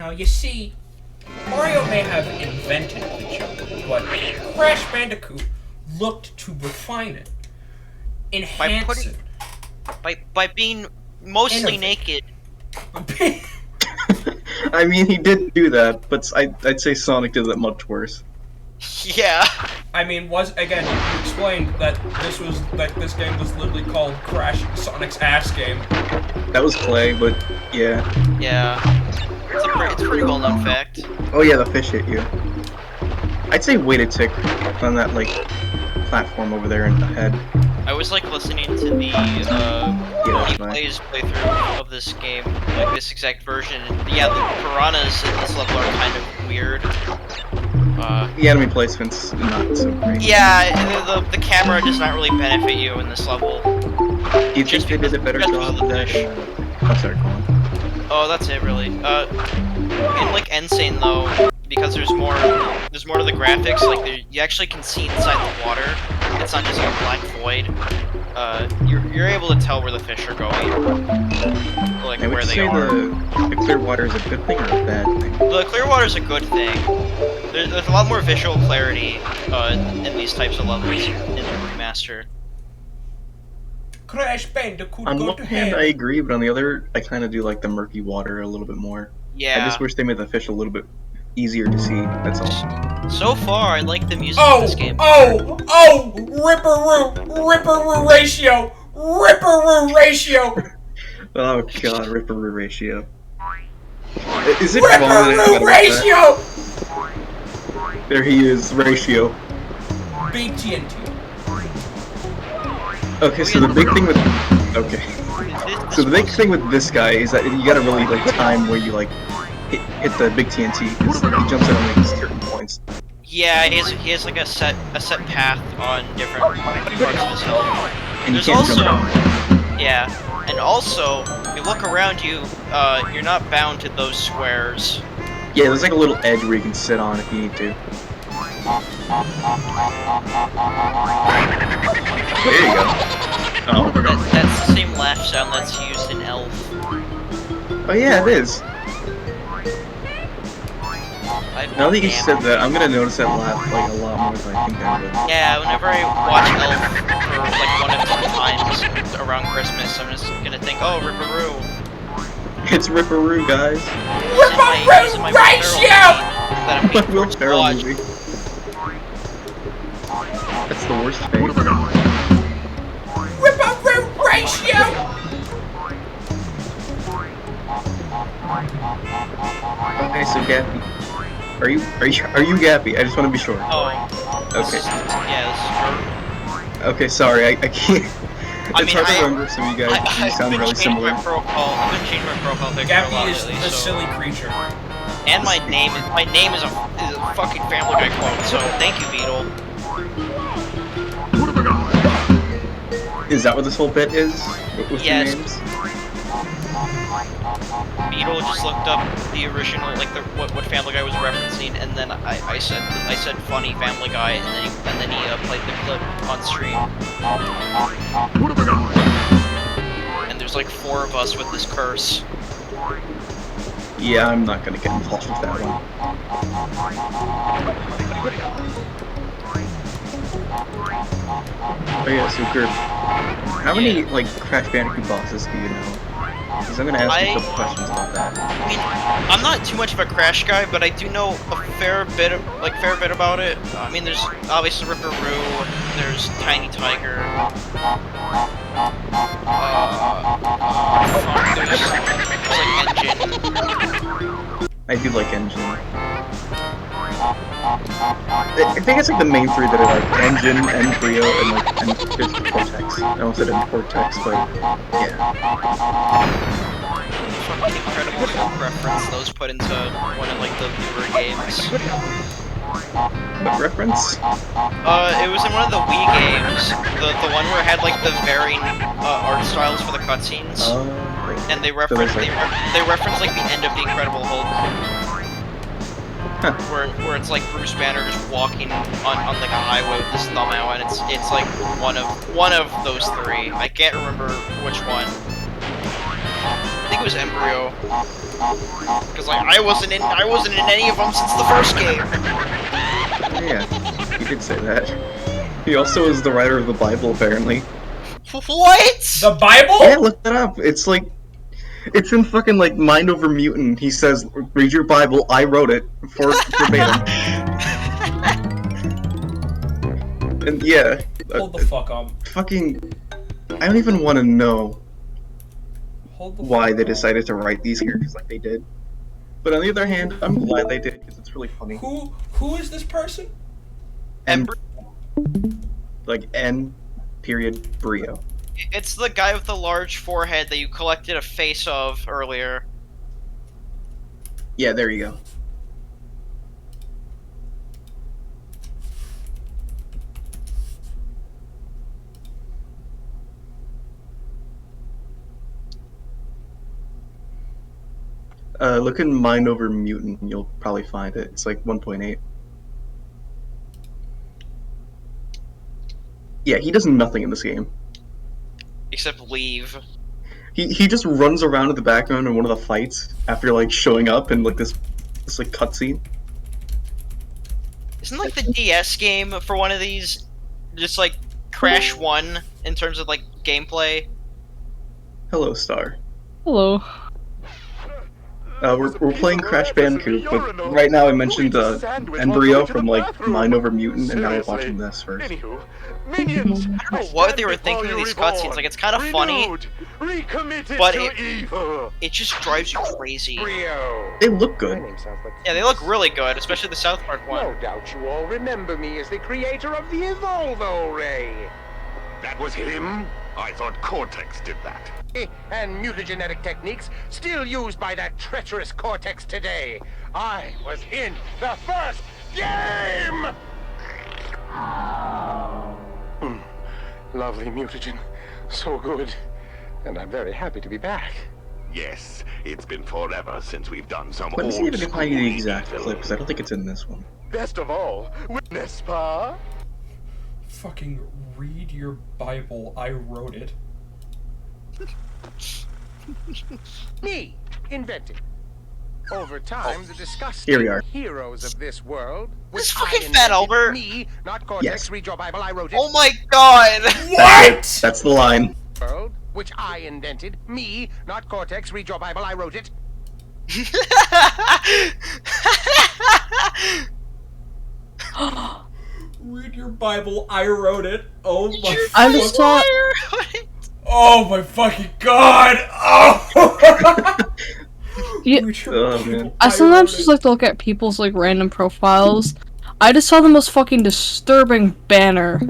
Now, you see, Mario may have invented the jump, but Crash Bandicoot looked to refine it, enhance it. By being mostly naked. I mean, he did do that, but I'd say Sonic did that much worse. Yeah. I mean, you explained that this game was literally called Crash Sonic's Ass Game. That was Clay, but yeah. Yeah. It's a pretty well-known fact. Oh yeah, the fish hit you. I'd say wait a tick on that, like, platform over there in the head. I was, like, listening to the, Plays playthrough of this game, like, this exact version. Yeah, the piranhas in this level are kind of weird. The enemy placement's not so great. Yeah, the camera does not really benefit you in this level. Do you think they did a better job of that? I'm sorry, Colin. Oh, that's it, really. In, like, Insane, though, because there's more to the graphics, like, you actually can see inside the water. It's not just like a black void. You're able to tell where the fish are going. Like, where they are. The clear water is a good thing or a bad thing? The clear water is a good thing. There's a lot more visual clarity, in these types of levels in the remaster. Crash Bandicoot. On one hand, I agree, but on the other, I kind of do like the murky water a little bit more. Yeah. I just wish they made the fish a little bit easier to see. That's all. So far, I like the music in this game. Ripperoo ratio. Oh god, Ripperoo ratio. Is it Ripperoo ratio. There he is, ratio. Big TNT. Okay, so the big thing with so the big thing with this guy is that you gotta really like time where you like hit the big TNT because he jumps in on like certain points. Yeah, he has like a set path on different parts of his health. And There's you can't also jump down. yeah, and also if you look around you, you're not bound to those squares. Yeah, there's like a little edge where you can sit on if you need to. There you go. Oh. That's the same laugh sound that's used in Elf. Oh yeah, it is. Now that you said that, I'm gonna notice that laugh like a lot more than I think I would. Yeah, whenever I watch Elf for like 1 of 2 times around Christmas, I'm just gonna think, oh, Ripperoo. It's Ripperoo, guys. Ripperoo ratio! My Will Ferrell movie. That's the worst face. Ripperoo ratio! Okay, so Gappy. Are you Gappy? I just want to be sure. Oh. Okay. Yeah, Okay, sorry, I can't. It's hard to remember some of you guys. You sound really similar. I've been changing my profile picture a lot Gappy is lately, the so. silly creature. And my name is a fucking Family Guy quote. So thank you, Beetle. Is that what this whole bit is? With Yes. the names? Beetle just looked up the original, like what Family Guy was referencing, and then I said funny Family Guy, and then he played the clip on stream. And there's like 4 of us with this curse. Yeah, I'm not gonna get involved with that one. Oh yeah, so Gurp, how many like Crash Bandicoot bosses do you know? Because I'm gonna ask you a couple questions about that. I mean, I'm not too much of a Crash guy, but I do know a fair bit about it. I mean, there's obviously Ripperoo, there's Tiny Tiger. There's like Engine. I do like Engine. I think it's like the main 3 that are like Engine, Embryo, and like and there's Cortex. I almost said Cortex, but yeah. Fucking Incredible Hulk reference that was put into one of like the newer games. What reference? It was in one of the Wii games. The one where it had like the varying art styles for the cutscenes. And they referenced like the end of the Incredible Hulk. Huh. Where it's like Bruce Banner just walking on like a highway with his thumb out, and it's like one of those 3. I can't remember which one. I think think it was Embryo. Because like I wasn't in any of them since the first game. Yeah, he did say that. He also is the writer of the Bible, apparently. What? The Bible? Yeah, look that up. It's like, it's in fucking like Mind Over Mutant. He says, "Read your Bible. I wrote it for verbatim." And yeah, Hold the fuck up. fucking, I don't even want to know Hold the why fuck they up. decided to write these characters like they did. But on the other hand, I'm glad they did because it's really funny. Who is this person? And like N. Period Brio. It's the guy with the large forehead that you collected a face of earlier. Yeah, there you go. Look in Mind Over Mutant and you'll probably find it. It's like 1.8. Yeah, he does nothing in this game. Except leave. He just runs around in the background in one of the fights after like showing up in like this like cutscene. Isn't like the DS game for one of these just like Crash 1 in terms of like gameplay? Hello, Star. Hello. We're playing Crash Bandicoot, but right now I mentioned Embryo from like Mind Over Mutant, and now we're watching this first. Minions, I don't know what they were thinking of these cutscenes. Like, it's kind of funny, but it just drives you crazy. They look good. Yeah, they look really good, especially the South Park one. No doubt you all remember me as the creator of the Evolvo Ray. That was him? I thought Cortex did that. And mutagenetic techniques still used by that treacherous Cortex today. I was in the first game! Lovely mutagen. So good. And I'm very happy to be back. Yes, it's been forever since we've done some Let me see if I can find you the old-school exact evil. clip, because I don't think it's in this one. Best of all, witness pa. Fucking read your Bible. I wrote it. Me, invented. Over time, the Here we disgusting are. heroes of this world. This which I fucking Fat invented, Albert. Me, not Cortex. Yes. Read your Bible. I wrote it. Oh my god! What? That's the line. World, which I invented. Me, not Cortex. Read your Bible. I wrote it. Read your Bible. I wrote it. Oh my. I just saw. Oh my fucking god! Oh! Yeah, Read your Oh, Bible, man. I sometimes wrote just it. like to look at people's like random profiles. I just saw the most fucking disturbing banner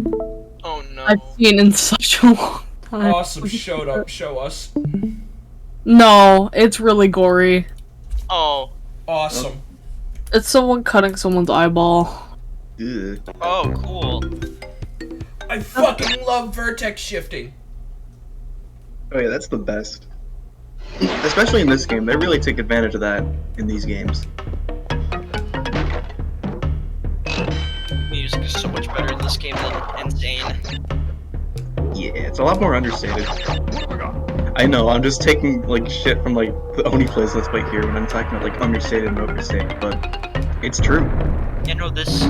Oh no. I've seen in such a long time. Awesome. Showed up. Show us. No, it's really gory. Oh. Awesome. It's someone cutting someone's eyeball. Ugh. Oh, cool. I fucking love vertex shifting. Oh yeah, that's the best. Especially in this game, they really take advantage of that in these games. Music is so much better in this game than Insane. Yeah, it's a lot more understated. I know, I'm just taking like shit from like the Oni plays Let's Play here when I'm talking about like understated and overstated, but it's true. Yeah, no, this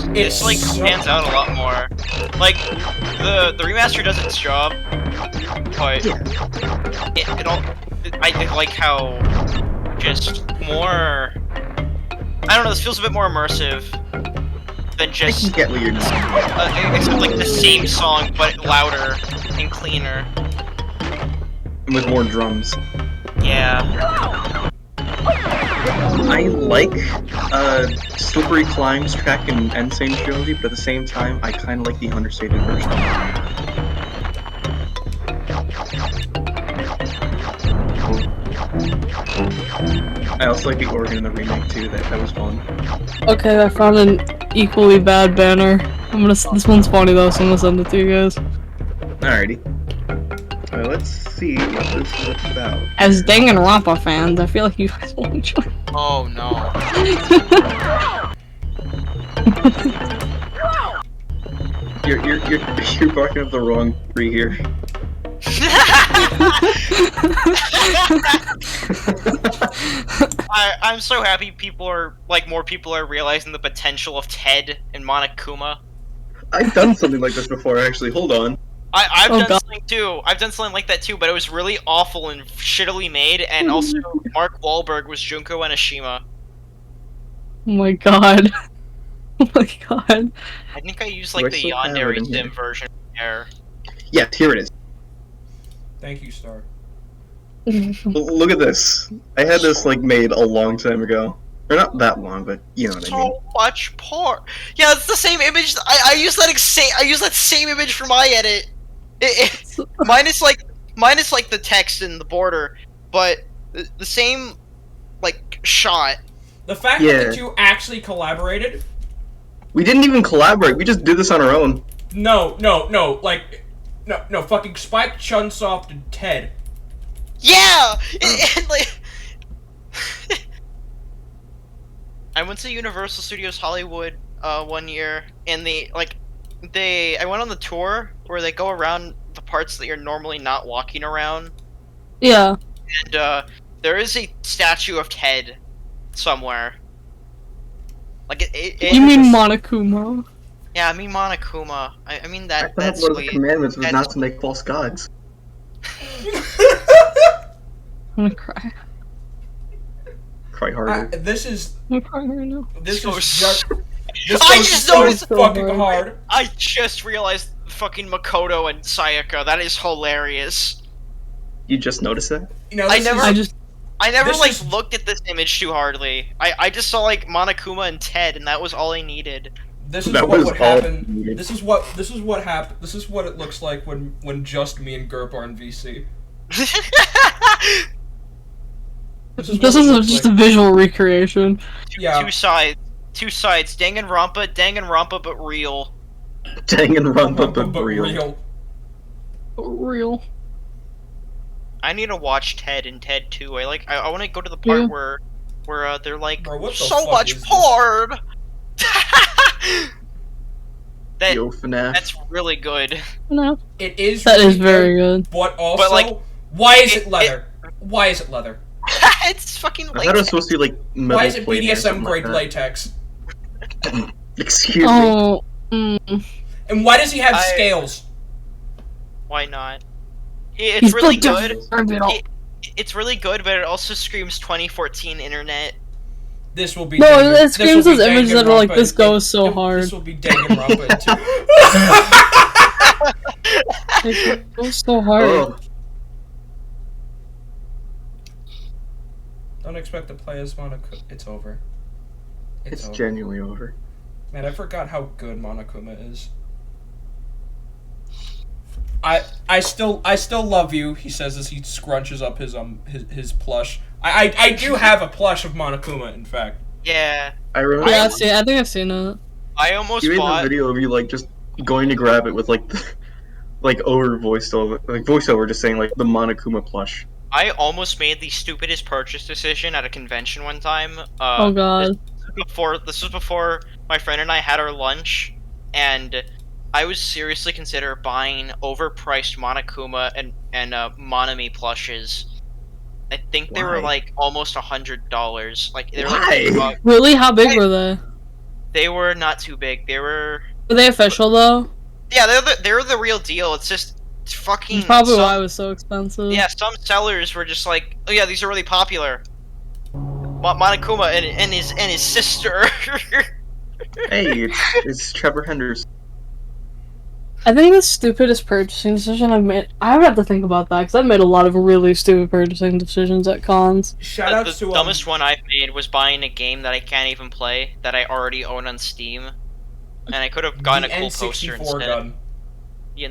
like stands out a lot more. Like the remaster does its job, but it all. I like how just more. I don't know. This feels a bit more immersive than I just can get what you're doing. except like the same song but louder and cleaner. And with more drums. Yeah. I like Slippery Climbs track in Insane Trilogy, but at the same time, I kind of like the understated version. I also like the organ in the remake too. That was fun. Okay, I found an equally bad banner. This one's funny though, so I'm gonna send it to you guys. Alrighty. Let's see what this is about. As Danganronpa fans, I feel like you guys will enjoy. Oh no. You're barking up the wrong tree here. I'm so happy more people are realizing the potential of Ted and Monokuma. I've done something like this before, actually. Hold on. I've Oh, done God. something too. I've done something like that too, but it was really awful and shittily made, and also Mark Wahlberg was Junko Enoshima. Oh my god. Oh my god. I think I used Do I like the still have it Yandere in Sim here? version there. Yes, here it is. Thank you, Star. Look at this. I had this like made a long time ago. Or not that long, but you know what I mean. So much porn. Yeah, it's the same image. I use that same image for my edit. Minus like the text and the border, but the same like shot. The fact that you actually collaborated. We didn't even collaborate. We just did this on our own. No, fucking Spike, Chunsoft, and Ted. Yeah, and like. I went to Universal Studios Hollywood one year, and I went on the tour where they go around the parts that you're normally not walking around. Yeah. And there is a statue of Ted somewhere. Like You mean Monokuma? Yeah, I mean Monokuma. I mean I that. thought That's one of the sweet. commandments was That's- not to make false gods. I'm gonna cry. Cry harder. This is I'm crying right now. this So is just. This I goes just so noticed- fucking hard. I just realized fucking Makoto and Sayaka. That is hilarious. You just noticed that? You know, I this never- is- I never This like is- looked at this image too hardly. I just saw like Monokuma and Ted, and that was all I needed. This is That what was would all happen. needed. This is what happened. This is what it looks like when just me and Gurp are in VC. This This is just a visual recreation. Yeah. Two sides. Danganronpa, but real. Danganronpa, but real. Real. I need to watch Ted and Ted 2. I want to go to the part Yeah. where they're like, Bro, what the so fuck much is this?" porn. Yo, FNAF. That's really good. No. It is. That really is very good. But also, But, like, why is it leather? Why is it leather? It's fucking I thought it was latex. supposed to be like metal Why is it plating or BDSM something grade like latex? that. Excuse me. Oh. And why does he have I- scales? Why not? It's He's really built good. different. It's really good, but it also screams 2014 internet. This will be. No, Dangan- it this will screams be those images that are like, Danganronpa this and- goes so and- hard. This will be Danganronpa and It goes so hard. Oh, Don't expect to play as Monokuma. It's over. it's over. genuinely over. Man, I forgot how good Monokuma is. I still love you, he says as he scrunches up his plush. I do have a plush of Monokuma, in fact. Yeah, I remember Yeah, I think I've seen it. I almost you made a bought. video of you like just going to grab it with like like voiceover just saying like the Monokuma plush. I almost made the stupidest purchase decision at a convention one time. Oh god. This was before my friend and I had our lunch, and I was seriously consider buying overpriced Monokuma and Monami plushes. I think they were Why? like almost $100. Like they were Why? like Really? How big were they? they were not too big. They were Were they official though? yeah, they're the real deal. It's just it's fucking That's probably some- why it was so expensive. Yeah, some sellers were just like, oh yeah, these are really popular. Monokuma and his sister. Hey, it's Trevor Henderson. I think the stupidest purchasing decision I've made. I would have to think about that because I've made a lot of really stupid purchasing decisions at cons. Shout The out to dumbest one I've made was buying a game that I can't even play that I already own on Steam, and I could have gotten the a cool poster N64 instead. gun. Yeah,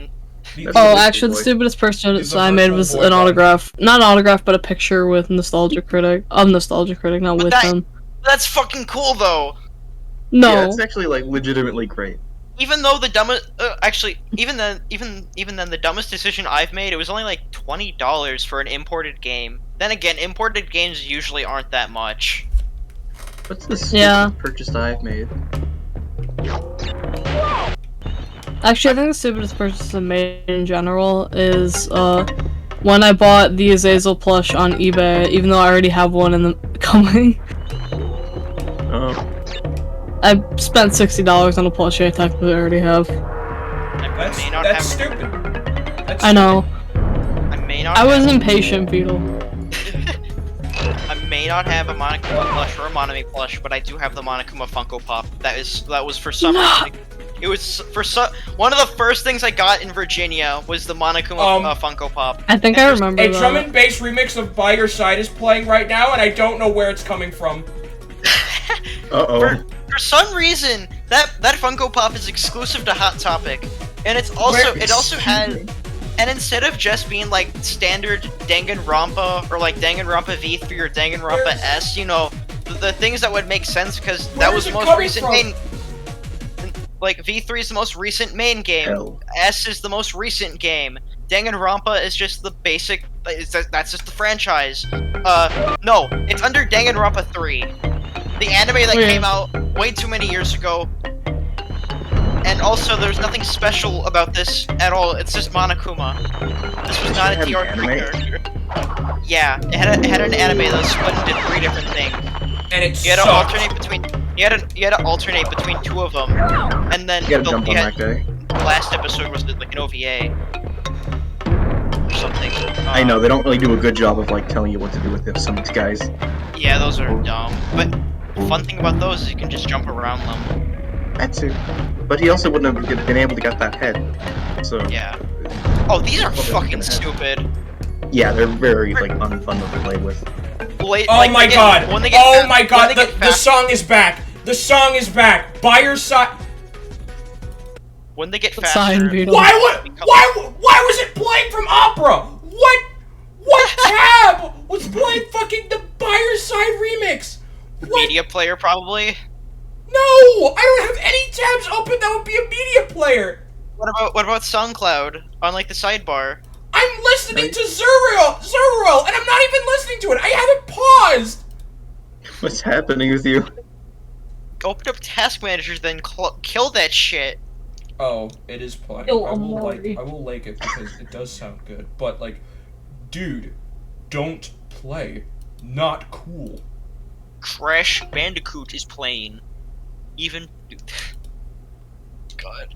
The- That's Oh, a actually, the boy. stupidest purchase He's a I made virtual was boy an band. autograph. Not an autograph, but a picture with Nostalgia Critic. Nostalgia Critic, not But with that- them. that's fucking cool though. No. Yeah, it's actually like legitimately great. Even though the dumbest, actually, even then, the dumbest decision I've made, it was only like $20 for an imported game. Then again, imported games usually aren't that much. What's the Yeah. stupidest purchase I've made? Actually, I think the stupidest purchase I made in general is, when I bought the Azazel plush on eBay, even though I already have one in the coming. Oh. I spent $60 on a plushie I technically already have. That's stupid. I know. I may not. I was impatient, Beetle. I may not have a Monokuma plush or a Monami plush, but I do have the Monokuma Funko Pop. That was for some reason. It was for one of the first things I got in Virginia was the Monokuma Funko Pop. I think I remember A that. drum and bass remix of By Your Side is playing right now, and I don't know where it's coming from. Uh-oh. For some reason, that Funko Pop is exclusive to Hot Topic, and it also has, and instead of just being like standard Danganronpa or like Danganronpa V3 or Danganronpa S, you know, the things that would make sense because that was the most recent main. Like V3 is the most recent main game. Hell. S is the most recent game. Danganronpa is just the basic. That's just the franchise. No, it's under Danganronpa 3. The anime that came out way too many years ago. And also, there's nothing special about this at all. It's just Monokuma. This was not a TR3 character. Yeah, it had an anime that was split into 3 different things. And it You had to alternate between. You had to alternate between 2 of them, and then You gotta jump on that guy. the last episode was like an OVA or something. I know, they don't really do a good job of like telling you what to do with some of these guys. Yeah, those are dumb. But the fun thing about those is you can just jump around them. That too. But he also wouldn't have been able to get that head. So Yeah. Oh, these are Well, fucking head. stupid. yeah, they're very like unfun to play with. Wait, Oh like, my they get- god! when they get Oh fa- my when god! they get The fast- song is back! The song is back! By Your Side. When they get Sign, faster. Beetle. Why was it playing from opera? What tab was playing fucking the By Your Side remix? What? Media player probably. No! I don't have any tabs open that would be a media player! What about SoundCloud on like the sidebar? I'm listening to Zuriel, and I'm not even listening to it! I have it paused! What's happening with you? Open up Task Manager, then kill that shit. Oh, it is playing. Yo, I will Amari. like it because it does sound good. But like, dude, don't play. Not cool. Crash Bandicoot is playing. Even. God.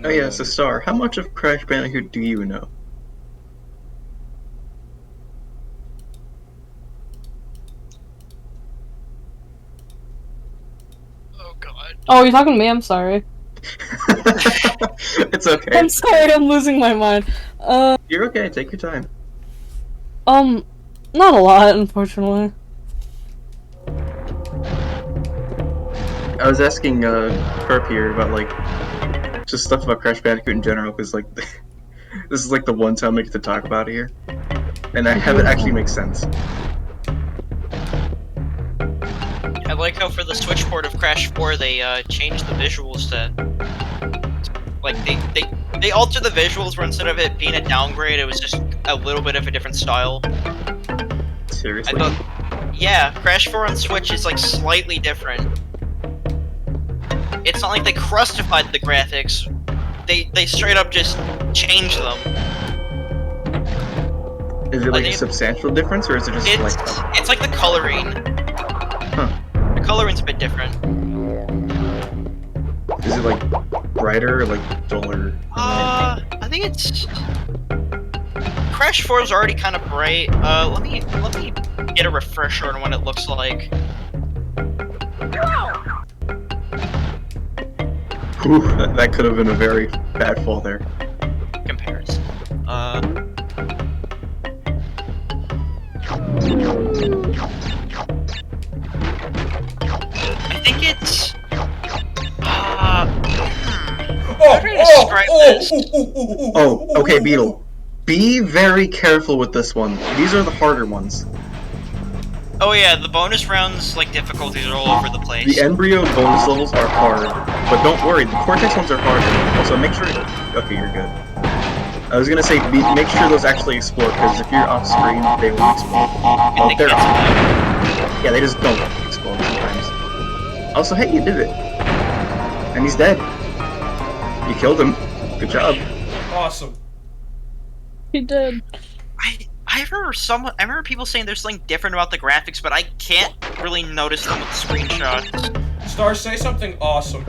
Oh yeah, it's a star. How much of Crash Bandicoot do you know? Oh God. Oh, you're talking to me? I'm sorry. It's okay. I'm sorry, I'm losing my mind. You're okay, take your time. Not a lot, unfortunately. I was asking Perp here about like just stuff about Crash Bandicoot in general because like this is like the one time I get to talk about it here, and I have it actually make sense. I like how for the Switch port of Crash 4 they changed the visuals to like they altered the visuals where instead of it being a downgrade, it was just a little bit of a different style. Seriously. I thought, yeah, Crash 4 on Switch is like slightly different. It's not like they crustified the graphics. They straight up just changed them. Is it like a think- substantial difference, or is it just like? It's like the coloring. Huh. The coloring's a bit different. Is it like brighter or like duller? I think it's Crash 4 is already kind of bright. Let me get a refresher on what it looks like. Ooh, that could have been a very bad fall there. Comparison. I think it's. How do I describe this? Oh, okay, Beetle. Be very careful with this one. These are the harder ones. Oh yeah, the bonus rounds like difficulties are all over the place. The embryo bonus levels are hard, but don't worry, the cortex ones are harder. Also, make sure. Okay, you're good. I was gonna say, make sure those actually explode, because if you're off screen, they will explode. Oh, They they're cancel yeah, they just don't explode sometimes. Also, hey, you did it, and he's dead. You killed him. Good job. Awesome. He did. I remember people saying there's something different about the graphics, but I can't really notice them with the screenshots. Star, say something awesome.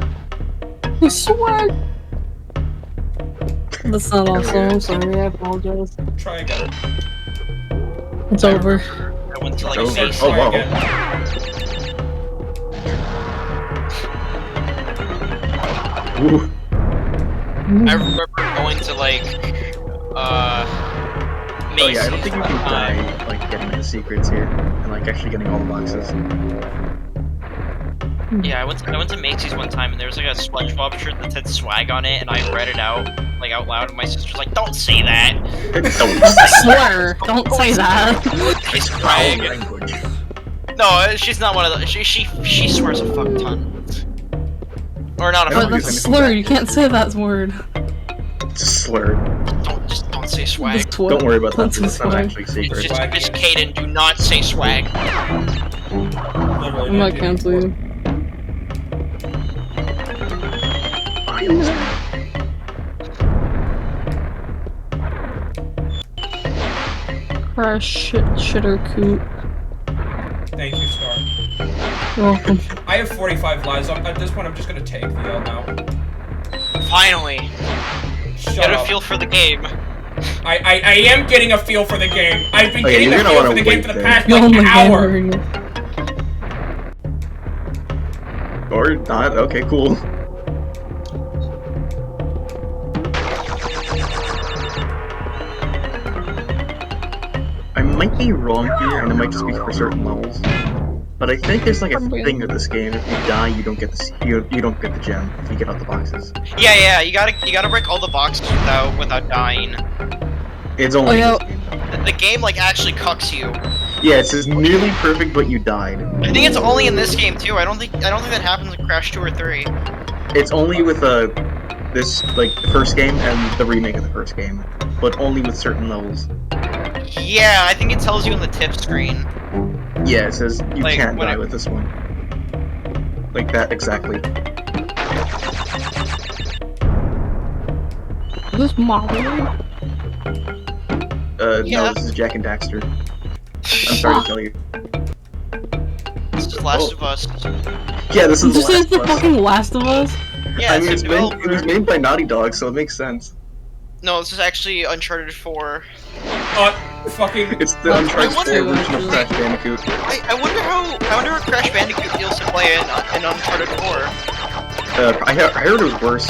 I swear. That's not awesome. I'm sorry. I apologize. Try again. It's over. I went to like It's over. Macy's. Oh, wow. Again. Ooh. I remember going to like Macy's. Oh yeah, I don't think you can die like getting the secrets here and like actually getting all the boxes. Yeah, I went to Macy's one time and there was like a SpongeBob shirt that said swag on it, and I read it out like out loud, and my sister's like, "Don't say that." I swear. Don't say that. Say swag. Language. No, she's not one of those. She swears a fuck ton. Or not a No, But fuck. that's a slur. You can't say that word. It's a slur. Don't say swag. That's what- Don't worry about that. that's It's not swag. actually It's secret. just Caden. Do not say swag. Literally I'm not did. canceling you. Crash shitter coot. Thank you, Star. You're welcome. I have 45 lives. At this point, I'm just gonna take the L now. Finally, Shut get a up. feel for the game. I am getting a feel for the game. I've been Okay, getting you're a gonna feel for wanna the game wait for the there. past Oh like my hour. god. Or not. Okay, cool. I might be wrong here, and it might just be for certain levels. But I think there's like a thing of this game. If you die, you don't get you don't get the gem if you get out the boxes. Yeah, you gotta break all the boxes without dying. It's only Oh, yeah. in this game. The game like actually cucks you. Yeah, it says nearly perfect, but you died. I think it's only in this game too. I don't think that happens in Crash 2 or 3. It's only with this like the first game and the remake of the first game, but only with certain levels. Yeah, I think it tells you on the tip screen. Yeah, it says you Like, can't when die it- with this one. Like that exactly. Is this Mario? Yeah. No, this is Jack and Daxter. I'm sorry to tell you. This is Last of Us. Yeah, this is This the is last the one. fucking Last of Us? Yeah, I mean, it's it a was developer. made by Naughty Dog, so it makes sense. No, this is actually Uncharted 4. Fucking. It's the That's Uncharted what 4 I version of wanted. Crash Bandicoot. I wonder how Crash Bandicoot feels to play in Uncharted 4. I heard it was worse.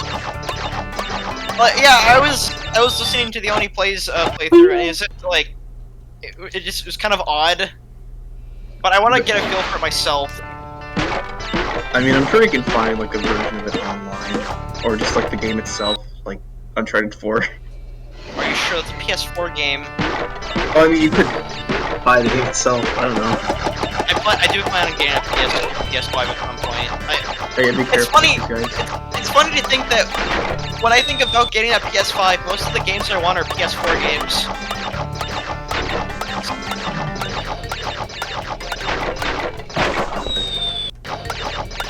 But yeah, I was listening to the Only Plays playthrough, and it's just like it just was kind of odd. But I want to get a feel for it myself. I mean, I'm sure you can find like a version of it online, or just like the game itself, like Uncharted 4. Are you sure it's a PS4 game? Oh, I mean, you could buy the game itself. I don't know. I do plan on getting a PS5 at some point. Hey, be careful, funny. with these guys. It's funny to think that when I think about getting a PS5, most of the games I want are PS4 games.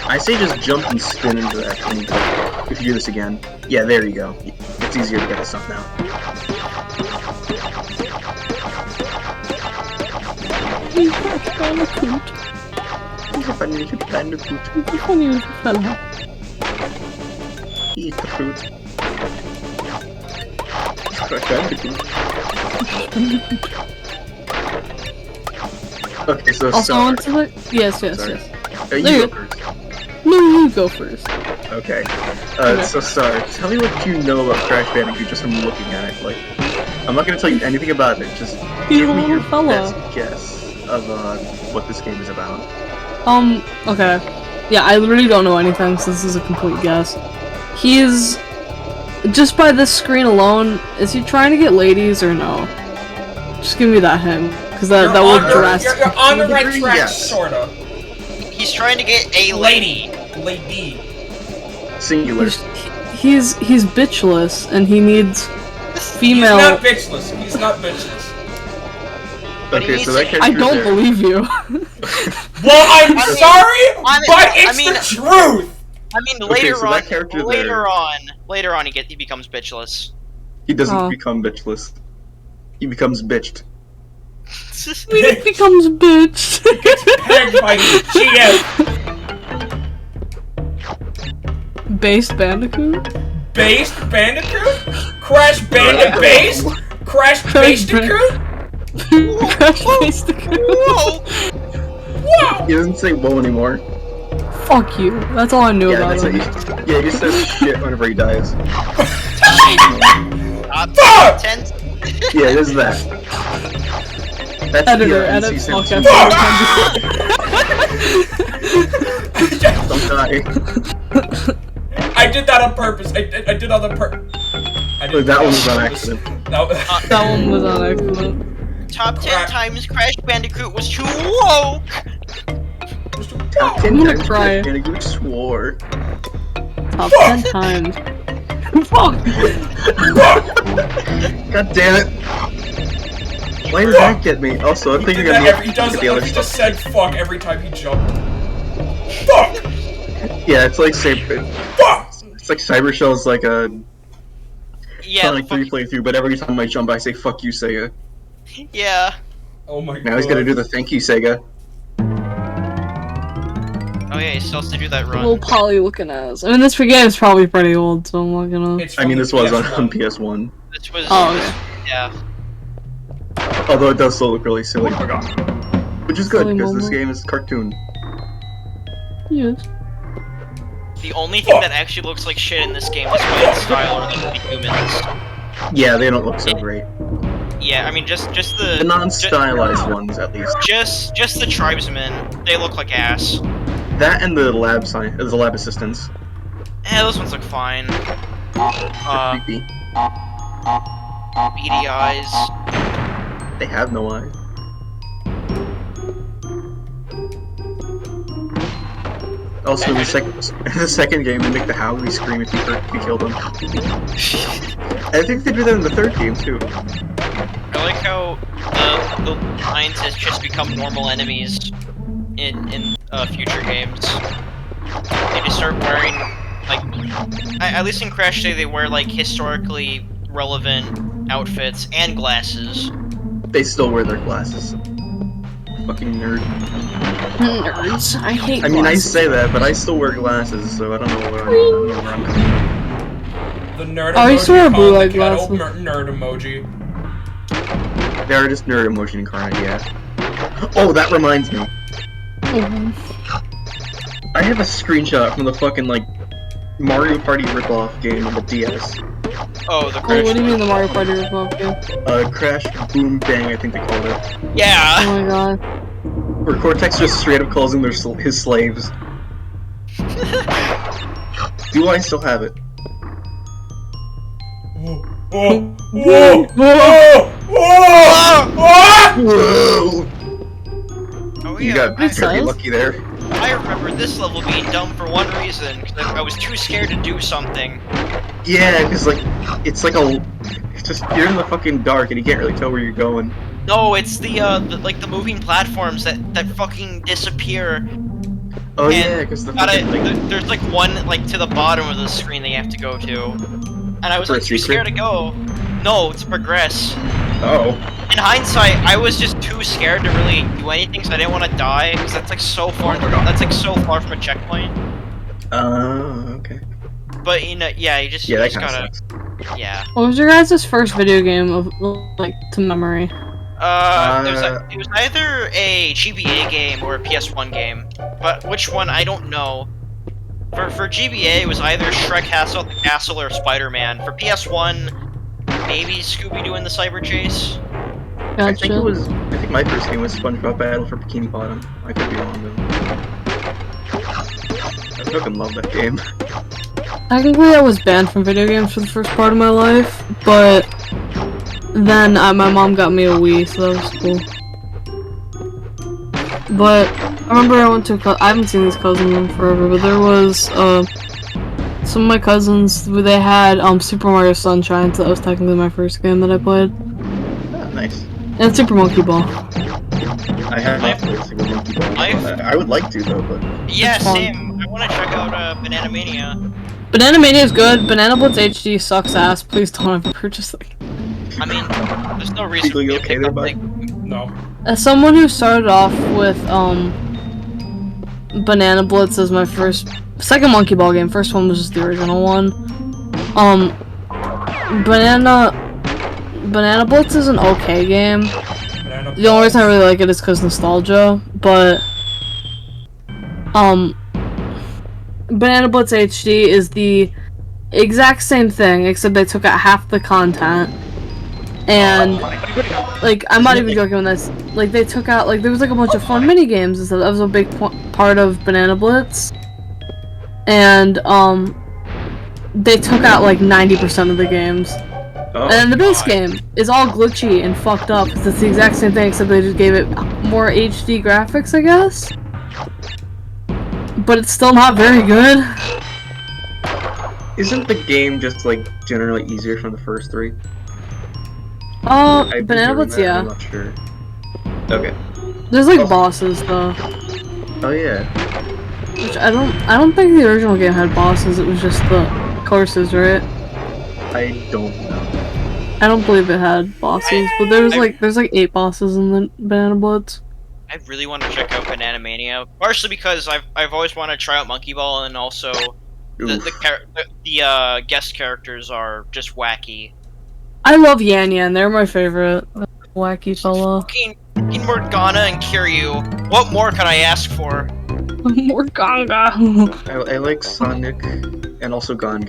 I say just jump and spin into that thing. If you do this again. Yeah, there you go. It's easier to get this stuff now. Crash Bandicoot. Bandicoot. Funny little fella. Eat the fruit. Crash Bandicoot. Okay, so Also, Star. on to the... Yes. Sorry. There You you go first. No, you go first. Okay. Okay. So Star, tell me what you know about Crash Bandicoot just from looking at it. Like, I'm not gonna tell you anything about it. Just He's give a me your little fella. best guess of what this game is about. Okay. Yeah, I literally don't know anything, so this is a complete guess. He's... Just by this screen alone, is he trying to get ladies or no? Just give me that hint, because that will drastically... You're on the right Degree, track, yes. sorta. He's trying to get a lady. Lady. Singular. He's bitchless, and he needs female... He's not bitchless. He's not bitchless. But he Okay, so needs that to- character I don't there. believe you. Well, I'm I mean- sorry, but I it's mean- the truth. I mean, Okay, later so on, that character there- later on, he becomes bitchless. He doesn't Oh. become bitchless. He becomes bitched. He becomes bitch. Pegged by his GF. Based Bandicoot? Based Bandicoot? Crash Bandicoot? Based? Crash Bandicoot? Crash Bandicoot. Whoa! Wow! He doesn't say whoa anymore. Fuck you. That's all I knew Yeah, about that's him. what he just says shit whenever he dies. Top 10. Yeah, it is that. That's Editor, the edit NC fuck Simpson. Don't die. I did that on purpose. I did on the Look, that one was on accident. That one was on accident. Top 10 times Crash Bandicoot was too woke. Top 10 I'm gonna times cry. Crash Bandicoot swore. Top 10 times. Fuck! God damn it. Why did that get me? Also, I think you're gonna He does. get the other He stuff. just said fuck every time he jumped. Fuck! Yeah, it's like Cyber. Fuck! It's like Cyber Shell's like a Yeah, Sonic 3 playthrough, but every time I jump, I say "fuck you, Sega." yeah. Oh my god. Now he's gonna do the "thank you, Sega." Oh yeah, he still has to do that run. Little Polly looking ass. I mean, this game is probably pretty old, so I'm not gonna. It's I from mean, the this was on PS1. PS1. This was. Oh, yeah. Although it does still look really silly. Which is good, Silly because this moment. game is cartoon. Yes. The only thing that actually looks like shit in this game, despite its style, are the humans. Yeah, they don't look so great. Yeah, I mean, just The non-stylized ones, at least. Just the tribesmen, they look like ass. That and the lab assistants. Those ones look fine. Creepy. Beady eyes. They have no eyes. Also, in the second game, they make the Howley scream if you kill them. I think they do that in the third game too. I like how the scientists just become normal enemies in future games. They just start wearing, like, at least in Crash Day, they wear like historically relevant outfits and glasses. They still wear their glasses. Fucking nerd. Nerds. I hate I mean, I glasses. say that, but I still wear glasses, so I don't know where I'm coming The nerd Oh, you emoji. still wear blue called light the kettle glasses. nerd emoji. from. They are just nerd emoji incarnate, yeah. Oh, that reminds me. Mhm. I have a screenshot from the fucking, like, Mario Party ripoff game on the DS. Oh, the Oh, Crash. what do you mean the Mario Party ripoff game? Crash Boom Bang, I think they called it. Yeah. Oh my god. Where Cortex just straight up calls them his slaves. Do I still have it? Whoa! Whoa! Whoa! Whoa! Whoa! Oh You yeah. got very Size? lucky there. I remember this level being dumb for one reason, because I was too scared to do something. Yeah, because, like, it's like it's just, you're in the fucking dark and you can't really tell where you're going. No, it's the moving platforms that fucking disappear. Oh And yeah, because the Gotta, fucking, like, there's like one like to the bottom of the screen that you have to go to, and I was For a like too secret? scared to go. No, to progress. oh. In hindsight, I was just too scared to really do anything because I didn't want to die because that's like so far. That's like so far from a checkpoint. Okay. But you know, yeah, you just Yeah, you that just kind gotta of sucks. yeah. What was your guys' first video game of, like, to memory? It was either a GBA game or a PS1 game, but which one I don't know. For GBA, it was either Shrek Castle or Spider-Man. For PS1, maybe Scooby-Doo and the Cyber Chase. I think Gotcha. I think my first game was SpongeBob Battle for Bikini Bottom. I could be wrong though. I fucking love that game. Technically, I was banned from video games for the first part of my life, but then my mom got me a Wii, so that was cool. But I remember I went to I haven't seen these cousins in forever, but there was some of my cousins they had Super Mario Sunshine, so that was technically my first game that I played, Ah, nice. and Super Monkey Ball. I have not played Super Monkey Ball. I would like to though, but Yeah, It's fun. same. I want to check out Banana Mania. Banana Mania is good. Banana Blitz HD sucks ass. Please don't ever purchase it. I mean, there's no reason for You me to okay pick there, up, bud? like, No. As someone who started off with Banana Blitz as my second Monkey Ball game, first one was just the original one. Banana Blitz is an okay game. The only reason I really like it is because nostalgia, but Banana Blitz HD is the exact same thing, except they took out half the content. And like, I'm not even joking when this. Like, they took out, like, there was like a bunch of fun mini games and stuff. That was a big part of Banana Blitz. And they took out like 90% of the games. And then the base game is all glitchy and fucked up because it's the exact same thing, except they just gave it more HD graphics, I guess. But it's still not very good. Isn't the game just like generally easier from the first three? Banana Blitz, yeah. I'm not sure. Okay. There's like bosses though. Oh yeah. Which I don't think the original game had bosses. It was just the courses, right? I don't know. I don't believe it had bosses, but there's like 8 bosses in the Banana Blitz. I really want to check out Banana Mania, partially because I've always wanted to try out Monkey Ball, and also the guest characters are just wacky. I love Yan Yan. They're my favorite. Wacky fella. Fucking Morgana and Cheerio. What more could I ask for? Morgana. I like Sonic and also Gon.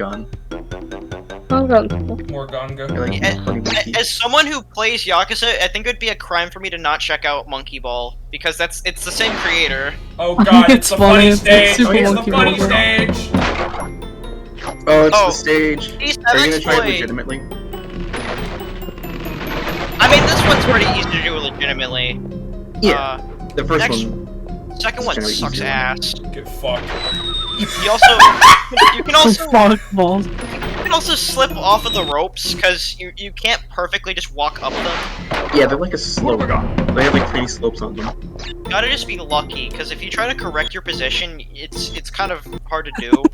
Morganga. I like Funny Monkey. As someone who plays Yakuza, I think it would be a crime for me to not check out Monkey Ball, because it's the same creator. Oh god, it's the funny It's stage! Super It's the Monkey funny Ball. stage! Oh, it's the stage. Please, Are you gonna let's try it play. legitimately? I mean, this one's pretty easy to do legitimately. Yeah. The first next- one. Second It's one generally sucks easier. ass. Get fucked. You also you can also Fuck balls. you can also slip off of the ropes because you can't perfectly just walk up them. Yeah, they're like a slope. They have like pretty slopes on them. You gotta just be lucky, because if you try to correct your position, it's kind of hard to do.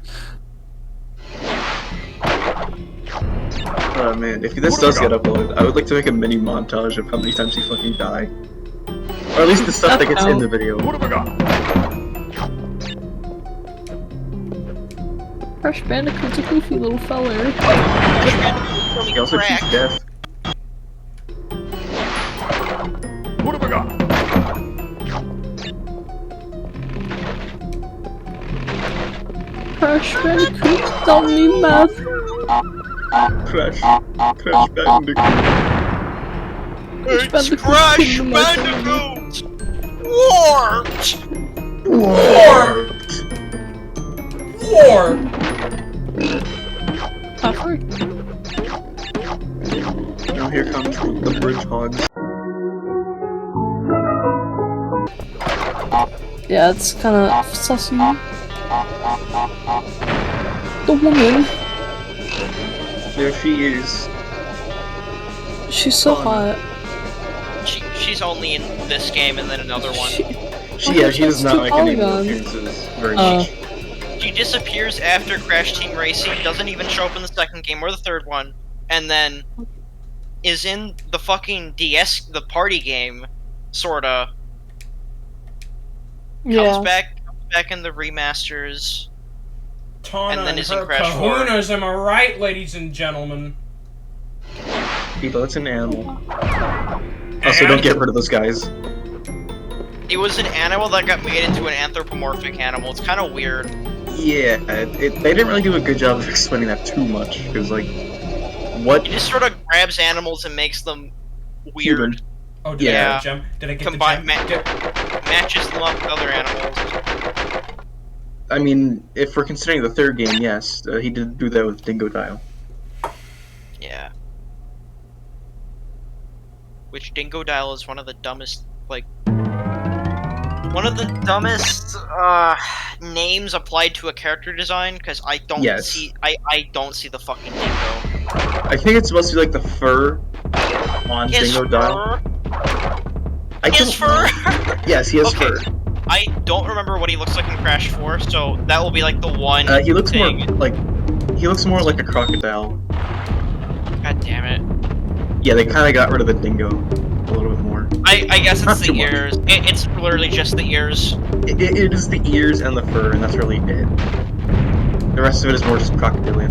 Oh man, if this does get uploaded, I would like to make a mini montage of how many times you fucking die. Or at least the stuff that gets in the video. Crash Bandicoot's a goofy little fella. He also cheats death. Crash Bandicoot, tell me math. Crash Bandicoot. It's Crash Bandicoot! Warped! Warped! Warped! Now here comes the bridge hogs. Yeah, it's kind of sussy. The woman. There she is. She's so hot. She's only in this game and then another one. She does not make any more polygons. appearances very much. She disappears after Crash Team Racing, doesn't even show up in the second game or the third one, and then is in the fucking the party game, sorta. Comes back in the remasters. Tana And then and is in her Crash 4. kahunas, am I right, ladies and gentlemen? People, it's an animal. Also, don't get rid of those guys. It was an animal that got made into an anthropomorphic animal. It's kind of weird. Yeah, they didn't really do a good job of explaining that too much, because, like, what? It just sort of grabs animals and makes them weird. Human. Oh, did I get the gem? Did I get Combine the gem? matches them up with other animals. I mean, if we're considering the third game, yes, he did do that with Dingo Dial. Yeah. Which Dingo Dial is one of the dumbest, like, names applied to a character design, because I don't see the fucking dingo. I think it's supposed to be like the fur on Dingo Dial. He has fur? Yes, he has fur. I don't remember what he looks like in Crash 4, so that will be like the one He looks thing. more like a crocodile. God damn it. Yeah, they kind of got rid of the dingo a little bit more. I guess Not it's too the much. ears. It's literally just the ears. It is the ears and the fur, and that's really it. The rest of it is more just crocodilian.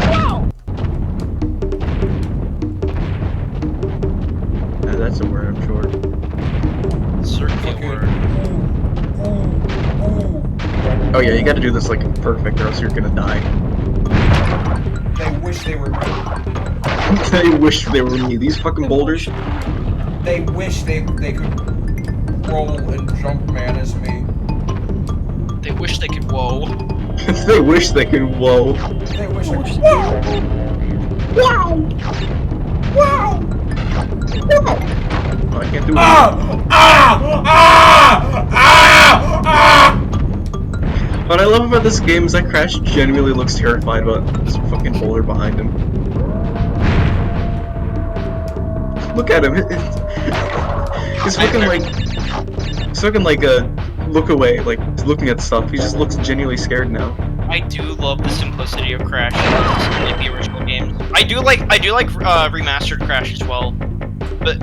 That's a word, I'm sure. Certainly a Okay. word. Oh yeah, you gotta do this like perfect, or else you're gonna die. They wish they were me. They wish they were me. These fucking boulders. They wish they could roll and jump man as me. They wish they could. Whoa. They wish they could. Whoa. They wish I could. Wow! Wow! Wow! Oh, I can't do it. What I love about this game is that Crash genuinely looks terrified about this fucking boulder behind him. Look at him. He's fucking like look away, like looking at stuff. He just looks genuinely scared now. I do love the simplicity of Crash, like the original games. I do like remastered Crash as well, but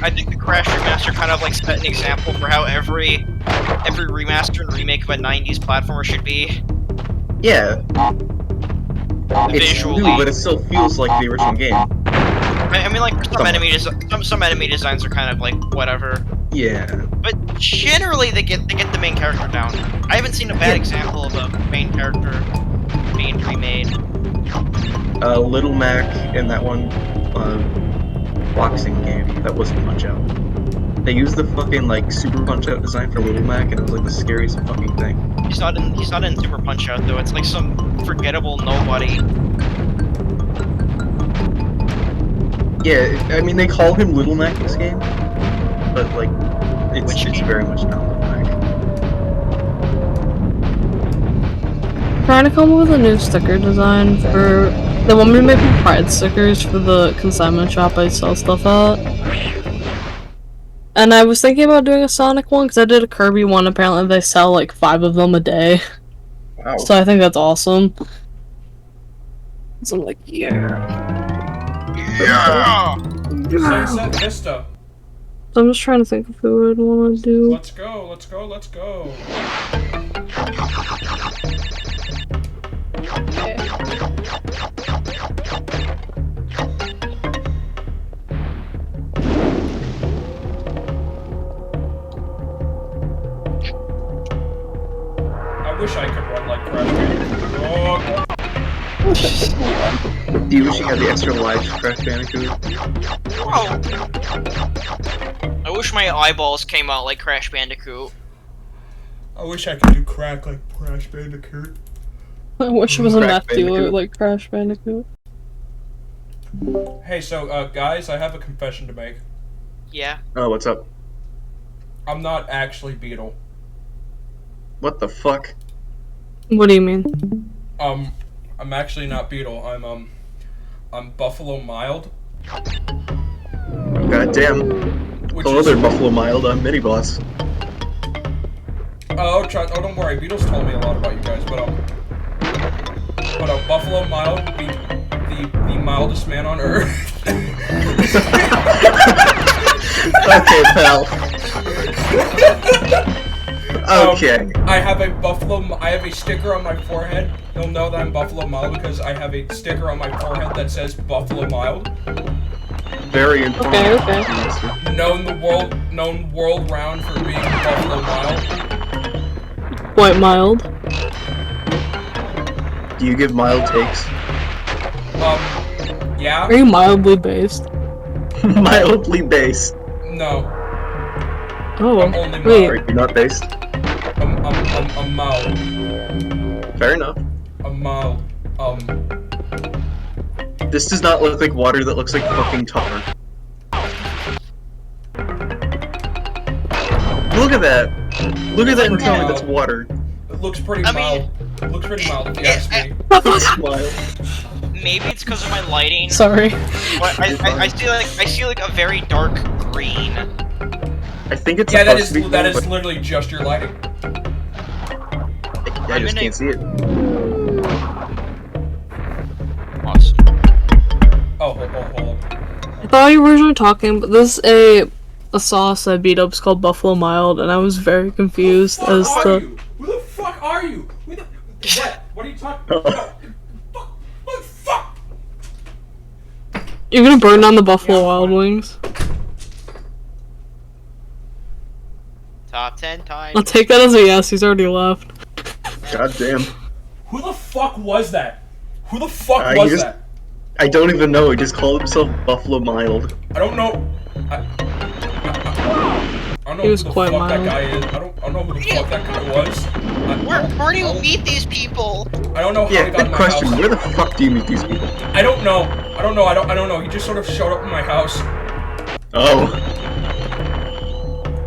I think the Crash remaster kind of like set an example for how every remaster and remake of a '90s platformer should be. Yeah. It's Visually, new, but it still feels like the original game. I mean, like some enemy designs are kind of like whatever. Yeah. But generally, they get the main character down. I haven't seen a bad example of a main character being remade. Little Mac in that one boxing game that wasn't Punch-Out. They used the fucking like Super Punch-Out design for Little Mac, and it was like the scariest fucking thing. He's not in Super Punch-Out though. It's like some forgettable nobody. Yeah, I mean they call him Little Mac in this game, but like it's very much not Little Mac. Trying to come up with a new sticker design for the one we make Pride stickers for the consignment shop I sell stuff at. And I was thinking about doing a Sonic one because I did a Kirby one. Apparently they sell like 5 of them a day. Wow. So I think that's awesome. So I'm like, yeah. Yeah. Sunset Vista. So I'm just trying to think of who I'd want to do. Let's go, let's go, let's go. I wish I could run like Crash Bandicoot. Do you wish you had the extra lives for Crash Bandicoot? Oh. I wish my eyeballs came out like Crash Bandicoot. I wish I could do crack like Crash Bandicoot. I wish it was a Crash meth dealer Bandicoot. like Crash Bandicoot. Hey, so, guys, I have a confession to make. Yeah. Oh, what's up? I'm not actually Beetle. What the fuck? What do you mean? I'm actually not Beetle. I'm Buffalo Mild. Goddamn. Which Hello is... there, Buffalo Mild. I'm Mini Boss. Oh, don't worry. Beetle's told me a lot about you guys, but Buffalo Mild, the mildest man on Earth. Okay, pal. Okay. I have a sticker on my forehead. You'll know that I'm Buffalo Mild because I have a sticker on my forehead that says Buffalo Mild. Very important. Okay. Known world round for being Buffalo Mild. Quite mild. Do you give mild takes? Yeah. Are you mildly based? Mildly based. No. Oh, I'm only wait. Or you're not based? I'm mild. Fair enough. I'm mild. This does not look like water, that looks like fucking tar. Look at that! Look at that and tell me that's water. It looks pretty I mean, mild. It looks pretty mild if you ask me. Smile. Maybe it's because of my lighting. Sorry. But I see like a very dark green. I think it's Yeah, that supposed to be is green, but literally just your lighting. I just can't see it. Awesome. Oh, hold on. thought you were originally talking, but this is a sauce I beat up. It's called Buffalo Mild, and I was very confused as to. Who the fuck are you? What? What are you talking about? What the fuck? You're gonna burn down the Buffalo Wild Wings? Top 10 times. I'll take that as a yes. He's already left. God damn. Who the fuck was that? Who the fuck was that? I don't even know. He just called himself Buffalo Mild. I don't know. I don't know He was who the quite fuck mild. that guy is. I don't know who the fuck that guy was. Where do you meet these people? I don't know how Yeah, he got in good my question. house. Where the fuck do you meet these people? I don't know. I don't know. He just sort of showed up in my house. Oh.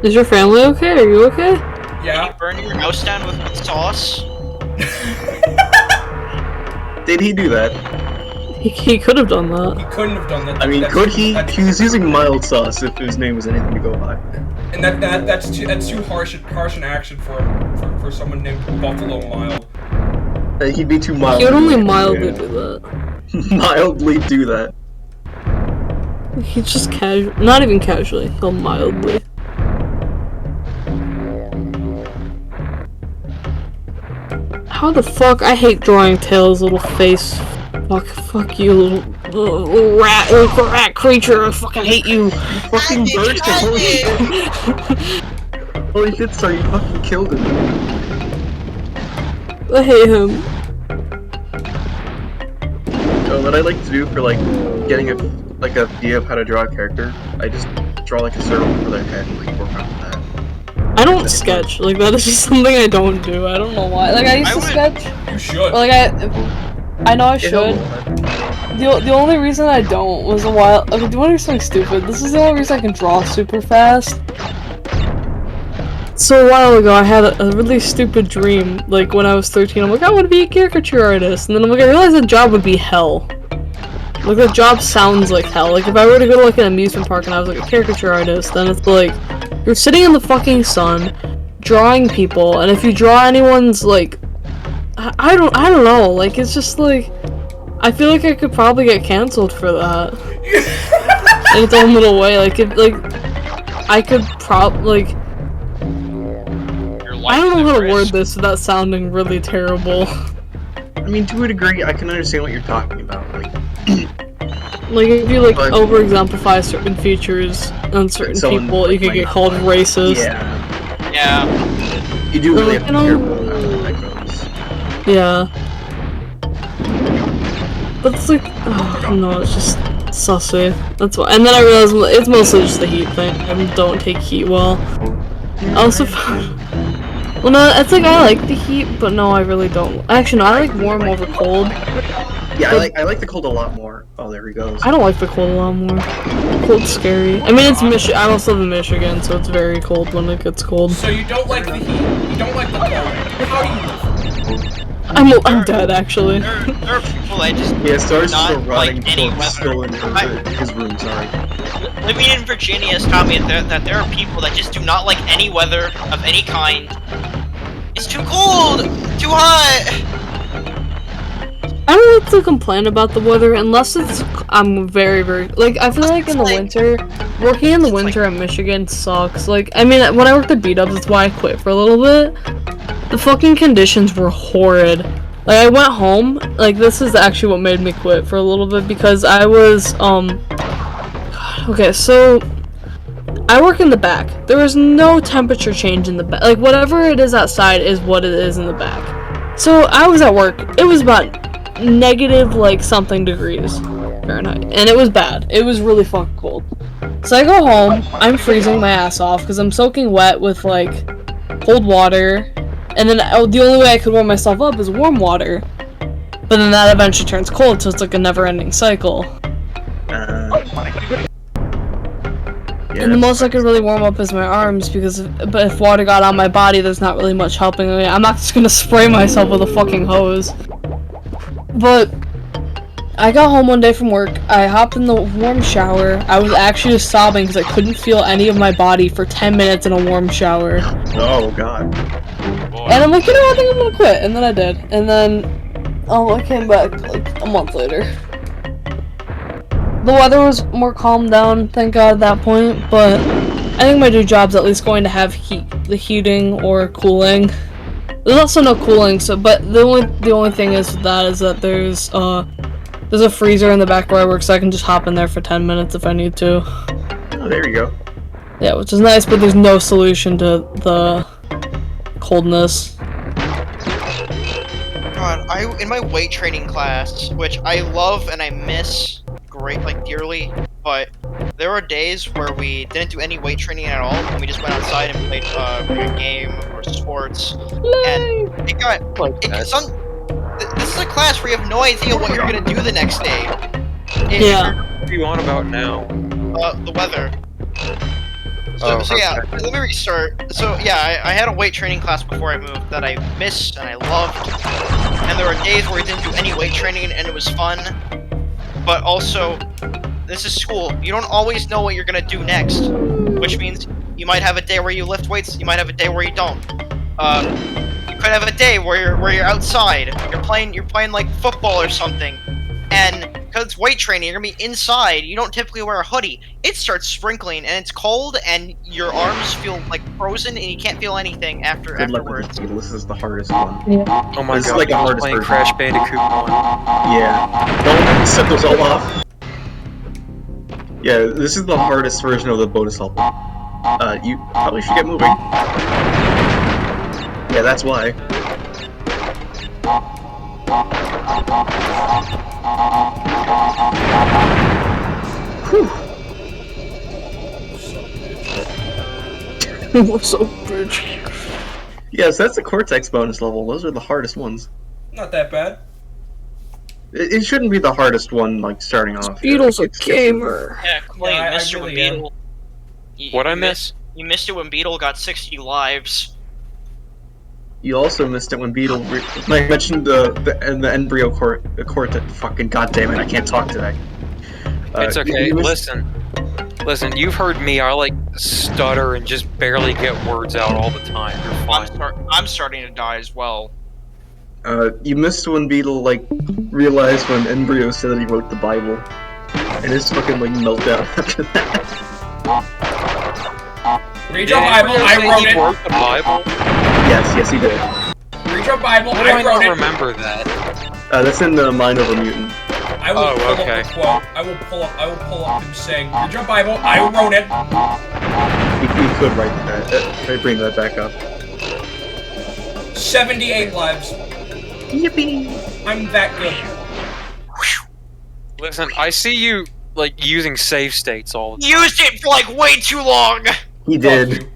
Is your family okay? Are you okay? Did Yeah. you burn your house down with sauce? Did he do that? He could have done that. He couldn't have done that. I mean, could he? He was using mild sauce if his name was anything to go by. And that's too harsh an action for someone named Buffalo Mild. He'd be too mild. He would only mildly do that. Mildly do that. He just casual, not even casually. He'll mildly. How the fuck? I hate drawing Tails' little face. Fuck you, little rat creature. I fucking hate you. Fucking bird. Holy shit, sorry, you fucking killed him. I hate him. What I like to do for like getting a idea of how to draw a character, I just draw like a circle for their head and like work on that. I don't sketch. Like that is just something I don't do. I don't know why. Like I used to sketch. You should. Like I know I should. The only reason I don't was a while. Okay, do you want to do something stupid? This is the only reason I can draw super fast. So a while ago, I had a really stupid dream. Like when I was 13, I'm like, I want to be a caricature artist, and then I'm like, I realized the job would be hell. Like the job sounds like hell. Like if I were to go to like an amusement park and I was like a caricature artist, then it's like you're sitting in the fucking sun, drawing people, and if you draw anyone's like, I don't know. Like it's just like. I feel like I could probably get canceled for that. In its own little way, like if I could like I don't know how to word this without sounding really terrible. I mean, to a degree, I can understand what you're talking about. Like if you like over-exemplify certain features on certain people, you could get called racist. Yeah. You do really have to be careful about that goes. Yeah. But it's like, oh, no, it's just sussy. That's why. And then I realized it's mostly just the heat thing. I don't take heat well. I also found. Well, no, it's like I like the heat, but no, I really don't. Actually, no, I like warm over cold. Yeah, I like the cold a lot more. Oh, there he goes. I don't like the cold a lot more. Cold's scary. I mean, it's Michigan. I also live in Michigan, so it's very cold when it gets cold. So you don't like the heat. You don't like the cold. How do you live? I'm dead, actually. There are people that just Stars not still rotting like any still weather. in his room, sorry. Living in Virginia has taught me that there are people that just do not like any weather of any kind. It's too cold! Too hot! I don't like to complain about the weather unless it's I'm very like I feel like in the winter working in the winter in Michigan sucks. Like I mean when I worked at B-dubs, that's why I quit for a little bit. The fucking conditions were horrid. Like I went home, like this is actually what made me quit for a little bit because I was okay, so I work in the back. There was no temperature change in the back. Like whatever it is outside is what it is in the back. So I was at work. It was about negative like something degrees Fahrenheit, and it was bad. It was really fucking cold. So I go home. I'm freezing my ass off because I'm soaking wet with like cold water, and then the only way I could warm myself up is warm water. But then that eventually turns cold, so it's like a never-ending cycle. And the most I could really warm up is my arms, because if water got on my body, there's not really much helping me. I'm not just gonna spray myself with a fucking hose. But I got home one day from work, I hopped in the warm shower. I was actually just sobbing because I couldn't feel any of my body for 10 minutes in a warm shower. Oh god. And I'm like, you know what, I think I'm gonna quit. And then I did. And then, I came back like a month later. The weather was more calmed down, thank God, at that point, but I think my new job's at least going to have the heating or cooling. There's also no cooling, so but the only thing is that there's a freezer in the back where I work, so I can just hop in there for 10 minutes if I need to. Oh, there you go. Yeah, which is nice, but there's no solution to the coldness. God, in my weight training class, which I love and I miss dearly, but there were days where we didn't do any weight training at all, and we just went outside and played a game or sports, and this is a class where you have no idea what you're gonna do the next day. Yeah. What are you on about now? The weather. So yeah, let me restart. So yeah, I had a weight training class before I moved that I missed and I loved, and there were days where we didn't do any weight training and it was fun, but also, this is school. You don't always know what you're gonna do next, which means you might have a day where you lift weights, you might have a day where you don't. You could have a day where you're outside, you're playing like football or something, and because it's weight training, you're gonna be inside. You don't typically wear a hoodie. It starts sprinkling and it's cold, and your arms feel like frozen, and you can't feel anything afterwards. This is the hardest one. Yeah. Oh my This is god, like the I was hardest playing version. Crash Bandicooot 1. Yeah. Don't set those all off. Yeah, this is the hardest version of the bonus level. You probably should get moving. Yeah, that's why. Whew. What's up, bitch? Yes, that's the Cortex bonus level. Those are the hardest ones. Not that bad. It shouldn't be the hardest one, like, starting off. Beetle's a gamer. Yeah, Clay, Yeah, I missed it when really am. Beetle. What'd I miss? You missed it when Beetle got 60 lives. You also missed it when Beetle I mentioned the embryo cortex. Fucking goddamn it! I can't talk today. It's okay. you missed- Listen. You've heard me. I like stutter and just barely get words out all the time. You're fine. I'm starting to die as well. You missed when Beetle like realized when Embryo said that he wrote the Bible, and his fucking like meltdown after that. Read your Bible, I wrote He it. wrote the Bible. Yes, he did. Read your Bible, How do I I wrote not it. remember that? That's in the Mind of a Mutant. I will Oh, pull okay. up the quote. I will pull up him saying, read your Bible, I wrote it. We could write that. Try to bring that back up. 78 lives. Yippee! I'm that good. Listen, I see you like using save states all the time. Used it for like way too long! He Fuck did. you.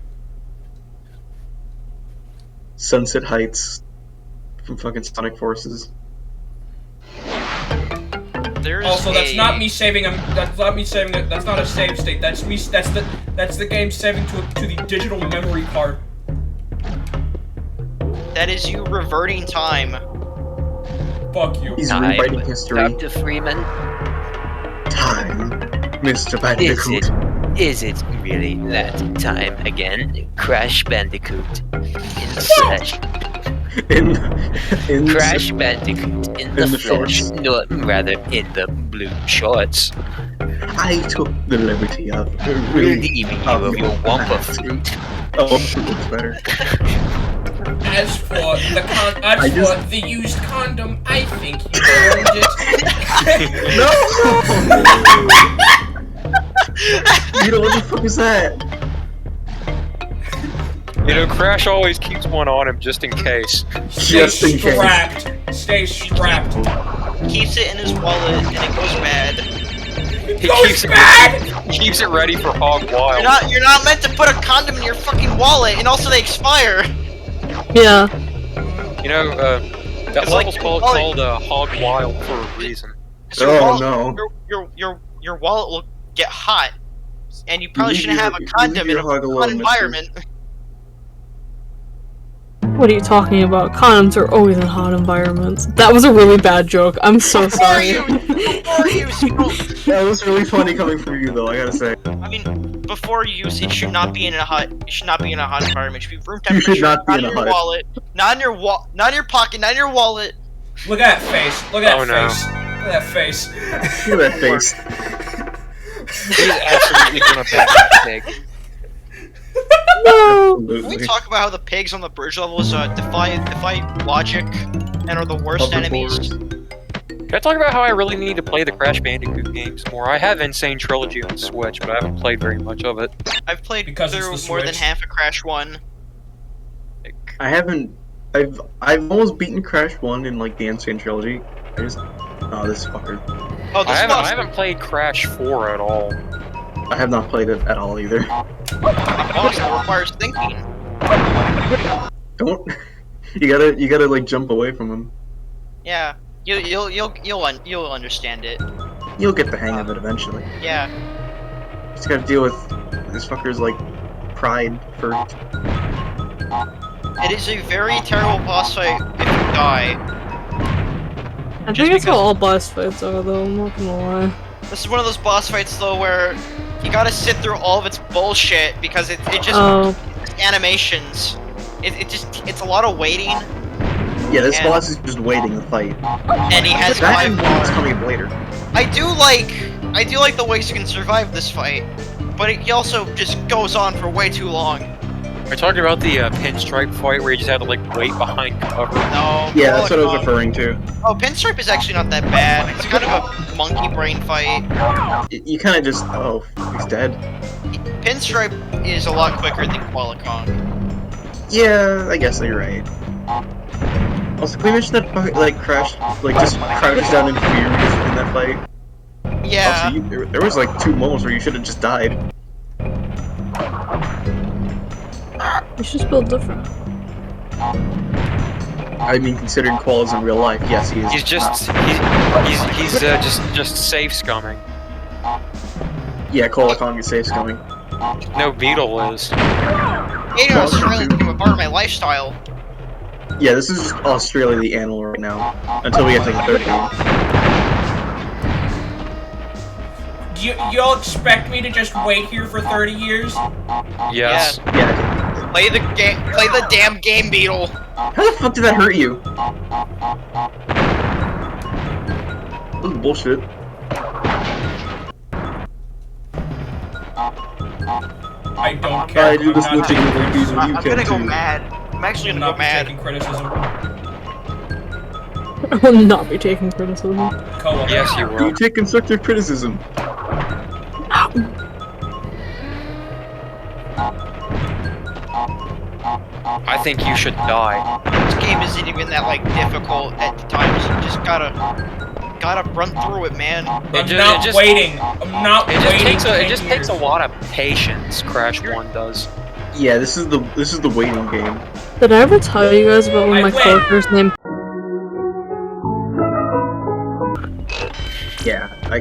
Sunset Heights from fucking Sonic Forces. Also, that's not me saving him. That's not me saving it. That's not a save state. That's me. That's the game saving to the digital memory card. That is you reverting time. Fuck you. He's rewriting history. Dr. Freeman, Time, Mr. Bandicoot. is it really that time again? Crash Bandicoot in the flesh. In Crash Bandicoot in the flesh. shorts. No, rather in the blue shorts. I took the liberty of Relieving you of your Wumpa fruit. Oh, looks better. As for the used condom, I think you earned it. You know what the fuck is that? You know, Crash always keeps one on him just in case. Just in case. Stay strapped. Keeps it in his wallet and it goes bad. He keeps it ready for Hog Wild. You're not meant to put a condom in your fucking wallet, and also they expire. Yeah. You know, that It's like level's called Hog Wild for a reason. So Oh, no. Your wallet will get hot, and you probably leave shouldn't have a condom in a hog alone, hot mister. environment. What are you talking about? Condoms are always in hot environments. That was a really bad joke. I'm so sorry. Before use, That was really funny coming from you, though. I gotta say. I mean, before use, it should not be in a hot. It should not be in a hot environment. It should be room You temperature. should not be in in a your hot- wallet, not in your pocket, not in your pocket, not in your wallet. Look at that face. Look at that Oh, no. face. that face. Look at that face. He's absolutely gonna back that pig. No! Can we Absolutely. talk about how the pigs on the bridge levels defy logic and are the worst enemies? Can I talk about how I really need to play the Crash Bandicoot games more? I have Insane Trilogy on Switch, but I haven't played very much of it. I've played Because it's through the more than Switch. half of Crash 1. I haven't. I've almost beaten Crash 1 in like the Insane Trilogy. I just. Oh, this fucker. Oh, this I boss haven't played Crash 4 at all. I have not played it at all either. that requires thinking. Don't. You gotta like jump away from him. Yeah, you'll understand it. You'll get the hang of it eventually. Yeah. Just gotta deal with this fucker's like pride first. It is a very terrible boss fight if you die. I Just think it's how because- all boss fights are, though, I'm not gonna lie. This is one of those boss fights though where you gotta sit through all of its bullshit because it just Oh, animations. It's a lot of waiting, Yeah, this And- boss is just waiting to fight. and he has That 5 and bars. one's coming up later. I do like the ways you can survive this fight, but it also just goes on for way too long. Are you talking about the pinstripe fight where you just had to like wait behind cover? No. Yeah, that's what I was Polygon- referring to. Oh, Pinstripe is actually not that bad. It's kind of a monkey brain fight. You kind of just. Oh, he's dead. Pinstripe is a lot quicker than Polygons. Yeah, I guess you're right. Also, can we mention that like Crash, like just crouches down in fear in that fight? Yeah. Also, there was like 2 moments where you should have just died. you should spell different. I mean, considering Qual is in real life, yes, he is. He's just just safe scumming. Yeah, Qualcomm is safe coming. No Beetle is. Being in Australia became a part of my lifestyle. Yeah, this is just Australia the animal right now. Until we get to the 3rd game. Y'all expect me to just wait here for 30 years? Yes. Yeah. Play the damn game, Beetle. How the fuck did that hurt you? This is bullshit. I don't care. I do this I'm not switching taking with these criticism. you I'm can gonna go too. mad. I'm actually I'm gonna not go mad. taking criticism. I will not be taking criticism. Co-op. Yes, you Do will. you take constructive criticism? I think you should die. This game isn't even that like difficult at the times. You just gotta run through it, man. I'm not waiting. I'm not It just waiting. takes 10 it just takes a years. lot of patience. Crash 1 does. Yeah, this is the waiting game. Did I ever tell you guys about one of I my win. coworkers named? Yeah, I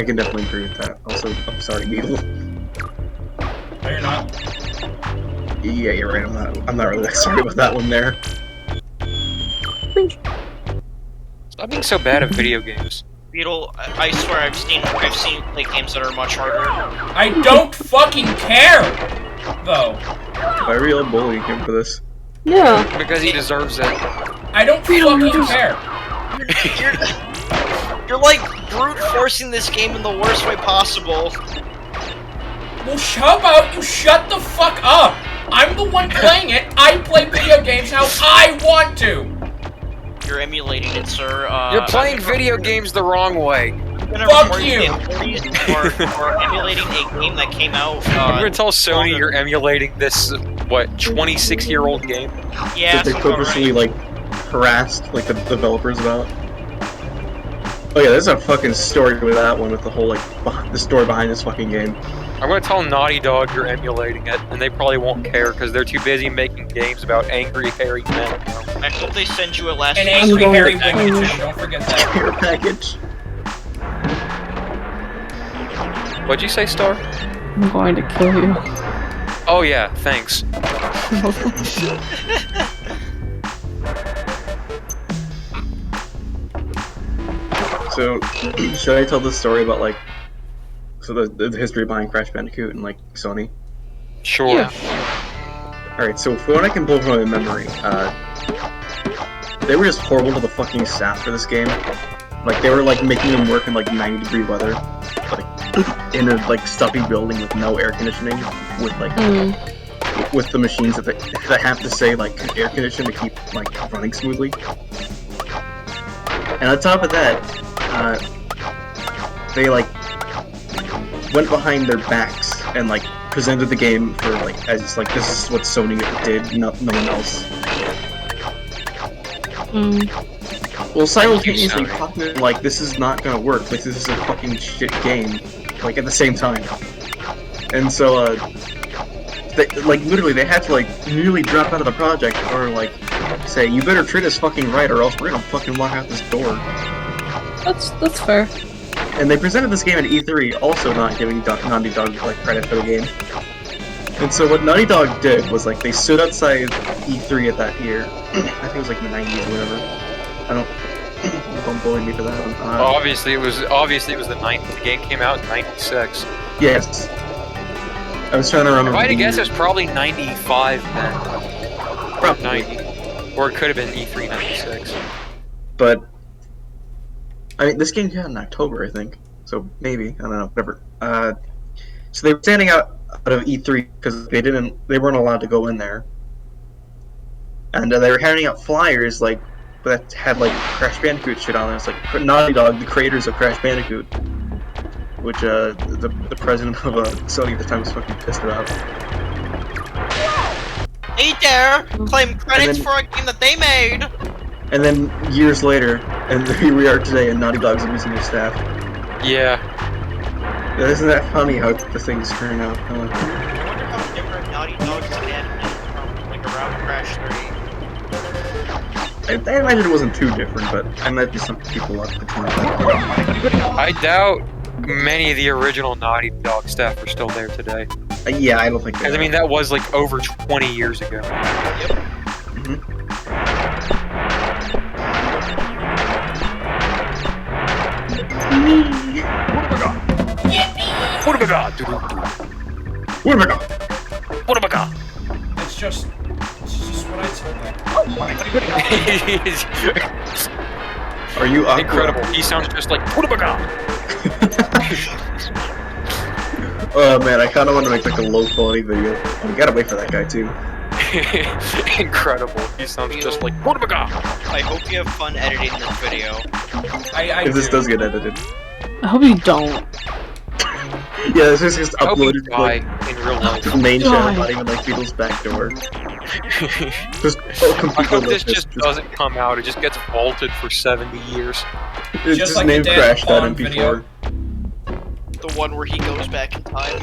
can definitely agree with that. Also, I'm sorry, Beetle. No, you're not. Yeah, you're right. I'm not really that sorry about that one there. Stop being so bad at video games. Beetle, I swear I've seen like games that are much harder. I don't fucking care, though. I really bullying him for this. Yeah. Because he deserves it. I don't fucking care. You're like brute forcing this game in the worst way possible. Well, how about you shut the fuck up? I'm the one playing it. I play video games how I want to. You're emulating it, sir. You're playing video games the wrong way. Fuck you. For emulating a game that came out. I'm gonna tell Sony you're emulating this, what, 26-year-old game? Yeah, That they something purposely right. like harassed like the developers about. Oh yeah, there's a fucking story with that one with the whole like the story behind this fucking game. I'm gonna tell Naughty Dog you're emulating it, and they probably won't care because they're too busy making games about angry, hairy men. I hope they send you a last. An angry going hairy to- woman too. Don't forget that. Care package. What'd you say, Star? I'm going to kill you. Oh yeah, thanks. So, should I tell the story about like, the history behind Crash Bandicoot and like Sony? Sure. Yeah. All right, so for what I can pull from my memory, they were just horrible to the fucking staff for this game. Like they were like making them work in like 90-degree weather, like in a like stuffy building with no air conditioning, with like with the machines that they have to say like air conditioned to keep like running smoothly. And on top of that, they like went behind their backs and like presented the game for like as like this is what Sony did, no one else. Well, simultaneously talking like this is not gonna work. Like this is a fucking shit game. Like at the same time, and so they, like literally they had to like nearly drop out of the project or like say you better treat us fucking right or else we're gonna fucking walk out this door. That's fair. And they presented this game at E3, also not giving Naughty Dog like credit for the game. And so what Naughty Dog did was like they stood outside E3 at that year. I think it was like in the 90s or whatever. Don't bully me for that one. Obviously it was the 90s. The game came out in 96. Yes. I was trying to remember. If I had to guess, it's probably 95 then. Probably. 90. Or it could have been E3 96. But I mean, this game came out in October, I think. So maybe, I don't know, whatever. So they were standing out of E3 because they weren't allowed to go in there, and they were handing out flyers like that had like Crash Bandicoot shit on it. It's like Naughty Dog, the creators of Crash Bandicoot, which the president of Sony at the time was fucking pissed about. They dare claim credits for a game that they made. And then years later, and here we are today, and Naughty Dog's losing their staff. Yeah. Isn't that funny how the things turn out? I wonder how different Naughty Dog's stand is from like around Crash 3. I imagine it wasn't too different, but I imagine some people up the time. I doubt many of the original Naughty Dog staff are still there today. Yeah, I don't think they are. I mean, that was like over 20 years ago. Yep. What have I got? What have I got? What have I got? It's just what I said. Are you awkward? Incredible. He sounds just like what have I got? Oh man, I kind of want to make like a low quality video. Oh, we gotta wait for that guy too. Incredible. He sounds just like what have I got? I hope you have fun editing this video. If this does get edited. I hope you don't. Yeah, this is just I hope uploaded you to like, die in real life. the main channel, not even like Beatles backdoor. Just I hope this just doesn't come out. It just gets vaulted for 70 years. It's Just just like named the Crash Bond MP4. The one where he goes back in time.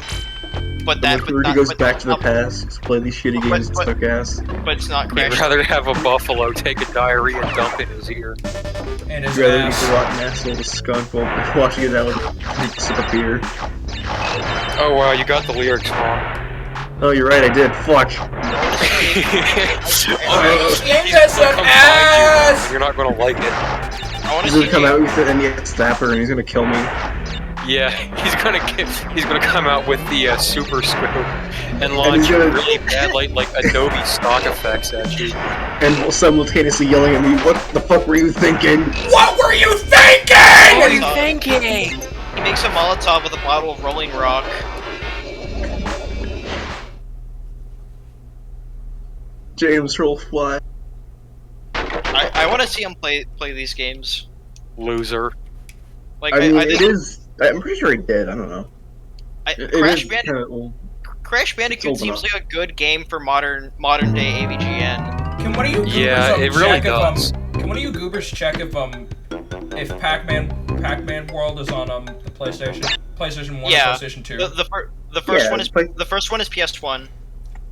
But Where he goes back to the but past, play these shitty games and suck ass. it's not I'd Crash. rather have a buffalo take a diarrhea and dump in his ear. And his Rather eat ass. the rotten asshole of a skunk while washing it out with a sip of beer. Oh wow, you got the lyrics wrong. Oh, you're right, I did. Fuck. He's Eat gonna some come ass! find you. You're not gonna like it. I want He's to gonna see come out with an NES Snapper and he's gonna kill me. Yeah, he's gonna come out with the super scope and launch he's gonna- really bad like Adobe stock effects at you. And while simultaneously yelling at me, what the fuck were you thinking? What were you thinking? What are you thinking? He makes a Molotov with a bottle of Rolling Rock. James, roll fly. I want to see him play these games. Loser. Like I mean, I it is. I'm pretty sure he did. I don't know. Crash It's Bandicoot old seems enough. like a good game for modern day AVGN. Can one of you goobers Yeah, it really check does. Can one of you goobers check if Pac-Man World is on the PlayStation 1 Yeah. or PlayStation 2? The first Yeah, one is it's like- the first one is PS1.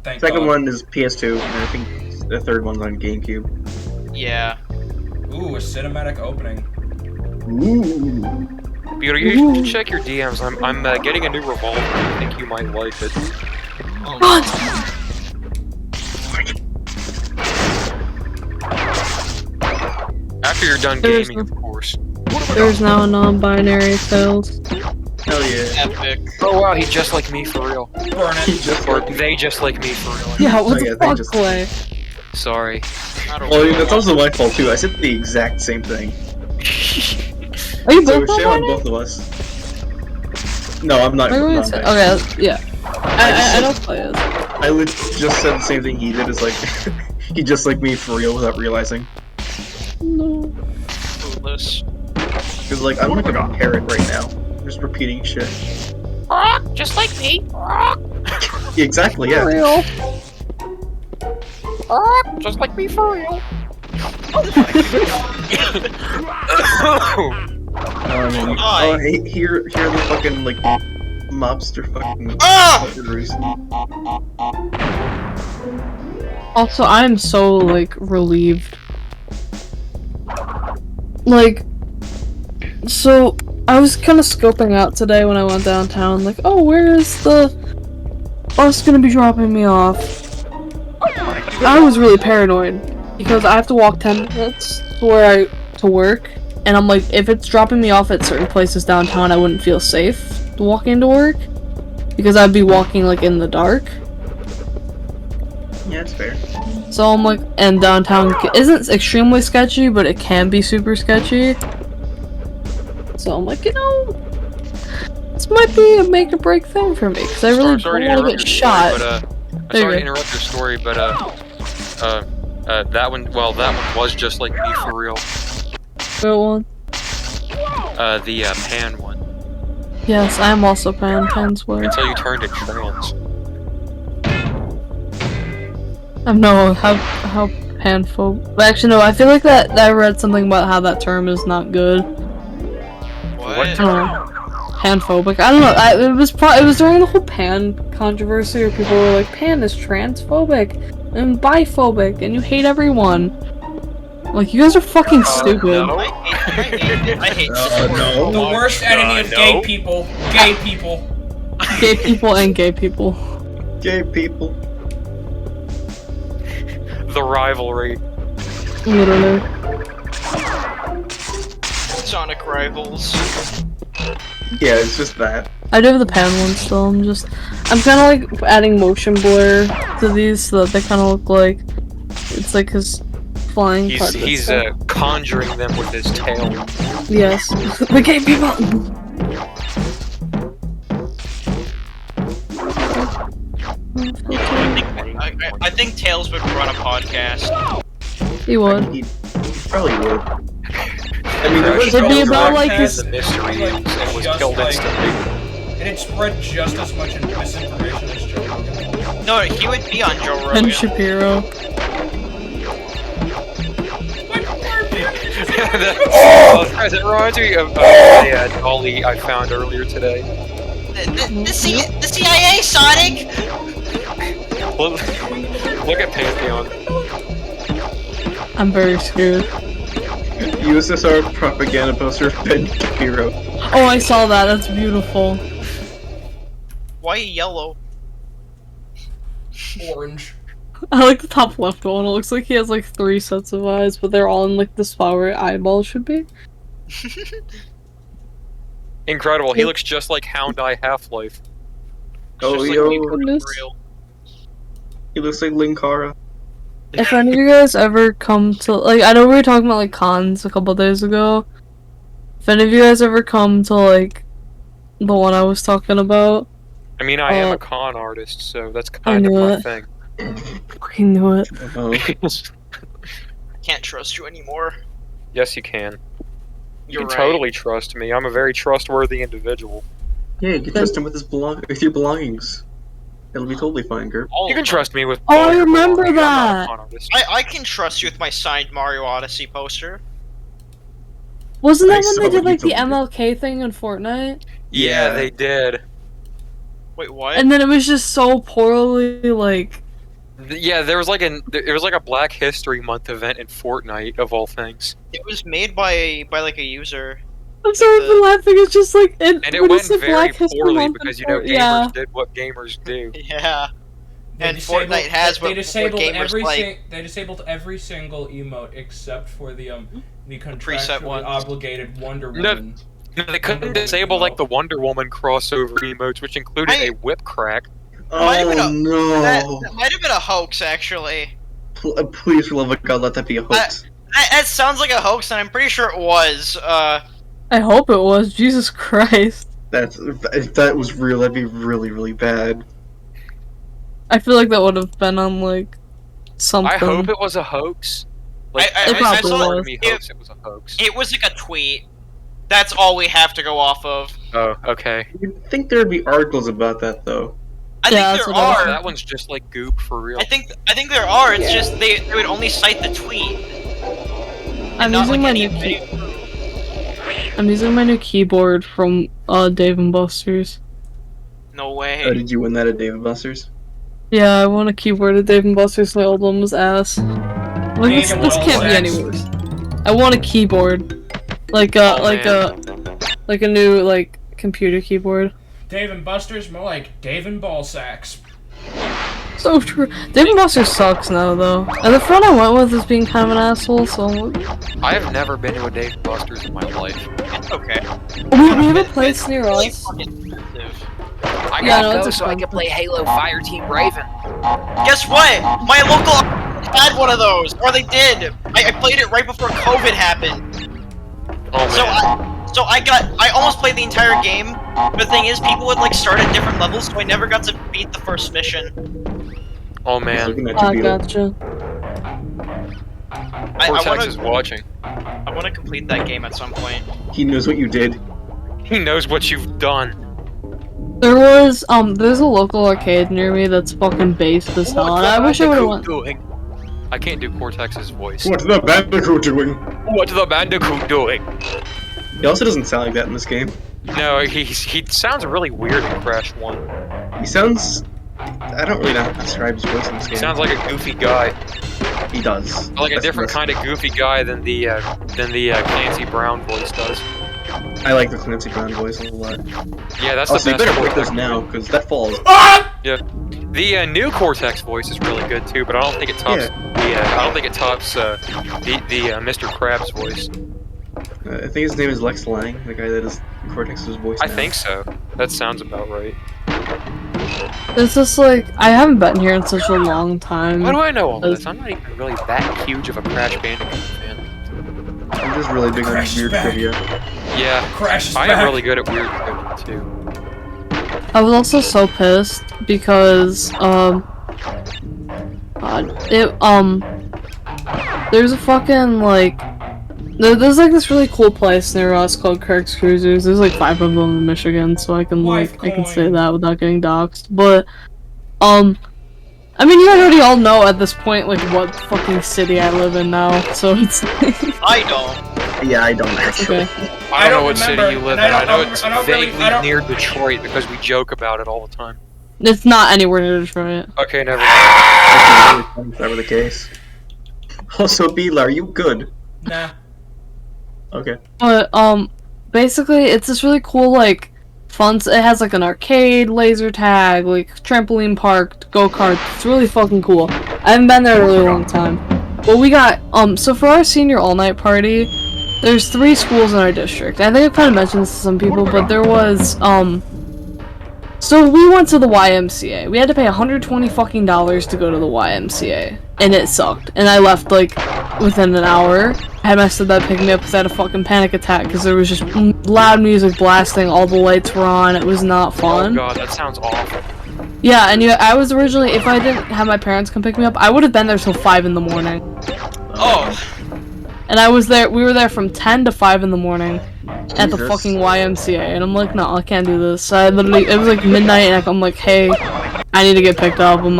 Thank Second God. one is PS2, and I think the third one's on GameCube. Yeah. Ooh, a cinematic opening. Ooh. Peter, you should check your DMs. I'm getting a new revolver. I think you might like it. Run! After you're done There's gaming, of course. There's now a non-binary Tails. Hell yeah. Epic. Oh wow, he's just like me for real. Burn He it. just Or like they just like me for real. Yeah, what yeah, the they fuck, just- Clay? Sorry. I don't Well, I mean, know. that's also my fault too. I said the exact same thing. Are you So both shame on on both of us. No, I'm not. Okay, yeah. I don't play it. I just said the same thing he did. Is like he just like me for real without realizing. No. Clueless. Cause like I'm like a parrot right now. I'm just repeating shit. Just like me. Exactly. Yeah. For real. Just like me for real. Oh, hey, here are the fucking like mobster fucking. fuckers. Also, I am so like relieved. Like, so I was kind of scoping out today when I went downtown. Like, oh, where is the bus gonna be dropping me off? I was really paranoid because I have to walk 10 minutes to work, and I'm like, if it's dropping me off at certain places downtown, I wouldn't feel safe walking to work because I'd be walking like in the dark. Yeah, it's fair. So I'm like, and downtown isn't extremely sketchy, but it can be super sketchy. So I'm like, you know, this might be a make or break thing for me because I really don't want to get shot. Sorry to interrupt your story, but that one was just like me for real. What one? The pan one. Yes, I am also Pan's way. Until you turned it trans. I know how panphobe. But actually, no, I feel like that I read something about how that term is not good. What? Panphobic. I don't know. It was during the whole pan controversy where people were like, pan is transphobic and biphobic and you hate everyone. Like, you guys are fucking stupid. No. I hate no. The worst enemy of gay people. Gay people. Gay people and gay people. Gay people. The rivalry. Literally. Sonic rivals. Yeah, it's just that. I do have the pan one still. I'm kind of like adding motion blur to these so that they kind of look like it's like his flying part. He's conjuring them with his tail. Yes. The gay people. I think Tails would run a podcast. He would. He probably would. I mean, there was It'd be about like Broadcast this. The mystery like, and was just killed like- instantly. And it spread just as much misinformation as Joe Rogan. No, he would be on Joe Ben Rogan. Shapiro. That reminds me of a dolly I found earlier today. The CIA, Sonic! Look at Pantheon. I'm very scared. USSR propaganda poster of Ben Shapiro. Oh, I saw that. That's beautiful. Why yellow? Orange. I like the top left one. It looks like he has like 3 sets of eyes, but they're all in like the spot where eyeballs should be. Incredible. He looks just like Hound Eye Half-Life. Oh, Just like yo. me for Goodness. real. He looks like Linkara. If any of you guys ever come to, like, I know we were talking about like cons a couple days ago. If any of you guys ever come to like the one I was talking about, I mean, I am a con artist, so that's I kind of knew my it. thing. I knew it. Oh. Can't trust you anymore. Yes, you can. You You're can right. totally trust me. I'm a very trustworthy individual. Yeah, you can trust him with with your belongings. It'll be totally fine, Gerp. All You can of trust me with. Oh, all I your remember belongings. I'm not a that. con artist. I can trust you with my signed Mario Odyssey poster. Wasn't that I when saw they did what like you the told me. MLK thing in Fortnite? Yeah, they did. Wait, what? And then it was just so poorly like. Yeah, there was like a Black History Month event in Fortnite of all things, It was made by like a user. I'm sorry for laughing. It's just like and it when went you said very Black History poorly Month because in gamers yeah. did what gamers do. Yeah. They And disabled- Fortnite has they what disabled gamers every like. they disabled every single emote except for the Preset contractually ones. obligated Wonder No. Woman. No, they couldn't Wonder disable Woman like the Wonder Woman crossover emotes, which included I- a whip crack. Might have been Oh no! That might have been a hoax, actually. Please, for the love of God, let that be a hoax. That sounds like a hoax, and I'm pretty sure it was. I hope it was. Jesus Christ. If that was real, that'd be really, really bad. I feel like that would have been on, like, something. I hope it was a hoax. Like, I probably saw was. me hopes it was a hoax. it was like a tweet. That's all we have to go off of. Oh, okay. You'd think there'd be articles about that, though. I Yeah, think that's there what I are. That one's just like goop for real. I think there are. It's just they would only cite the tweet. I'm not using like my any new video. I'm using my new keyboard from Dave and Buster's. No way. Oh, did you win that at Dave & Buster's? Yeah, I want a keyboard at Dave and Buster's. My old one was ass. Like this can't be any worse. I want a keyboard, like a new like computer keyboard. Dave and Buster's, more like Dave and Ball Sacks. So true. Dave and Buster's sucks now though. And the friend I went with is being kind of an asshole. So I have never been to a Dave & Buster's in my life. It's okay. we have a place near us. I Yeah, got no, those it's so I fun. can play Halo Fireteam Raven. Guess what? My local had one of those, or they did. I played it right before COVID happened. Oh man. So I almost played the entire game. But the thing is, people would like start at different levels, so I never got to beat the first mission. Oh He's man. looking at I you, Beetle. gotcha. Cortex is watching. I want to complete that game at some point. He knows what you did. He knows what you've done. There's a local arcade near me that's fucking based as hell, and I wish I would've went. Doing? I can't do Cortex's voice. What's the Bandicoot doing? What's the Bandicoot doing? He also doesn't sound like that in this game. No, he sounds really weird in Crash 1. He sounds... I don't really know how to describe his voice in this He game. sounds like a goofy guy. He does. Like a That's different the kind of goofy guy than the Clancy Brown voice does. best. I like the Clancy Brown voice a lot. Yeah, that's Also, the you best better break Cortex. those now, because that falls. Yeah. The new Cortex voice is really good too, but I don't think it tops I don't think it tops the Mr. Krabs voice. I think his name is Lex Lang, the guy that is Cortex's voice I now. think so. That sounds about right. It's just like I haven't been here in such a long time. Why do I know all this? I'm not even really that huge of a Crash Bandicoot fan. I'm just really big on Crash weird back. trivia. Yeah, Crash is I back. am really good at weird trivia too. I was also so pissed because there's a fucking like there's like this really cool place near us called Kirk's Cruisers. There's like 5 of them in Michigan, so I can I can say that without getting doxxed. But I mean, you already all know at this point like what fucking city I live in now, so it's I don't. Yeah, I don't actually. okay. I don't know what remember, city you live in. and I know it's I don't really- vaguely I don't- near Detroit because we joke about it all the time. It's not anywhere near Detroit. Okay, never mind. That's really funny if that were the case. Also, Beetle, are you good? Nah. Okay. But basically it's this really cool like fun. It has like an arcade, laser tag, like trampoline park, go-kart. It's really fucking cool. I haven't been there in a really long time. But we got so for our senior all-night party, there's 3 schools in our district. I think I kind of mentioned this to some people, but there was so we went to the YMCA. We had to pay $120 fucking to go to the YMCA, and it sucked. And I left like within an hour. I had my stepdad pick me up because I had a fucking panic attack because there was just loud music blasting. All the lights were on. It was not Oh fun. god, that sounds awful. Yeah, and I was originally, if I didn't have my parents come pick me up, I would have been there till 5 in the morning. Oh, And we were there from 10 to 5 in the morning at the Jesus. fucking YMCA, and I'm like, no, I can't do this. So I literally, it was like midnight, and I'm like, hey, I need to get picked up. I'm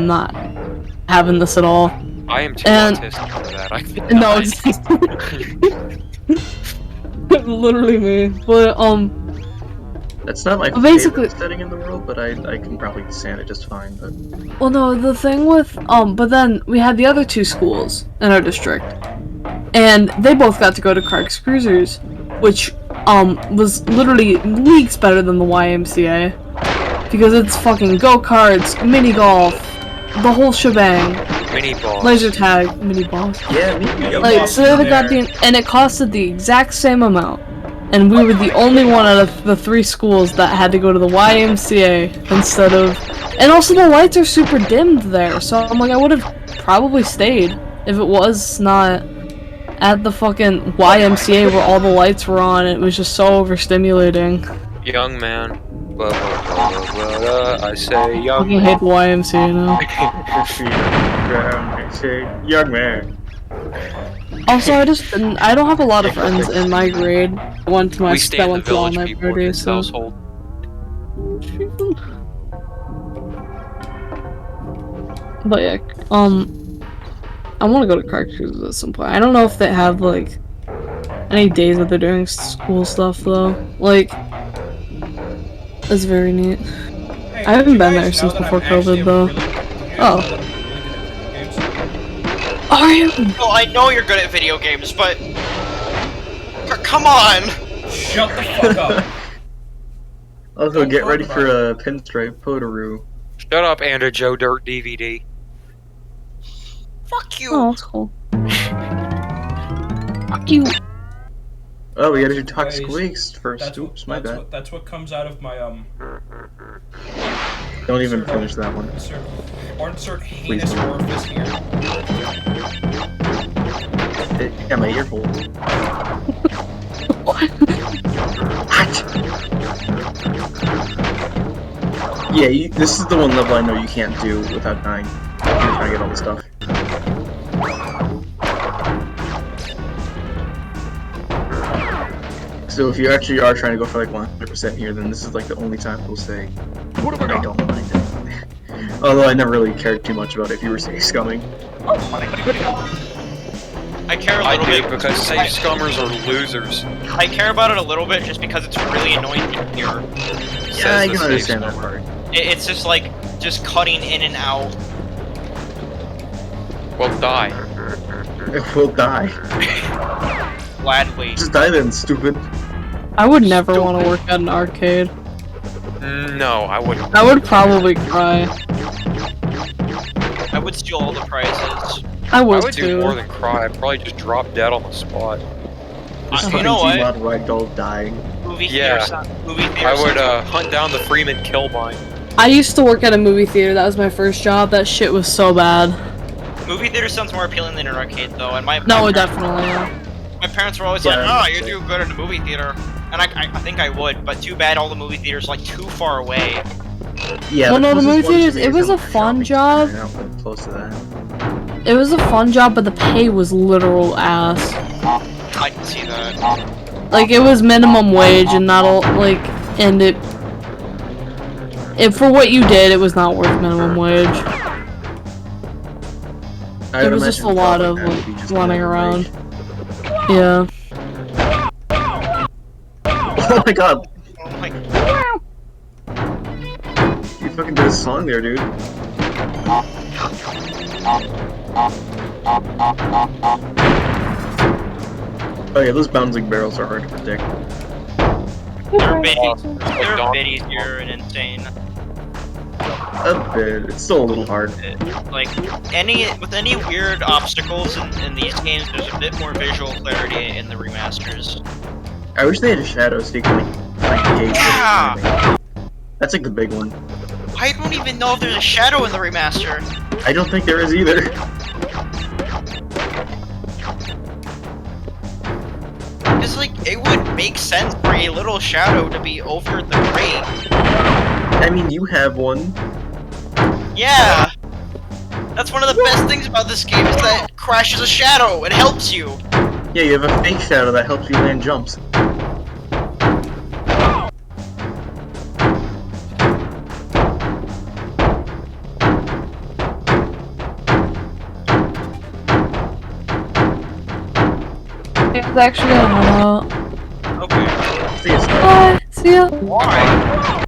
not having this at all. I am too And- autistic for that. I think No, it's literally me. But That's not my Basically- favorite setting in the world, but I can probably stand it just fine. But well, no, the thing with but then we had the other 2 schools in our district, and they both got to go to Clark's Cruisers, which was literally leagues better than the YMCA because it's fucking go-karts, mini golf, the whole shebang, mini balls. laser tag, mini balls. yeah, me. Like, so they got and it costed the exact same amount. And we were the only one out of the 3 schools that had to go to the YMCA instead of... And also the lights are super dimmed there, so I'm like, I would have probably stayed if it was not at the fucking YMCA where all the lights were on. It was just so overstimulating. Young man. I say young Fucking hate the YMCA now. Young man. Also, I don't have a lot of friends in my grade. I went to We stay in the all village my people in birthdays, this so. household. But yeah, I want to go to Crash Cruises at some point. I don't know if they have like any days that they're doing school stuff though. Like, it's very neat. Hey, I haven't did you been guys there know since that before I'm actually COVID, a though. really- did you guys Oh. know that I'm really good at video games? Are you? Well, I know you're good at video games, but come on. Shut the fuck up. Also, Don't get talk ready about for a pinstripe Potaroo. Shut up, and a Joe Dirt DVD. Fuck you. Oh, that's cool. Fuck you. Oh, we gotta do Toxic Guys, Waste first. Oops, my bad. That's what comes out of my Don't even finish that one. insert heinous orifice here. Yeah, my ear hole. What? Yeah, this is the one level I know you can't do without dying. You're trying to get all the stuff. So if you actually are trying to go for like 100% here, then this is like the only time we'll say, what have I don't mind it. Although I never really cared too much about it if you were safe scumming. I care a I little do, bit because safe scummers are losers. I care about it a little bit just because it's really annoying to hear. Yeah, I Says the can safe understand that scummer. part. It's just like cutting in and out. Well, die. We'll die. Gladly. Just die then, stupid. I would never want to work at an arcade. No, I wouldn't. I would probably cry. I would steal all the prizes. I I would would too. do more than cry. I'd probably just drop dead on the spot. Just You know what? Gmod Ragdoll dying. Movie Yeah. Movie theater. I would sounds- hunt down the Freeman kill mine. I used to work at a movie theater. That was my first job. That shit was so bad. Movie theater sounds more appealing than an arcade, though. And my No, my, definitely. Yeah. my parents were always Yeah, like, I "Oh, would you say. do good at a movie theater," and I think I would, but too bad all the movie theaters are like too far away. Yeah, Well, no, the closest movie one to theaters, me it is was in a fun shopping job. center, not really close to that. It was a fun job, but the pay was literal ass. I can see that. Like, it was minimum wage and not all, like, and it for what you did, it was not worth minimum wage. I It would was just a imagine lot job of, that would like, be just running minimum around. wage. Yeah. Oh my god, Oh my. you fucking did a song there, dude. Oh yeah, those bouncing barrels are hard to predict. They're bit Donald. easier and insane. A bit. It's still a little hard. Like with any weird obstacles in these games, there's a bit more visual clarity in the remasters. I wish they had a shadow so you can like gauge Yeah! it. That's like the big one. I don't even know if there's a shadow in the remaster. I don't think there is either. Because like it would make sense for a little shadow to be over the grate. I mean, you have one. Yeah. That's one of the best things about this game is that Crash is a shadow. It helps you. Yeah, you have a fake shadow that helps you land jumps. It was actually gonna run out. Okay. See you, Star. Bye. See ya. Why?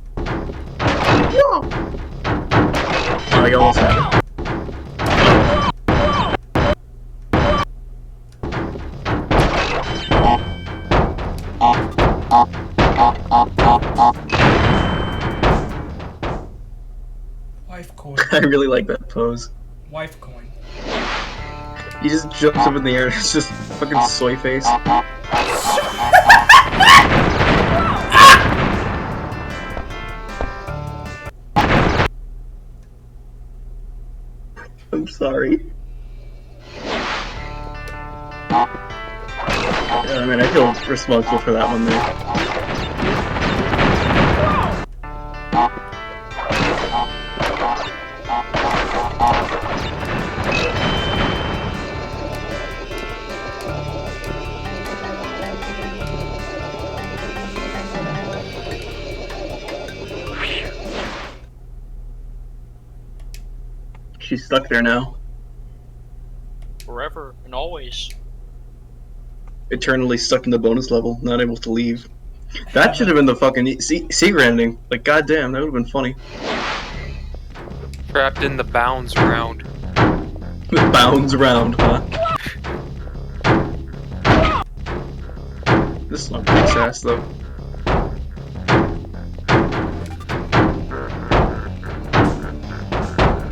Oh, you almost had it. Wife coin. I really like that pose. Wife coin. He just jumps up in the air and it's just fucking soy face. I'm sorry. I mean, I feel responsible for that one there. She's stuck there now. Forever and always. Eternally stuck in the bonus level, not able to leave. That should have been the fucking secret ending. Like, goddamn, that would have been funny. Trapped in the bounds round. Bounds round, huh? This song kicks ass, though.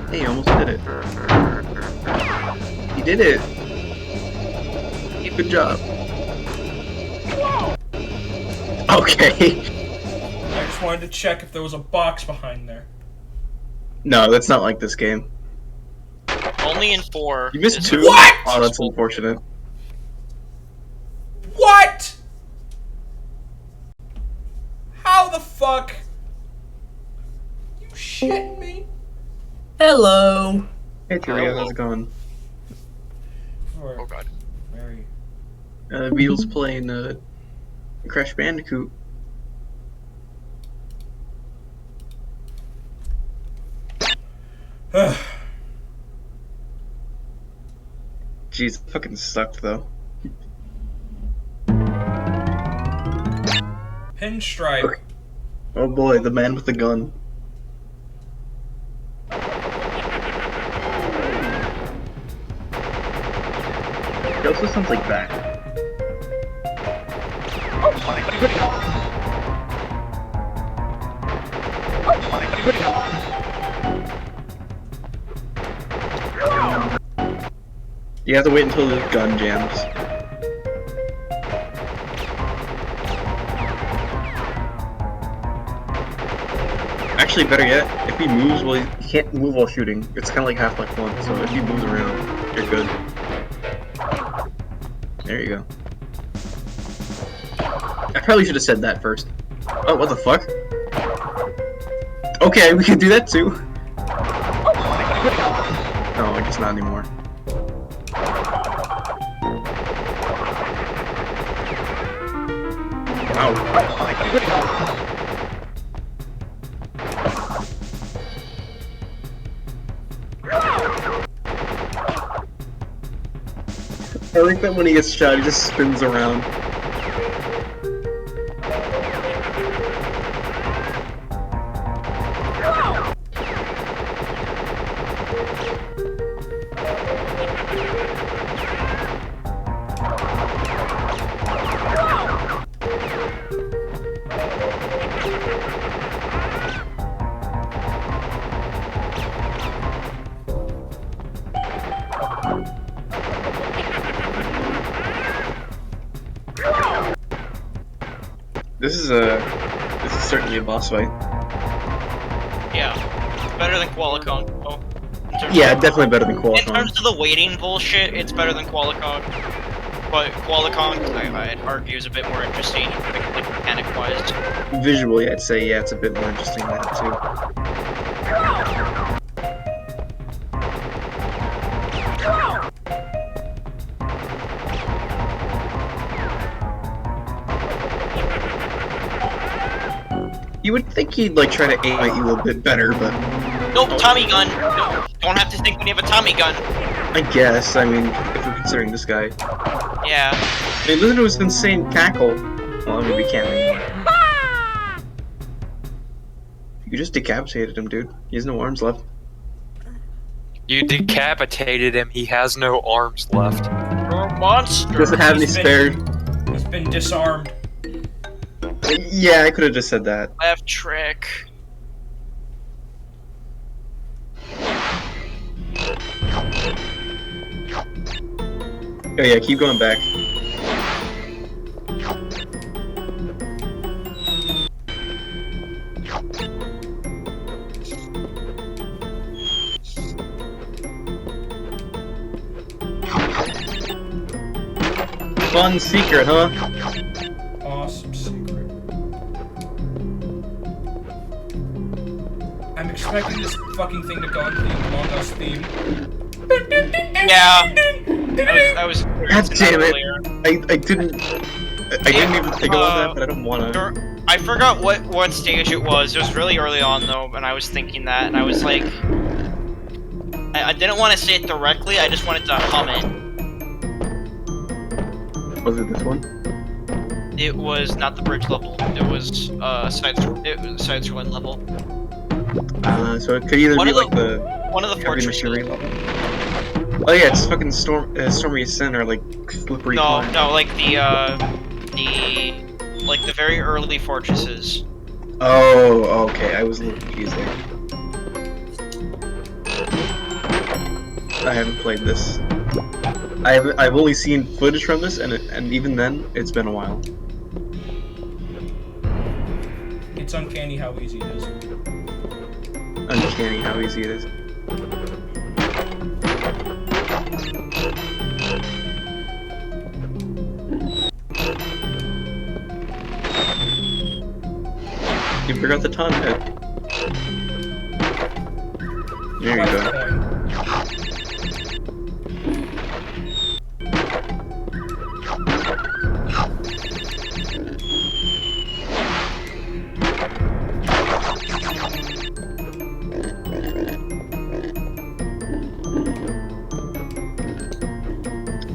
Hey, you almost did it. You did it! Good job. Okay. I just wanted to check if there was a box behind there. No, that's not like this game. Only in 4. You missed 2? What? Oh, that's unfortunate. What? How the fuck? You shitting me? Hello. Hey, Cheerio, how's it going? Oh god. Very. Beatles playing Crash Bandicoot. Jeez, fucking sucked though. Pinstripe. Okay. Oh boy, the man with the gun. It also sounds like that. Oh my goodness. Oh my goodness. You have to wait until the gun jams. Actually, better yet, if he moves, well, he can't move while shooting. It's kind of like Half-Life 1, so if he moves around, you're good. There you go. I probably should have said that first. Oh, what the fuck? Okay, we can do that too. No, I guess not anymore. Ow. I like that when he gets shot, he just spins around. This is certainly a boss fight. Yeah. It's better than Qualicon. Oh. Yeah, definitely better than In Qualicon. terms of the waiting bullshit, it's better than Qualicon. But Qualicon, I'd argue, is a bit more interesting, like mechanic-wise. Visually, I'd say, yeah, it's a bit more interesting than that, too. You would think he'd, like, try to aim at you a bit better, but... Nope, Tommy gun! Nope, don't have to think when you have a Tommy gun! I guess, I mean, if we're considering this guy. Yeah. I mean, listen to his insane cackle. Well, I mean, we can't anymore. You just decapitated him, dude. He has no arms left. You decapitated him, he has no arms left. You're a monster! He doesn't have any spared. He's been disarmed. Yeah, I could have just said that. Left trick. Oh yeah, keep going back. Fun secret, huh? Awesome secret. I'm expecting this fucking thing to go into the Among Us theme. Yeah. I was God damn it! I didn't even think about that, but I don't wanna. I forgot what stage it was. It was really early on though, and I was thinking that, and I was like, I didn't want to say it directly. I just wanted to hum it. Was it this one? It was not the bridge level. It was side scrolling level. So it could either be like the one of the fortresses. level. Oh yeah, it's fucking Stormy Ascent or like Slippery Climb. No, like the very early fortresses. Oh, okay. I was a little confused there. I haven't played this. I've only seen footage from this, and even then, it's been a while. It's uncanny how easy it is. Uncanny how easy it is. You forgot the ton hit. There you go.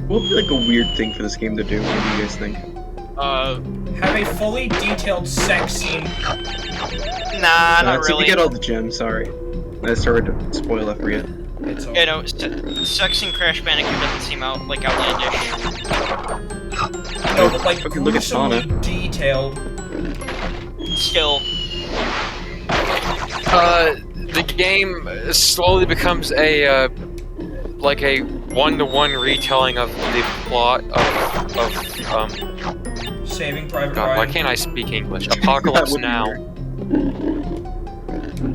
What would be like a weird thing for this game to do? What do you guys think? Have a fully detailed sex scene. Nah, not really. You get all the gems, sorry. I started to spoil that for you. It's You know, sex in Crash Bandicoot doesn't seem like outlandish. No, but like Fucking look at gruesomely Sonic. detailed. Still. The game slowly becomes a like a one-to-one retelling of the plot of Saving Private God, Ryan. why can't I speak English? Apocalypse Now.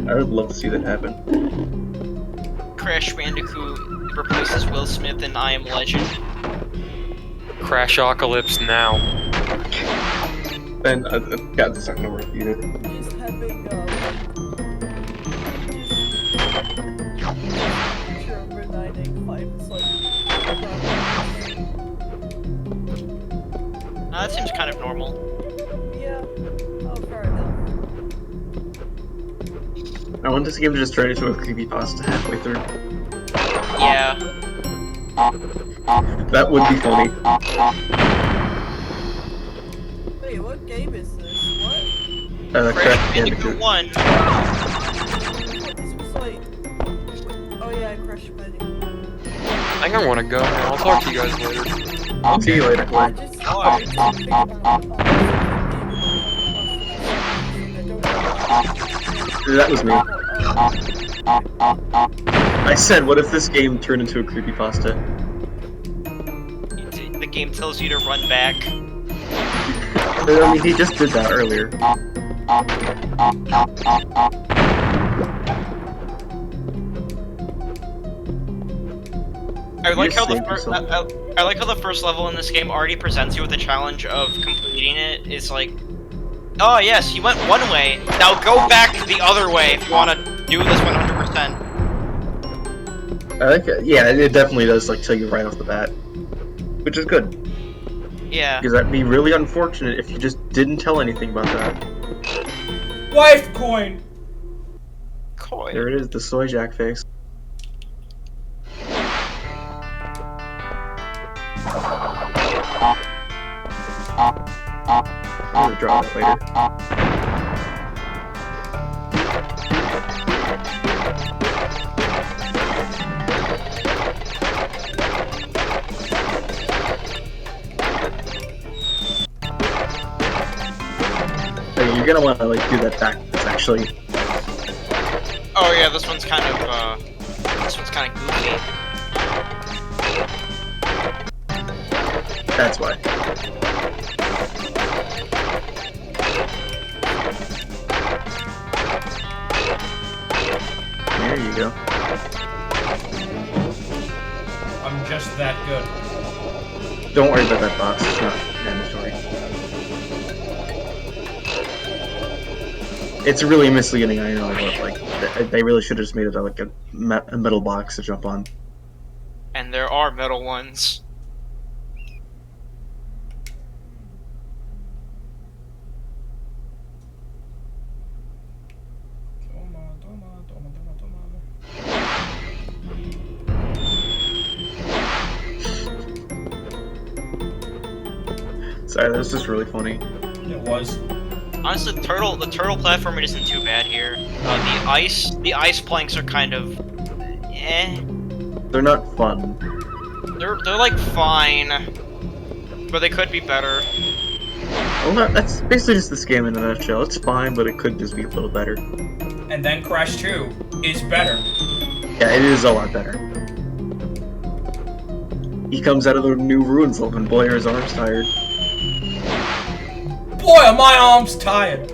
I would love to see that happen. Crash Bandicoot replaces Will Smith in I Am Legend. Crashocalypse Now. And God, this is not gonna work either. Just having number 985. It's like That seems kind of normal. yeah. Oh, fair enough. I want this game to just turn into a creepypasta halfway through. Yeah. That would be funny. Wait, what game is this? What? Crash Bandicoot 1. This was like. Oh yeah, Crash Bandicoots. I think I want to go now. I'll talk to you guys later. I'll see you later, I Clay. just. That was me. I said, what if this game turned into a creepypasta? The game tells you to run back. I mean, he just did that earlier. I like how the I like how the first level in this game already presents you with the challenge of completing it. It's like, oh yes, you went one way. Now go back the other way if you want to do this 100%. I like it. Yeah, it definitely does like tell you right off the bat, which is good. Yeah. Because that'd be really unfortunate if you just didn't tell anything about that. Wife coin! Coin. There it is, the soy jack face. I'm gonna draw that later. Hey, you're gonna want to like do that backwards, actually. Oh yeah, this one's kind of goofy. That's why. There you go. I'm just that good. Don't worry about that box, it's not mandatory. It's really misleading, I know, but like, they really should have just made it like a metal box to jump on. And there are metal ones. Sorry, that was just really funny. It was. Honestly, the turtle platformer isn't too bad here. The ice planks are kind of, eh. They're not fun. They're like fine, but they could be better. Well, that's basically just this game in a nutshell. It's fine, but it could just be a little better. And then Crash 2 is better. Yeah, it is a lot better. He comes out of the new ruins level and boy are his arms tired. Boy, are my arms tired!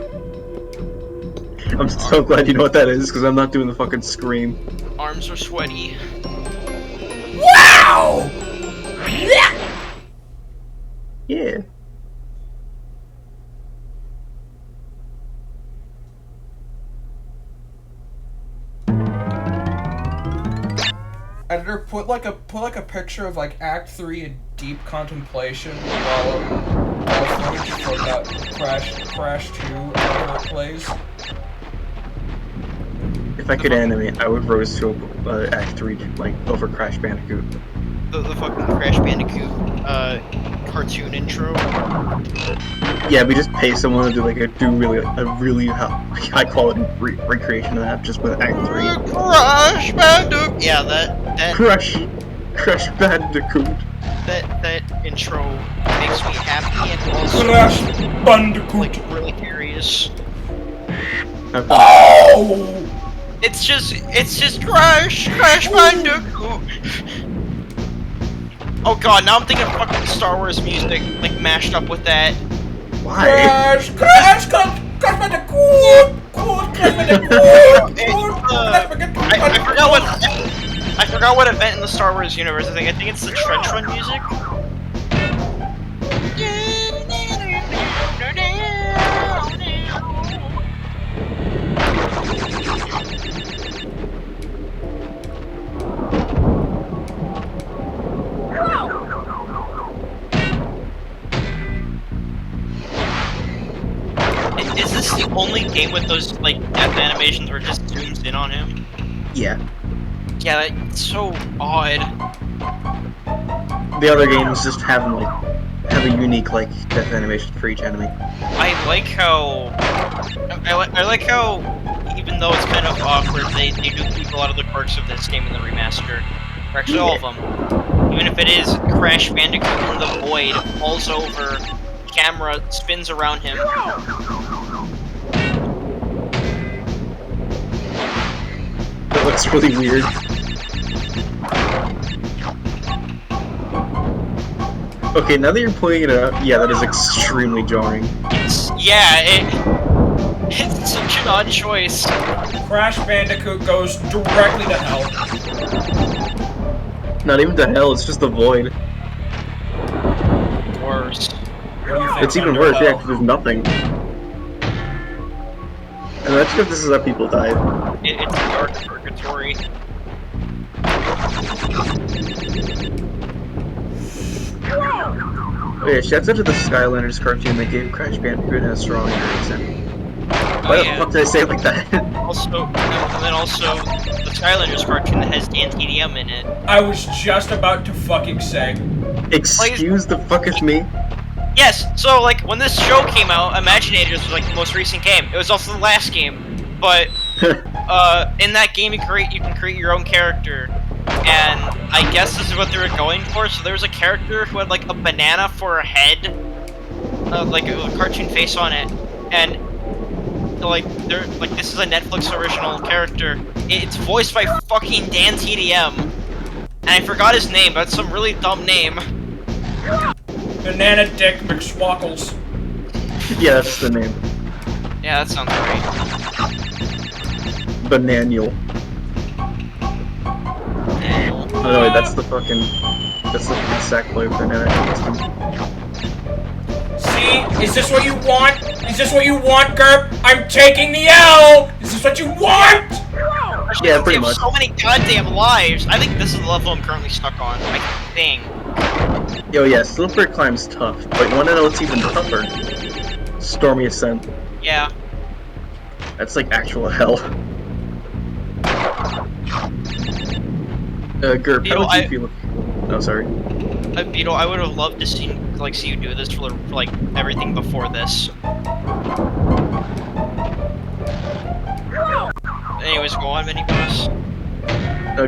I'm so glad you know what that is, because I'm not doing the fucking scream. Arms are sweaty. Wow! Yeah. Editor, put like a picture of like Act 3 in deep contemplation while footage from that Crash 2 plays. If I could animate, I would rose to Act 3 like over Crash Bandicoot. The fucking Crash Bandicoot cartoon intro. Yeah, we just pay someone to do like a really high quality recreation of that just with Act 3. Crash Bandicoot. Yeah, that Crash Bandicoot. That intro makes me happy and also Crash Bandicoot. like really curious. Oh! It's just Crash Bandicoot. Oh god, now I'm thinking of fucking Star Wars music, like mashed up with that. Why? Crash Bandicoot! I forgot what event in the Star Wars universe. I think it's the Trench Run music. Is this the only game with those like death animations where it just zooms in on him? Yeah. Yeah, that's so odd. The other games just have a unique like death animation for each enemy. I like how even though it's kind of awkward, they do keep a lot of the quirks of this game in the remaster. Or actually all of them. Even if it is Crash Bandicoot in the void, falls over, camera spins around him. That looks really weird. Okay, now that you're pointing it out, yeah, that is extremely jarring. It's such an odd choice. Crash Bandicoot goes directly to hell. Not even to hell, it's just the void. Worse. It's even worse, yeah, because there's nothing. Imagine if this is how people died. It's a dark purgatory. Okay, shouts out to the Skylanders cartoon that gave Crash Bandicoot a strong accent. Why the fuck did I say it like that? And then also the Skylanders cartoon that has Dan TDM in it. I was just about to fucking say. Excuse the fucketh me? Yes, so like when this show came out, Imaginators was like the most recent game. It was also the last game, but in that game you can create your own character, and I guess this is what they were going for. So there was a character who had like a banana for a head, like a cartoon face on it, and this is a Netflix original character. It's voiced by fucking Dan TDM, and I forgot his name, but it's some really dumb name. Banana Dick McSwackles. Yeah, that's the name. Yeah, that sounds great. Bananial. Oh no, wait, that's the fucking... That's the sack play with the net. See? Is this what you want? Is this what you want, Gurp? I'm taking the L! Is this what you want? Yeah, pretty You have much. so many goddamn lives. I think this is the level I'm currently stuck on. I think. Yo, yeah, Slippery Climb's tough, but you wanna know what's even tougher? Stormy Ascent. Yeah. That's like actual hell. Gurp, how would you feel if... Oh, sorry. Beetle, I would have loved to see you do this for like everything before this. Anyways, go on, mini boss.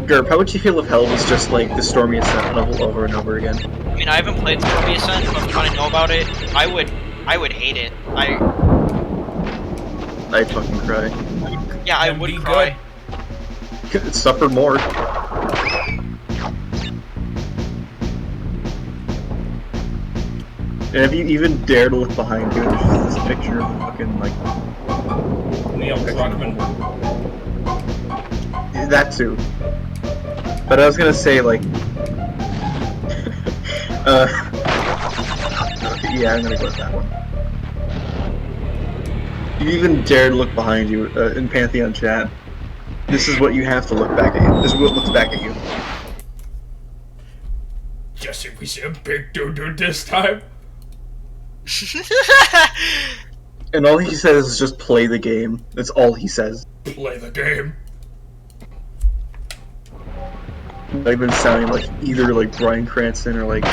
Gurp, how would you feel if hell was just like the Stormy Ascent level over and over again? I mean, I haven't played Stormy Ascent, but if I know about it, I would hate it. I'd fucking cry. Yeah, I would cry. Suffer more. And have you even dared to look behind you? There's just this picture of the fucking, like... Neil Druckmann. That too. But I was gonna say, like... yeah, I'm gonna go with that one. You even dared to look behind you in Pantheon chat. This is what you have to look back at you. This is what looks back at you. Guess if we see a big doo-doo this time. And all he says is just play the game. That's all he says. Play the game. Not even sounding like either like Bryan Cranston or like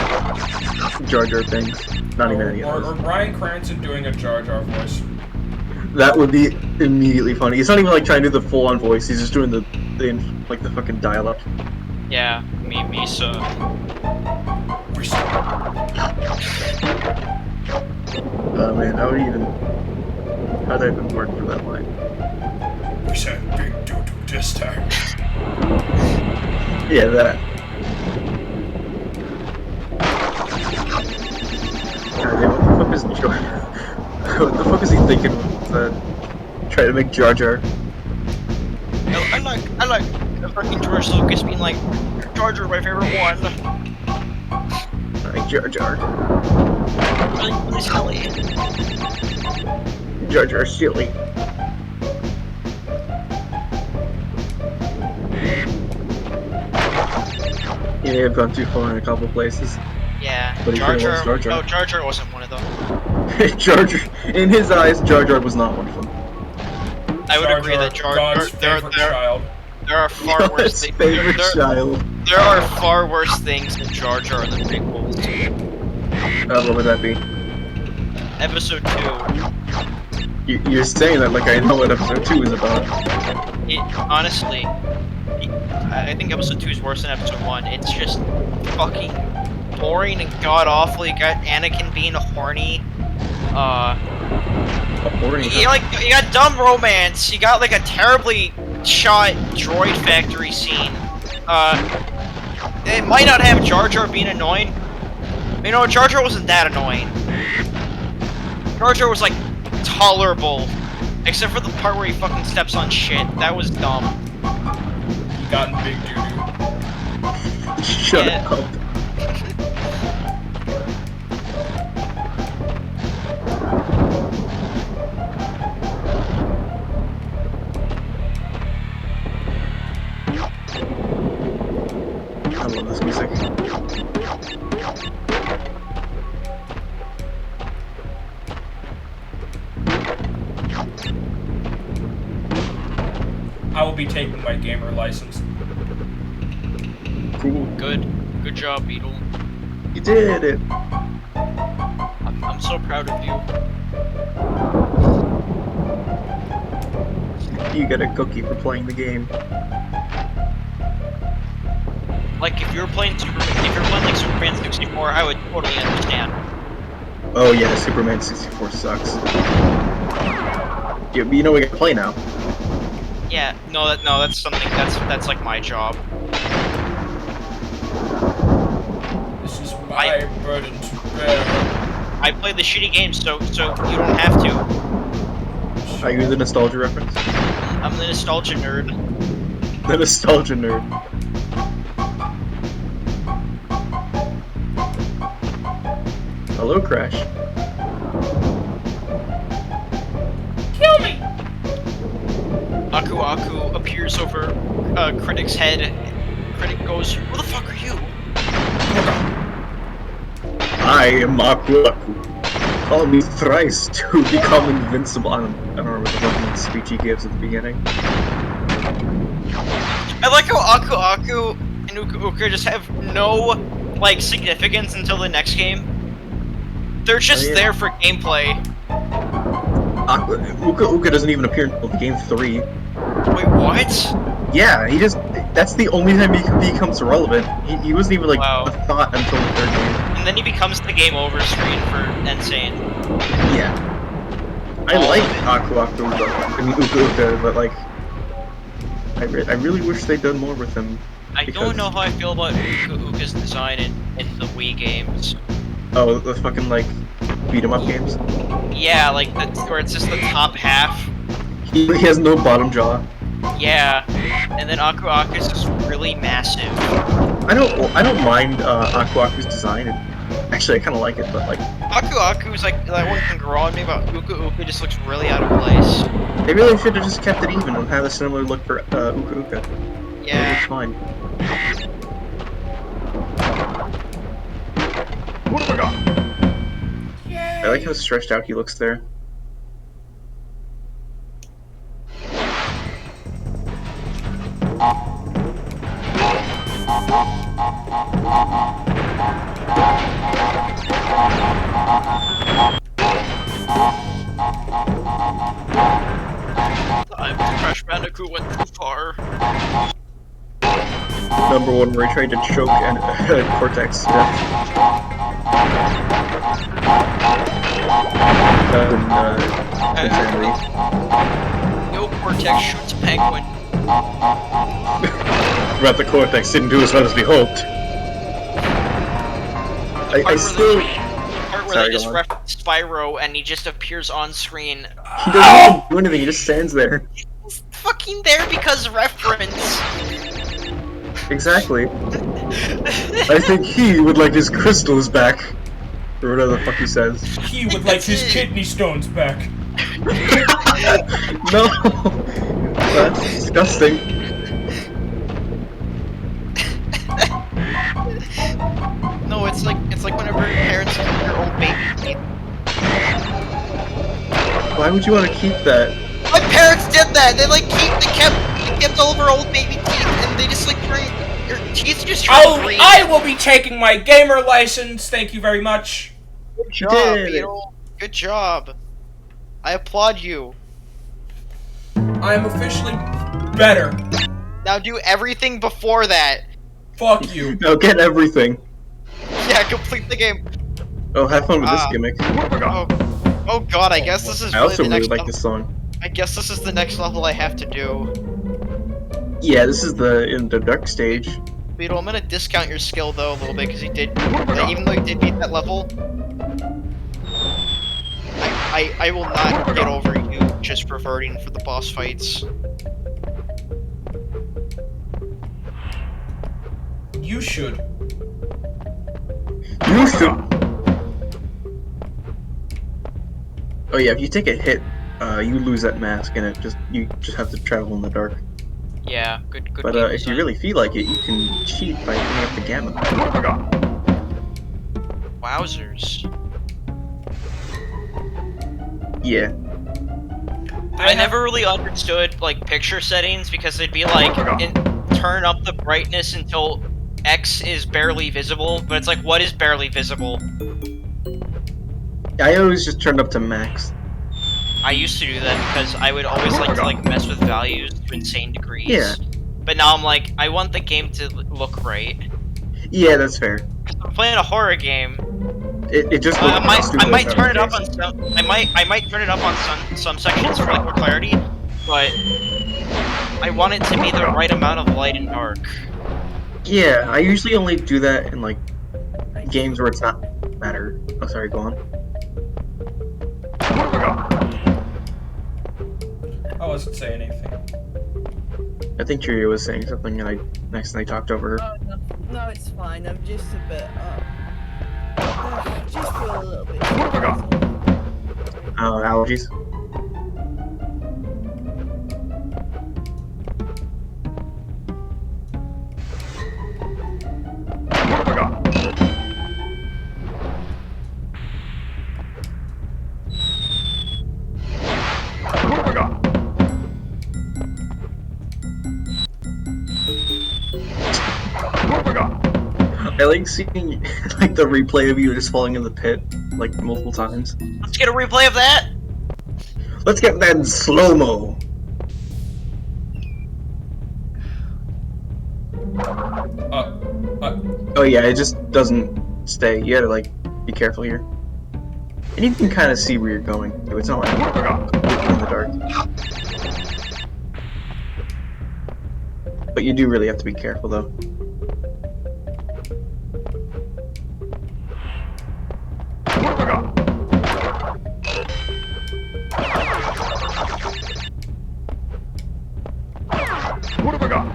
Jar Jar things. Not even any of Or those. Bryan Cranston doing a Jar Jar voice. That would be immediately funny. He's not even like trying to do the full-on voice. He's just doing the like the fucking dial-up. Yeah, Misa. Oh man, how would even... How'd I even work for that line? We said big doo-doo this time. Yeah, that. God damn, what the fuck is Jar... What the fuck is he thinking with trying to make Jar Jar? No, I like fucking George Lucas being like, Jar Jar, my favorite one. Like Jar Jar. Really silly. Jar Jar silly. Yeah, I've gone too far in a couple places. Yeah, But he Jar pretty Jar. much Jar Jar. No, Jar Jar wasn't one of them. Jar Jar, in his eyes, Jar Jar was not one of them. I would agree that Jar Jar. God's favorite child. There are far worse things. Favorite child. There are far worse things than Jar Jar in the prequels. What would that be? Episode 2. You're saying that like I know what episode 2 is about. Honestly, I think episode 2 is worse than episode 1. It's just fucking boring and god awful. You got Anakin being horny. You got dumb romance. You got like a terribly shot droid factory scene. It might not have Jar Jar being annoying. You know, Jar Jar wasn't that annoying. Jar Jar was like tolerable, except for the part where he fucking steps on shit. That was dumb. He got in big doo-doo. Shut up. I love this music. I will be taking my gamer license. Cool. Good job, Beetle. You did it. I'm so proud of you. You get a cookie for playing the game. Like if you're playing like Superman 64, I would totally understand. Oh yeah, Superman 64 sucks. Yeah, but you know we can play now. Yeah, no, that's something that's like my job. This is my burden to bear. I play the shitty games, so you don't have to. Are you the nostalgia reference? I'm the nostalgia nerd. The nostalgia nerd. Hello, Crash. Kill me! Aku Aku appears over Critic's head. Critic goes, "Who the fuck are you?" I am Aku Aku. Call me thrice to become invincible. I don't remember the fucking speech he gives at the beginning. I like how Aku Aku and Uka Uka just have no, like, significance until the next game. They're just there for gameplay. Uka Uka doesn't even appear until game 3. Wait, what? Yeah, that's the only time he becomes relevant. He wasn't even, like, a thought until the 3rd game. And then he becomes the game over screen for Insane. Yeah. I like Aku Aku, I mean Uka Uka, but, like, I really wish they'd done more with him. I don't know how I feel about Uka Uka's design in the Wii games. Oh, the fucking, like, beat-em-up games? Yeah, like, where it's just the top half. He has no bottom jaw. Yeah, and then Aku Aku's just really massive. I don't mind Aku Aku's design. Actually, I kind of like it, but, like... Aku Aku's, like, that one can grow on me, but Uka Uka just looks really out of place. They really should have just kept it even and had a similar look for Uka Uka. Yeah. It looks fine. What have I got? I like how stretched out he looks there. Crash Bandicoot went too far. Number 1 where he tried to choke and Cortex to death. Insanity. No, Cortex shoots Penguin. But the Cortex didn't do as well as we hoped. I still... Part where they just reference Spyro and he just appears on screen. He doesn't even do anything, he just stands there. He's fucking there because reference. Exactly. I think he would like his crystals back. Or whatever the fuck he says. He would like his kidney stones back. No! That's disgusting. No, it's like whenever your parents keep your old baby teeth. Why would you want to keep that? My parents did that. They kept all of our old baby teeth, and they just like your teeth just try to breathe. I will be taking my gamer license. Thank you very much. Good job, Beetle. Good job. I applaud you. I am officially better. Now do everything before that. Fuck you. No, get everything. Yeah, complete the game. Oh, have fun with this gimmick. Oh god, I guess this is I really also the really next like this song. I guess this is the next level I have to do. Yeah, this is in the dark stage. Beetle, I'm gonna discount your skill though a little bit because even though you did beat that level, I will not get over you just reverting for the boss fights. You should. You should. Oh yeah, if you take a hit, you lose that mask, and you just have to travel in the dark. Yeah, good. But if you really feel like it, you can cheat by turning up the gamma. Wowzers. Yeah. I never really understood like picture settings because they'd be like turn up the brightness until X is barely visible, but it's like what is barely visible? I always just turned up to max. I used to do that because I would always like to mess with values to insane degrees. Yeah. But now I'm like, I want the game to look right. Yeah, that's fair. Because I'm playing a horror game. It just I might turn it up on some. I might turn it up on some sections for like more clarity, but I want it to be the right amount of light and dark. Yeah, I usually only do that in like games where it's not matter. Oh, sorry, go on. I wasn't saying anything. I think Cheerio was saying something, and I talked over her. Oh, no, it's fine. I'm just a bit just feel a little bit. Allergies. I like seeing like the replay of you just falling in the pit like multiple times. Let's get a replay of that. Let's get that in slow-mo. Oh yeah, it just doesn't stay. You gotta like be careful here. And you can kind of see where you're going. It's not like in the dark. But you do really have to be careful though. What have I got?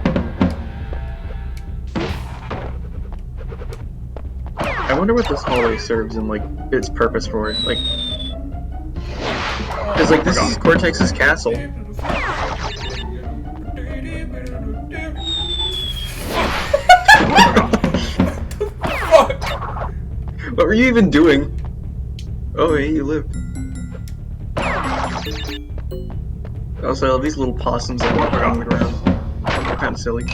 I wonder what this hallway serves and like its purpose for it. Like, because like this is Cortex's castle. What were you even doing? Oh, hey, you lived. Also, I love these little possums that walk around the ground. They're kind of silly.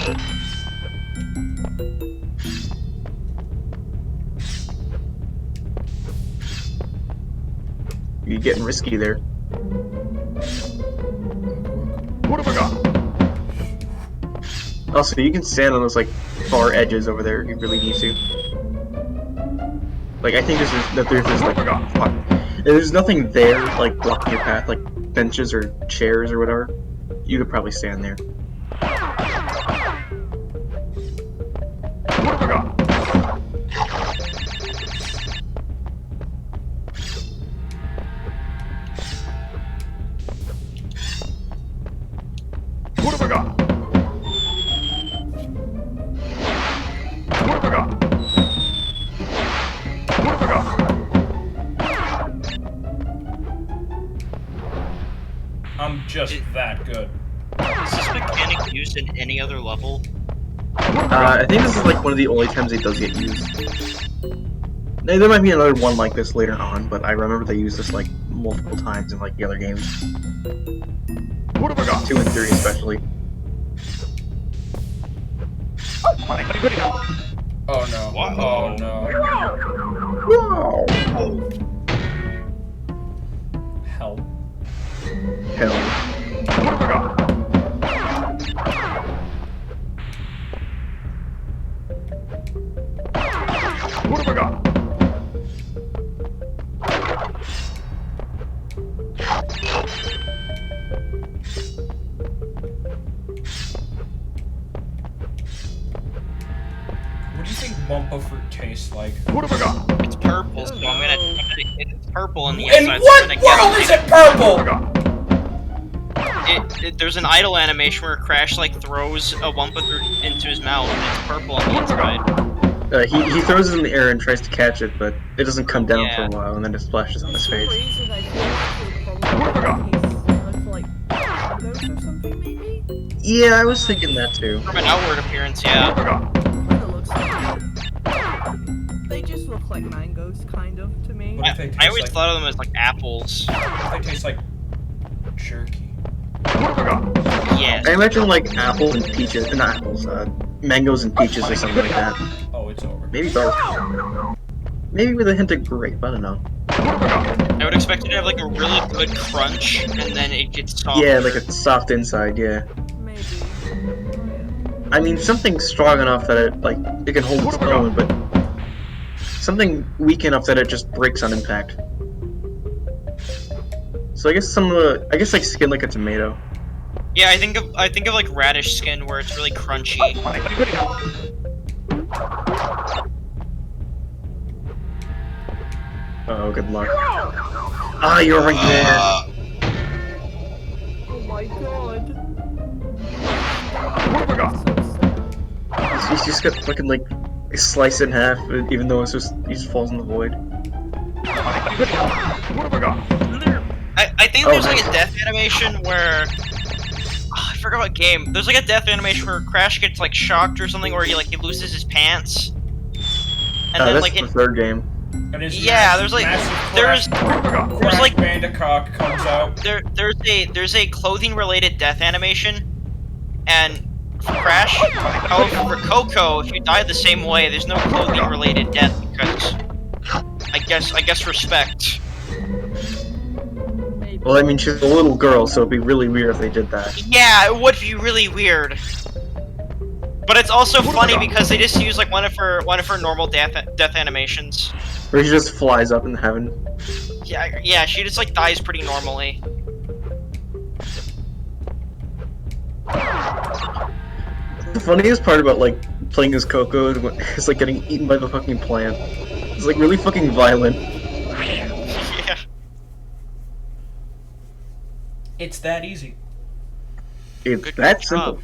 You're getting risky there. What have I got? Also, you can stand on those like far edges over there if you really need to. Like, I think there's just like there's nothing there like blocking your path, like benches or chairs or whatever. You could probably stand there. What have I got? What have I got? What have I got? What have I got? I'm just that good. Is this mechanic used in any other level? I think this is like one of the only times it does get used. There might be another one like this later on, but I remember they used this like multiple times in like the other games. What have I got? 2 and 3 especially. Oh no. Wow. Oh no. Wow. Hell. Hell. What have I got? What have I got? What do you think Wumpa fruit tastes like? What have I got? It's purple, so I'm gonna. It's purple on the In inside. what so I'm gonna world guess is it What have I purple? got? There's an idle animation where Crash like throws a Wumpa fruit into his mouth, and it's purple on the inside. He throws it in the air and tries to catch it, but it doesn't come down Yeah. for a while, and then it splashes on For his some face. reason, I feel like it'll probably taste like mangoes or something, maybe? Yeah, I was thinking that too. From an outward appearance, yeah. Kinda looks like it. They just look like mangoes, kind of, to me. What if they taste I always like, thought of them as like apples. What if they taste like jerky? Yes. I imagine like apples and peaches, not apples, mangoes and peaches or something like that. Oh, it's over. Maybe both. Maybe with a hint of grape, I don't know. I would expect it to have like a really good crunch, and then it gets soft. Yeah, like a soft inside, yeah. Maybe. Oh, yeah. I mean, something strong enough that it, like, it can hold its own, but something weak enough that it just breaks on impact. So I guess like skin like a tomato. Yeah, I think of like radish skin where it's really crunchy. Oh, good luck. Ah, you're right there. Oh my god. What have I got? So sad. He's just got fucking like sliced in half, even though it's just he just falls in the void. What have I got? I think there's like a death animation where I forgot what game. There's like a death animation where Crash gets like shocked or something, or he loses his pants. And then that's like the third game. yeah, there's like there's like Bandicoot comes out. There's a clothing related death animation, and for Crash, however for Coco, if you die the same way, there's no clothing related death because I guess respect. Well, I mean, she's a little girl, so it'd be really weird if they did that. Yeah, it would be really weird. But it's also funny because they just use like one of her normal death animations. Where she just flies up in heaven. Yeah, she just like dies pretty normally. The funniest part about like playing as Coco is like getting eaten by the fucking plant. It's like really fucking violent. Yeah. It's that easy. It's Good that job. simple.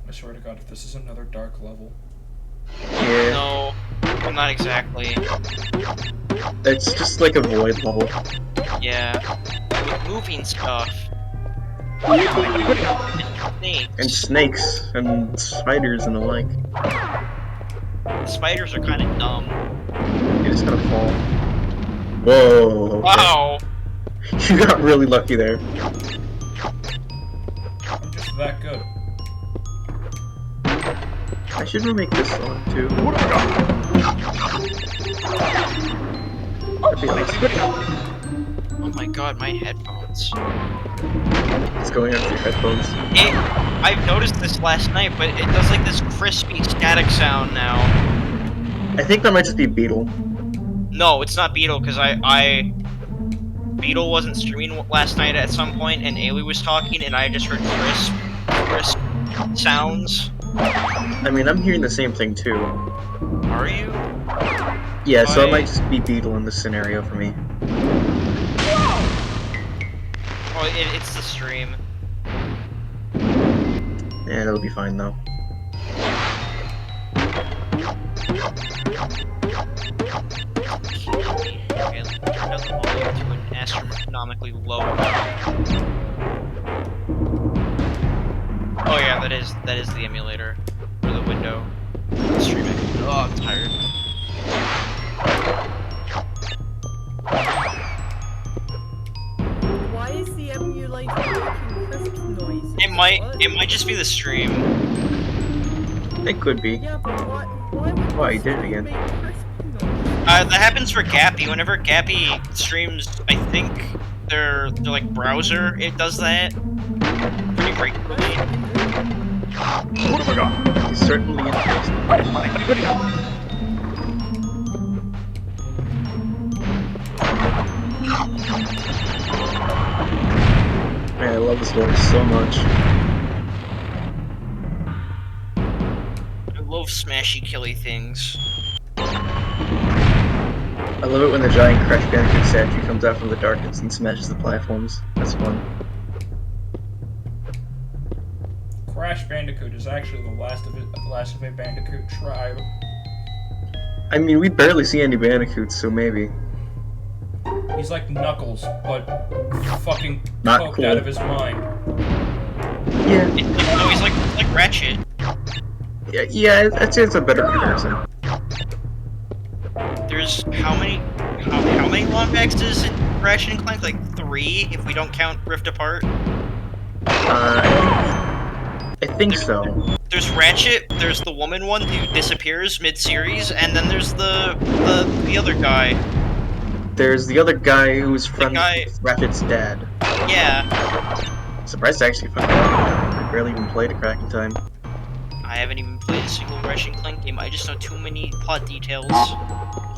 I swear to God, if this is another dark level. Yeah. No, not exactly. It's just like a void level. Yeah. With moving stuff. And snakes and spiders and the like. Spiders are kind of dumb. You just gotta fall. Whoa. Okay. Wow. You got really lucky there. I'm just that good. I should remake this song too. What have I got? That'd be nice. Oh my god, my headphones. What's going on with your headphones? I've noticed this last night, but it does like this crispy static sound now. I think that might just be Beetle. No, it's not Beetle, because Beetle wasn't streaming last night at some point, and Ailey was talking, and I just heard crisp sounds. I mean, I'm hearing the same thing too. Are you? Yeah, so it might just be Beetle in this scenario for me. Oh, it's the stream. Yeah, that'll be fine though. Okay, let's turn down the volume to an astronomically low. Oh yeah, that is the emulator for the window streaming. Oh, I'm tired. Why is the emulator making crisp noises? It might just be the stream. It could be. Yeah, but why would Why, you the did it stream again. make crisp noises? That happens for Gappy. Whenever Gappy streams, I think their like browser, it does that pretty frequently. What have I got? It's certainly interesting. Man, I love this level so much. I love smashy killy things. I love it when the giant Crash Bandicoot statue comes out from the darkness and smashes the platforms. That's fun. Crash Bandicoot is actually the last of a Bandicoot tribe. I mean, we barely see any Bandicoots, so maybe. He's like Knuckles, but fucking Not coked cool. out of his mind. Yeah, No, he's like Ratchet. yeah, I'd say it's a better comparison. There's how many Lombax is in Ratchet and Clank? Like 3, if we don't count Rift Apart. I think so. There's Ratchet. There's the woman one who disappears mid-series, and then there's the other guy. There's the other guy who's friends guy- with Ratchet's dad. Yeah, Surprised I actually fucking I barely even played a crack in time. I haven't even played a single Ratchet and Clank game. I just know too many plot details.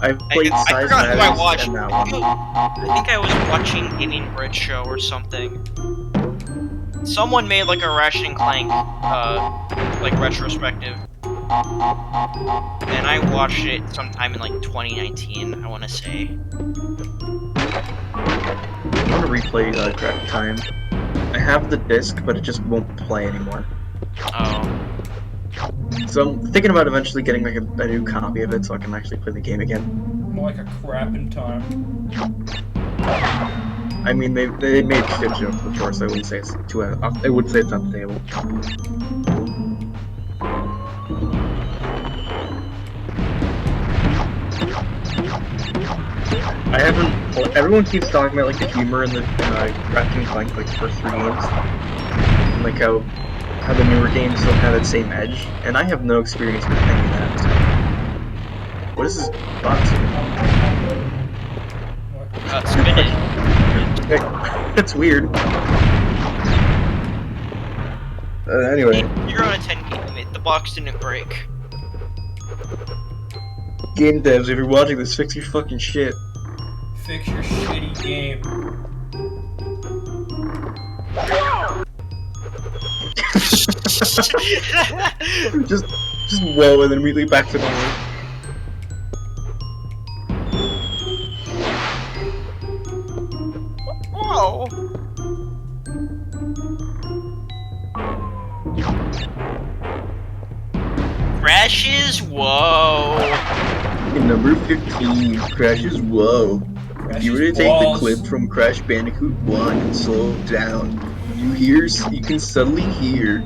I've played I Size forgot who I Matters watched. and that one. I think I was watching Gaming Brit Show or something. Someone made like a Ratchet and Clank, like retrospective. And I watched it sometime in like 2019, I want to say. I want to replay Crack in Time. I have the disc, but it just won't play anymore. Oh. So I'm thinking about eventually getting like a new copy of it so I can actually play the game again. More like a crap in time. I mean, they made shit jokes before, so I wouldn't say it's too. I would say it's on the table. I haven't. Everyone keeps talking about like the humor in the Ratchet & Clank like the first 3 games, and like how the newer games don't have that same edge, and I have no experience with any of that. What is this box? Spinning. That's weird. Anyway. 0 out of 10 game. The box didn't break. Game devs, if you're watching this, fix your fucking shit. Fix your shitty game. just whoa, and then immediately back to normal. Whoa! Crashes, whoa! In number 15, Crashes, whoa. If you were to take the clip from Crash Bandicoot 1 and slow it down, you can subtly hear.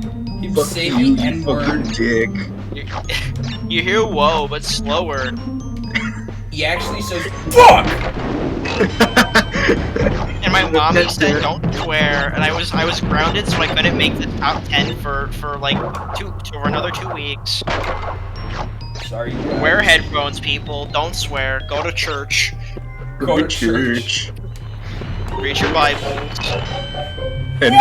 Fuck you, you fucking dick. You hear whoa, but slower. He actually says fuck! And my mommy said don't swear, and I was grounded, so I couldn't make the top 10 for like another 2 weeks. Sorry. Wear headphones, people. Don't swear. Go to church. Go to church. Read your Bibles. And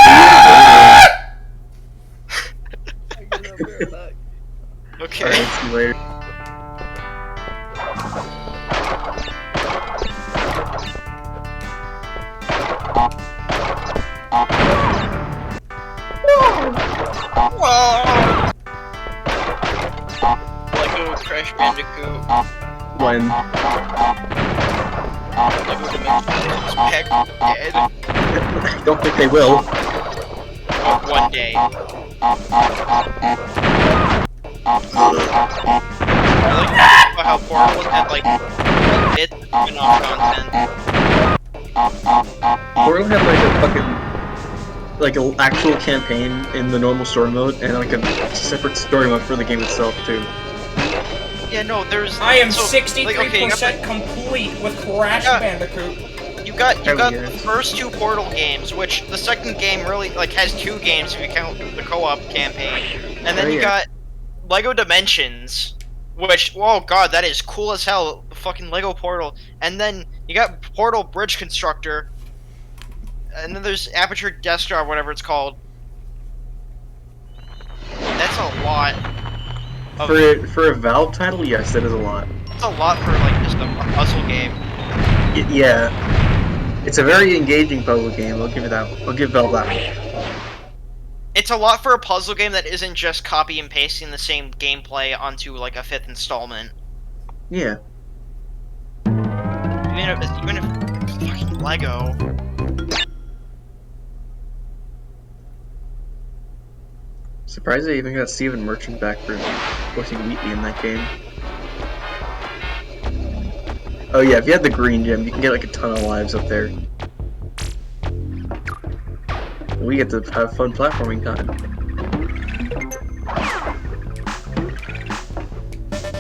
okay. Alright, see you later. Whoa! Lego Crash Bandicoot. When? Lego Dimensions. Heck, dead. I don't think they will. One day. I like to think about how Portal had like bits of spin-off content. Portal had like a fucking an actual campaign in the normal story mode and like a separate story mode for the game itself too. Yeah, no, there's. I am so, 63% complete with Crash Bandicoot. You got the first 2 Portal games, which the second game really has 2 games if you count the co-op campaign, and then you got Lego Dimensions, which god, that is cool as hell. The fucking Lego Portal, and then you got Portal Bridge Constructor, and then there's Aperture Death Star, whatever it's called. That's a lot. For a Valve title, yes, that is a lot. It's a lot for like just a puzzle game. Yeah, it's a very engaging puzzle game. I'll give it that. I'll give Valve that one. It's a lot for a puzzle game that isn't just copy and pasting the same gameplay onto like a 5th installment. Yeah. Even if fucking Lego. Surprised they even got Steven Merchant back for voicing Wheatley in that game. Oh yeah, if you had the green gem, you can get like a ton of lives up there. We get to have fun platforming time.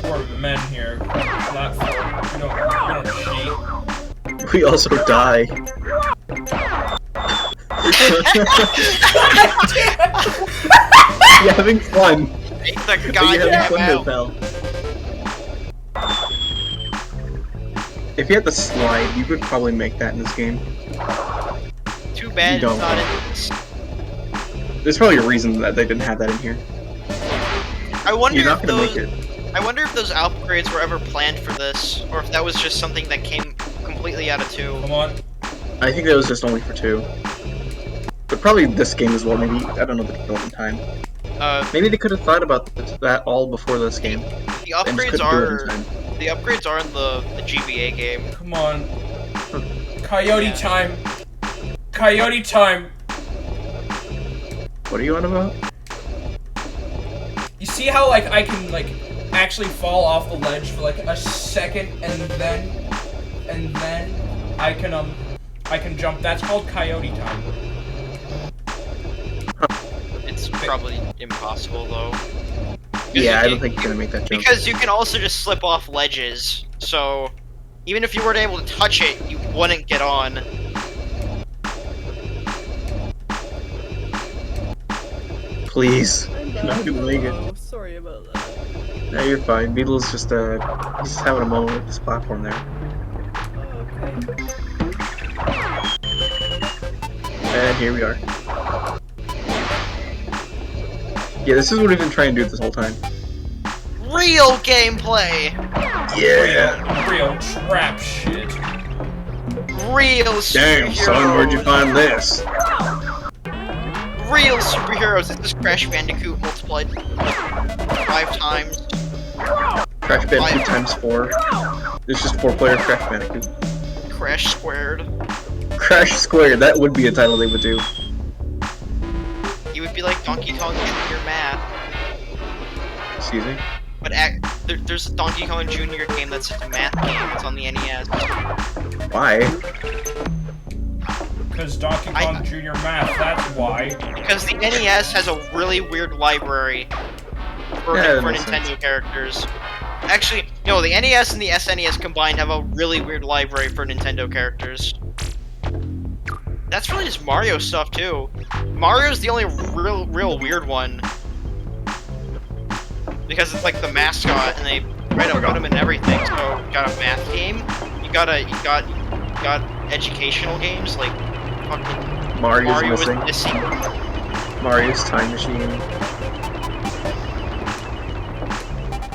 We're men here. Platform. We don't cheat. We also die. You're having fun. The goddamn pal. If you had the slide, you could probably make that in this game. Too bad it's not in this. There's probably a reason that they didn't have that in here. I wonder You're not if gonna those. make it. I wonder if those upgrades were ever planned for this, or if that was just something that came completely out of 2. Come on. I think that was just only for 2. But probably this game as well, maybe. I don't know the development time. Maybe they could have thought about that all before this game. The upgrades are in the GBA game. Come on. Coyote time. Coyote time. What are you on about? You see see how like I can like actually fall off the ledge for like a second and then I can jump. That's called coyote time. It's probably impossible though. Yeah, I don't think you're gonna make that jump. Because you can also just slip off ledges, so even if you weren't able to touch it, you wouldn't get on. Please. You're not gonna make it. Oh, sorry about that. No, you're fine. Beetle's just he's having a moment with this platform there. Okay. And here we are. Yeah, this is what we've been trying to do this whole time. Real gameplay! Yeah! Real trap shit. Real Damn, superheroes! son, where'd you find this? Real superheroes! This is Crash Bandicoot multiplied like 5 times. Crash Bandicoot times 4. There's just 4-player Crash Bandicoot. Crash squared. Crash Squared, that would be a title they would do. He would be like Donkey Kong Jr. Math. Excuse me? But there's a Donkey Kong Jr. game that's a math game. It's on the NES. Why? Because Donkey Kong Jr. Math, that's why. Because the NES has a really weird library for Nintendo characters. Actually, no, the NES and the SNES combined have a really weird library for Nintendo characters. That's really just Mario stuff too. Mario's the only real weird one. Because it's like the mascot and they try to put him in everything. So you got a math game, you got educational games like fucking Mario's Mario missing. was missing. Mario's Time Machine.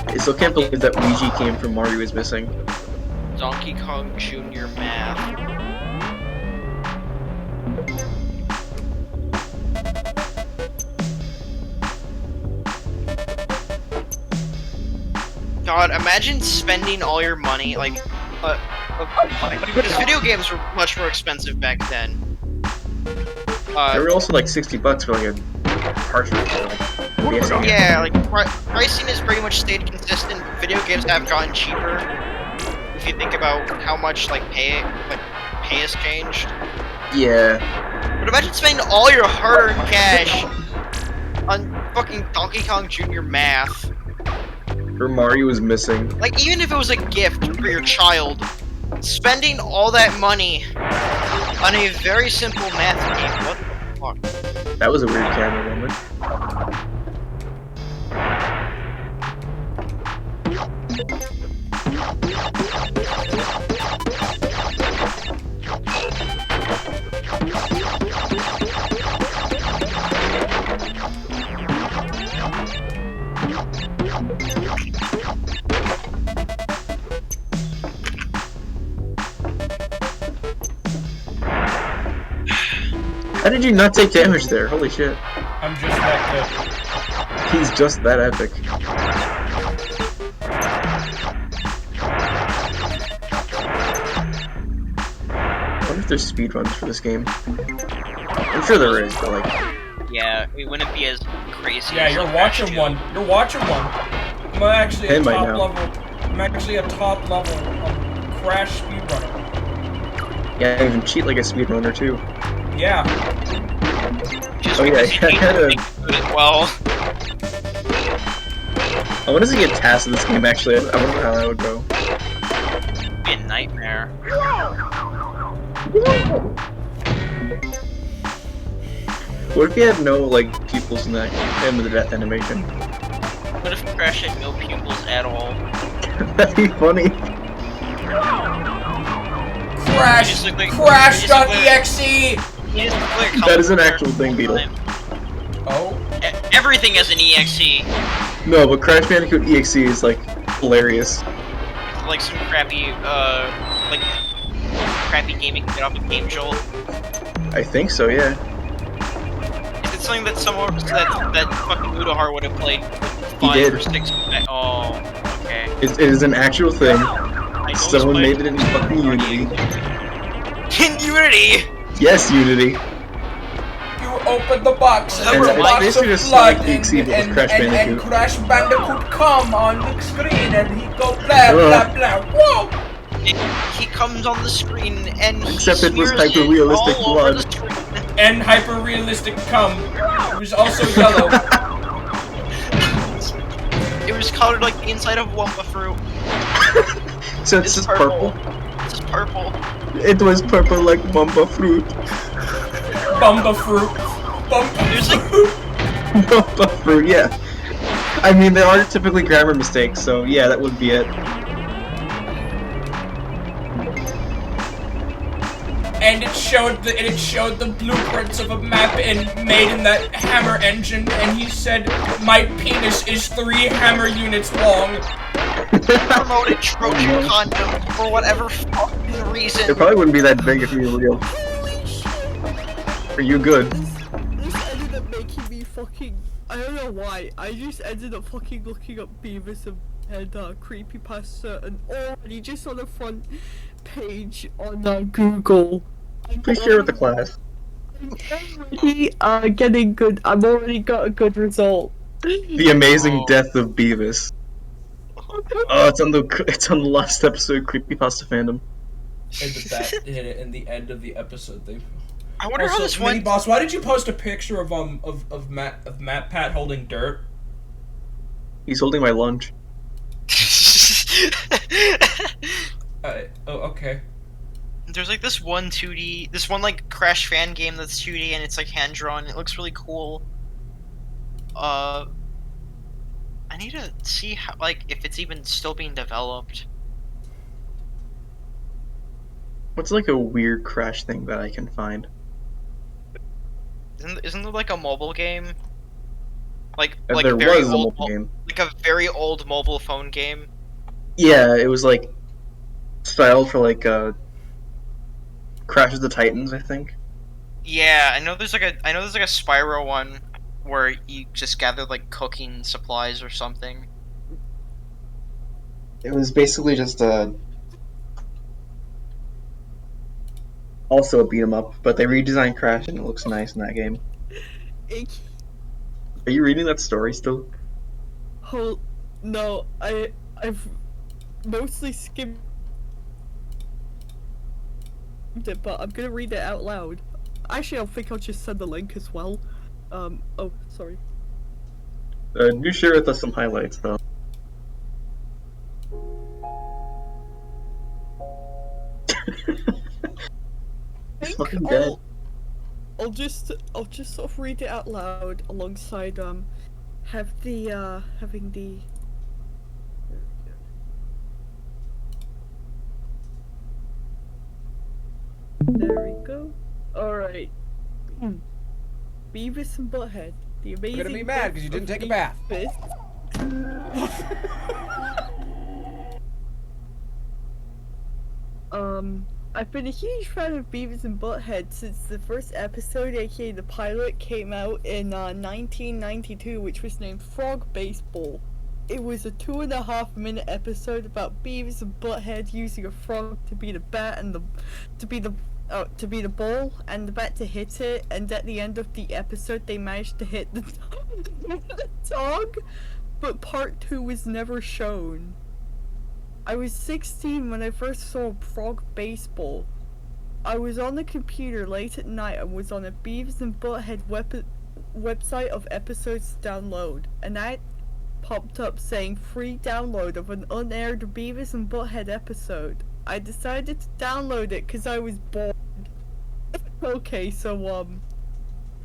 I still can't believe that Ouija came from Mario is Missing. Donkey Kong Jr. Math. God, imagine spending all your money, like, because video games were much more expensive back then. They were also like $60 for like a cartridge. Yeah, like, pricing has pretty much stayed consistent. Video games have gotten cheaper. If you think about how much, like, pay has changed. Yeah. But imagine spending all your hard-earned cash on fucking Donkey Kong Jr. Math. Or Mario is Missing. Like, even if it was a gift for your child, spending all that money on a very simple math game, what the fuck? That was a weird camera moment. How did you not take damage there? Holy shit. I'm just that good. He's just that epic. I wonder if there's speedruns for this game. I'm sure there is, but like... Yeah, we wouldn't be as crazy. Yeah, you're watching one. You're watching one. I'm actually a top level. I'm actually a top level Crash speedrunner. Yeah, I even cheat like a speedrunner too. Yeah. Just oh yeah, I had a... Well... I want to get tasks in this game actually. I wonder how that would go. It'd be a nightmare. What if you had no like pupils in that end of the death animation? What if Crash had no pupils at all? That'd be funny. Crash.exe! That is an actual thing, Beetle. Oh? Everything has an EXE. No, but Crash Bandicoot EXE is like hilarious. Like some crappy, crappy gaming get off of Game Jolt. I think so, yeah. Is it something that that fucking Udahar would have played 5 or 6? Oh, okay. It is an actual thing. Someone made it in fucking Unity. In Unity? Yes, Unity. open the box, and And it's a it's box of basically just blood, Sonic the Exceeded with Crash and Bandicoot. Crash Bandicoot come on the screen, and he go blah blah blah. Whoa! He comes on the screen and he Except it was smears it hyper-realistic all over the blood. screen. And hyper realistic cum. It was also yellow. It was colored like the inside of Wumpa fruit. So it's just purple. It's just purple. It was purple like Bumba fruit. Bumba fruit. There's like Bumba fruit, yeah. I mean, there are typically grammar mistakes, so yeah, that would be it. And it showed the blueprints of a map made in that hammer engine, and he said, "My penis is 3 hammer units long." promoted Trojan condom for whatever fucking reason. It probably wouldn't be that big if you were real. Are you good? This ended up making me fucking... I don't know why. I just ended up fucking looking up Beavis and creepypasta and already just on the front page on Google. Please share with the class. I'm already getting good. I've already got a good result. The amazing death of Beavis. Oh, it's on the last episode of Creepypasta Fandom. In the end of the episode, they. I wonder how this went. Boss, why did you post a picture of Matt Pat holding dirt? He's holding my lunch. Oh, okay. There's like this one 2D, this one like Crash fan game that's 2D and it's like hand drawn. It looks really cool. I need to see how, like, if it's even still being developed. What's like a weird Crash thing that I can find? Isn't there like a mobile game? Like There very was a old mobile game. like a very old mobile phone game. Yeah, it was like styled for like Crash of the Titans, I think. Yeah, I know there's like a Spyro one where you just gather like cooking supplies or something. It was basically just also a beat 'em up, but they redesigned Crash and it looks nice in that game. Are you reading that story still? Oh no, I've mostly skimmed it, but I'm gonna read it out loud. Actually, I think I'll just send the link as well. Oh, sorry. Do share with us some highlights though. It's fucking dead. I'll just sort of read it out loud alongside having the there we go. Alright. Beavis and Butthead. The amazing. You're gonna be mad because you didn't take a bath. I've been a huge fan of Beavis and Butthead since the first episode, aka the pilot, came out in 1992, which was named Frog Baseball. It was a 2.5-minute episode about Beavis and Butthead using a frog to be the bat and to be the ball and the bat to hit it, and at the end of the episode they managed to hit the dog, but part 2 was never shown. I was 16 when I first saw Frog Baseball. I was on the computer late at night and was on a Beavis and Butthead website of episodes to download, and that popped up saying free download of an unaired Beavis and Butthead episode. I decided to download it because I was bored. Okay, so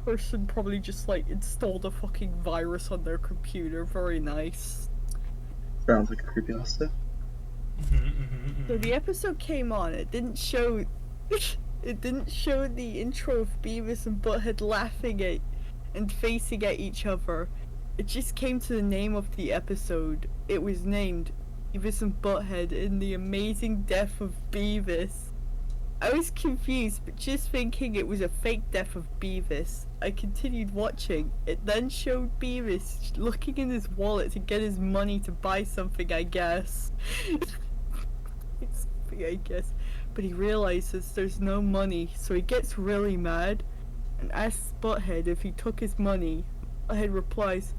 person probably just like installed a fucking virus on their computer. Very nice. Sounds like a creepypasta. So the episode came on. It didn't show the intro of Beavis and Butthead laughing at and facing at each other. It just came to the name of the episode. It was named Beavis and Butthead in the Amazing Death of Beavis. I was confused, but just thinking it was a fake death of Beavis. I continued watching. It then showed Beavis looking in his wallet to get his money to buy something, I guess. But he realizes there's no money, so he gets really mad and asks Butthead if he took his money. Butthead replies,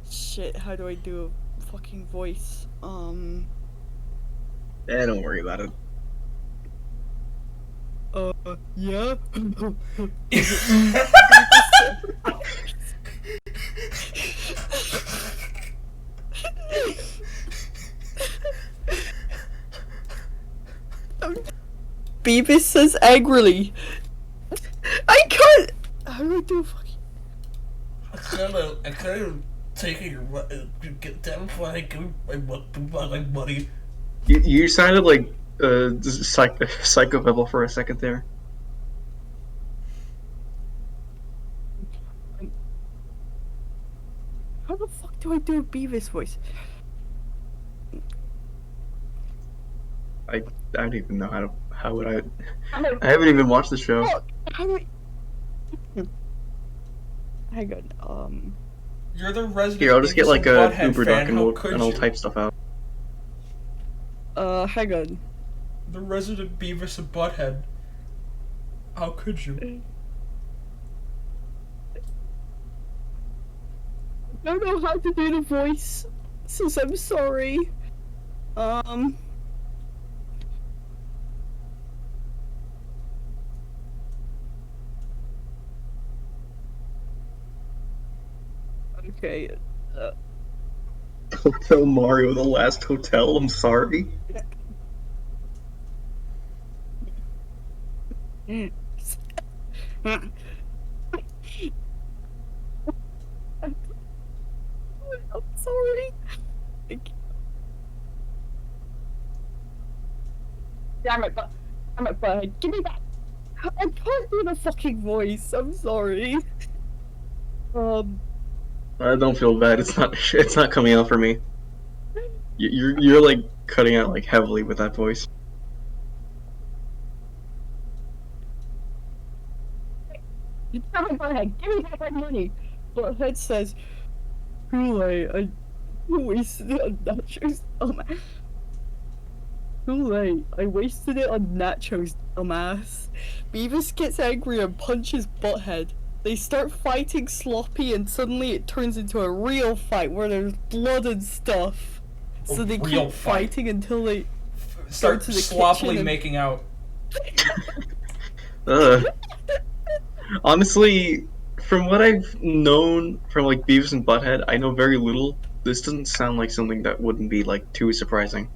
shit, how do I do a fucking voice? Don't worry about it. Yeah? Beavis says angrily, I can't! How do I do a fucking... I can't take your money. Get down before I give my money. You sounded like Psycho Pebble for a second there. How the fuck do I do a Beavis voice? I don't even know how would I haven't even watched the show. How do I... Hang on, You're the resident. Here, I'll just get like a Butthead Uber fan. duck and I'll type stuff out. hang on. The resident Beavis and Butthead. How could you? I don't know how to do the voice, since I'm sorry. Okay, Hotel Mario, the last hotel, I'm sorry. I'm sorry. Damn it, Bud. Give me that. I can't do the fucking voice. I'm sorry. Don't feel bad. It's not coming out for me. You're like cutting out like heavily with that voice. Damn it, Butthead. Give me back my money. Butthead says, I wasted it on nachos, dumbass. Too late. I wasted it on nachos, dumbass. Beavis gets angry and punches Butthead. They start fighting sloppy and suddenly it turns into a real fight where there's blood and stuff. So they keep fighting until they start to the sloppily kitchen making out. Honestly, from what I've known from like Beavis and Butthead, I know very little. This doesn't sound like something that wouldn't be like too surprising.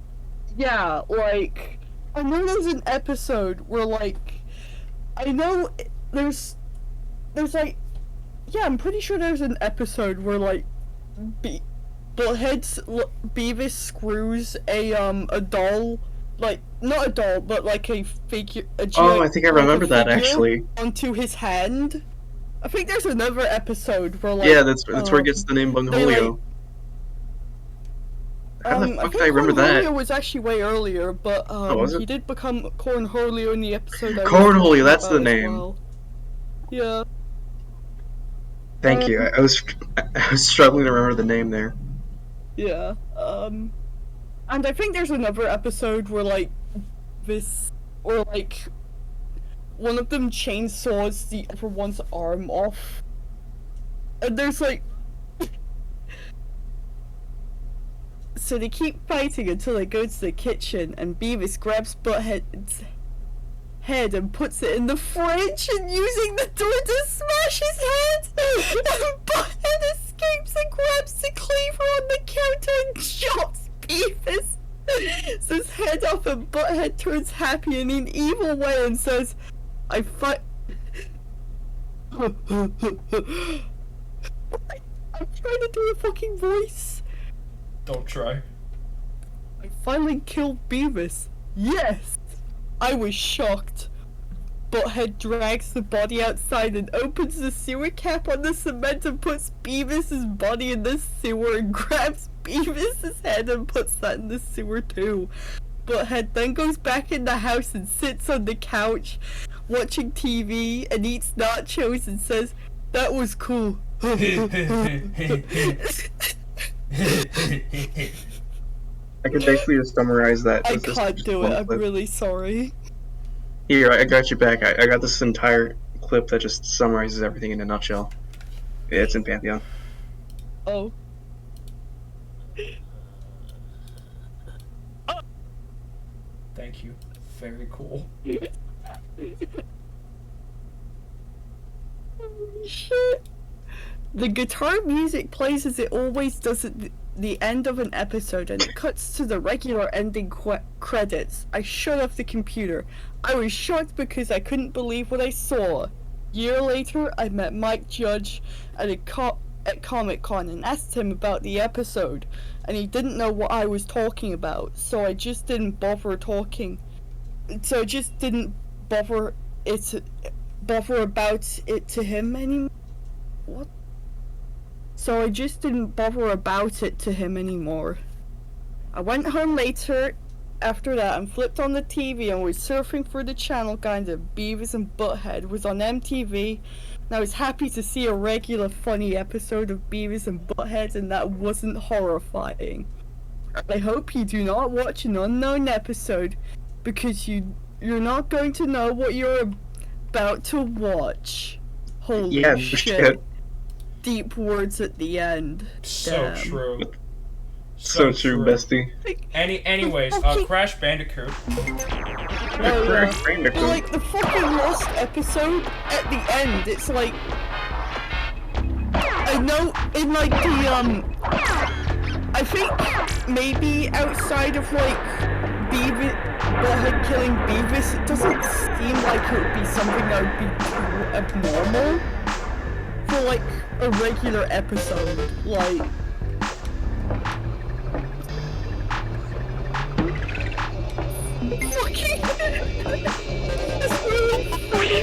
Yeah, like, I know there's an episode where like, I know there's like, yeah, I'm pretty sure there's an episode where like, Beavis screws a doll, like, not a doll, but like a figure, Oh, I think I remember that actually. Onto his hand. I think there's another episode where like, yeah, that's where it gets the name Bungholio. How the fuck did I remember that? Cornholio was actually way earlier, but he did become Cornholio in the episode. Cornholio, that's the name. Well. Yeah. Thank you. I was struggling to remember the name there. Yeah. And I think there's another episode where like one of them chainsaws the other one's arm off, and there's like. So they keep fighting until they go to the kitchen, and Beavis grabs Butthead's head and puts it in the fridge, and using the door to smash his head. And Butthead escapes and grabs the cleaver on the counter and chops Beavis' his head off, and Butthead turns happy in an evil way and says, I'm trying to do a fucking voice. Don't try. I finally killed Beavis. Yes! I was shocked. Butthead drags the body outside and opens the sewer cap on the cement and puts Beavis' body in the sewer and grabs Beavis' head and puts that in the sewer too. Butthead then goes back in the house and sits on the couch watching TV and eats nachos and says, that was cool. I can basically just summarize that. I can't do it, I'm really sorry. Here, I got you back. I got this entire clip that just summarizes everything in a nutshell. Yeah, it's in Pantheon. Oh. Thank you. Very cool. Shit. The guitar music plays as it always does at the end of an episode, and it cuts to the regular ending credits. I shut off the computer. I was shocked because I couldn't believe what I saw. Year later, I met Mike Judge at Comic-Con and asked him about the episode, and he didn't know what I was talking about, so I just didn't bother talking. So I just didn't bother about it to him anymore. What? So I just didn't bother about it to him anymore. I went home later after that and flipped on the TV and was surfing for the channel guide of Beavis and Butthead was on MTV, and I was happy to see a regular funny episode of Beavis and Butthead, and that wasn't horrifying. I hope you do not watch an unknown episode, because you're not going to know what you're about to watch. Holy shit. Deep words at the end. So Damn. true. So true, bestie. Anyways, Crash Bandicoot. Crash Bandicoot. Like the fucking last episode at the end, it's like I know in like the I think maybe outside of like Beavis killing Beavis, it doesn't seem like it would be something that would be too abnormal for like a regular episode, like fucking it's really funny.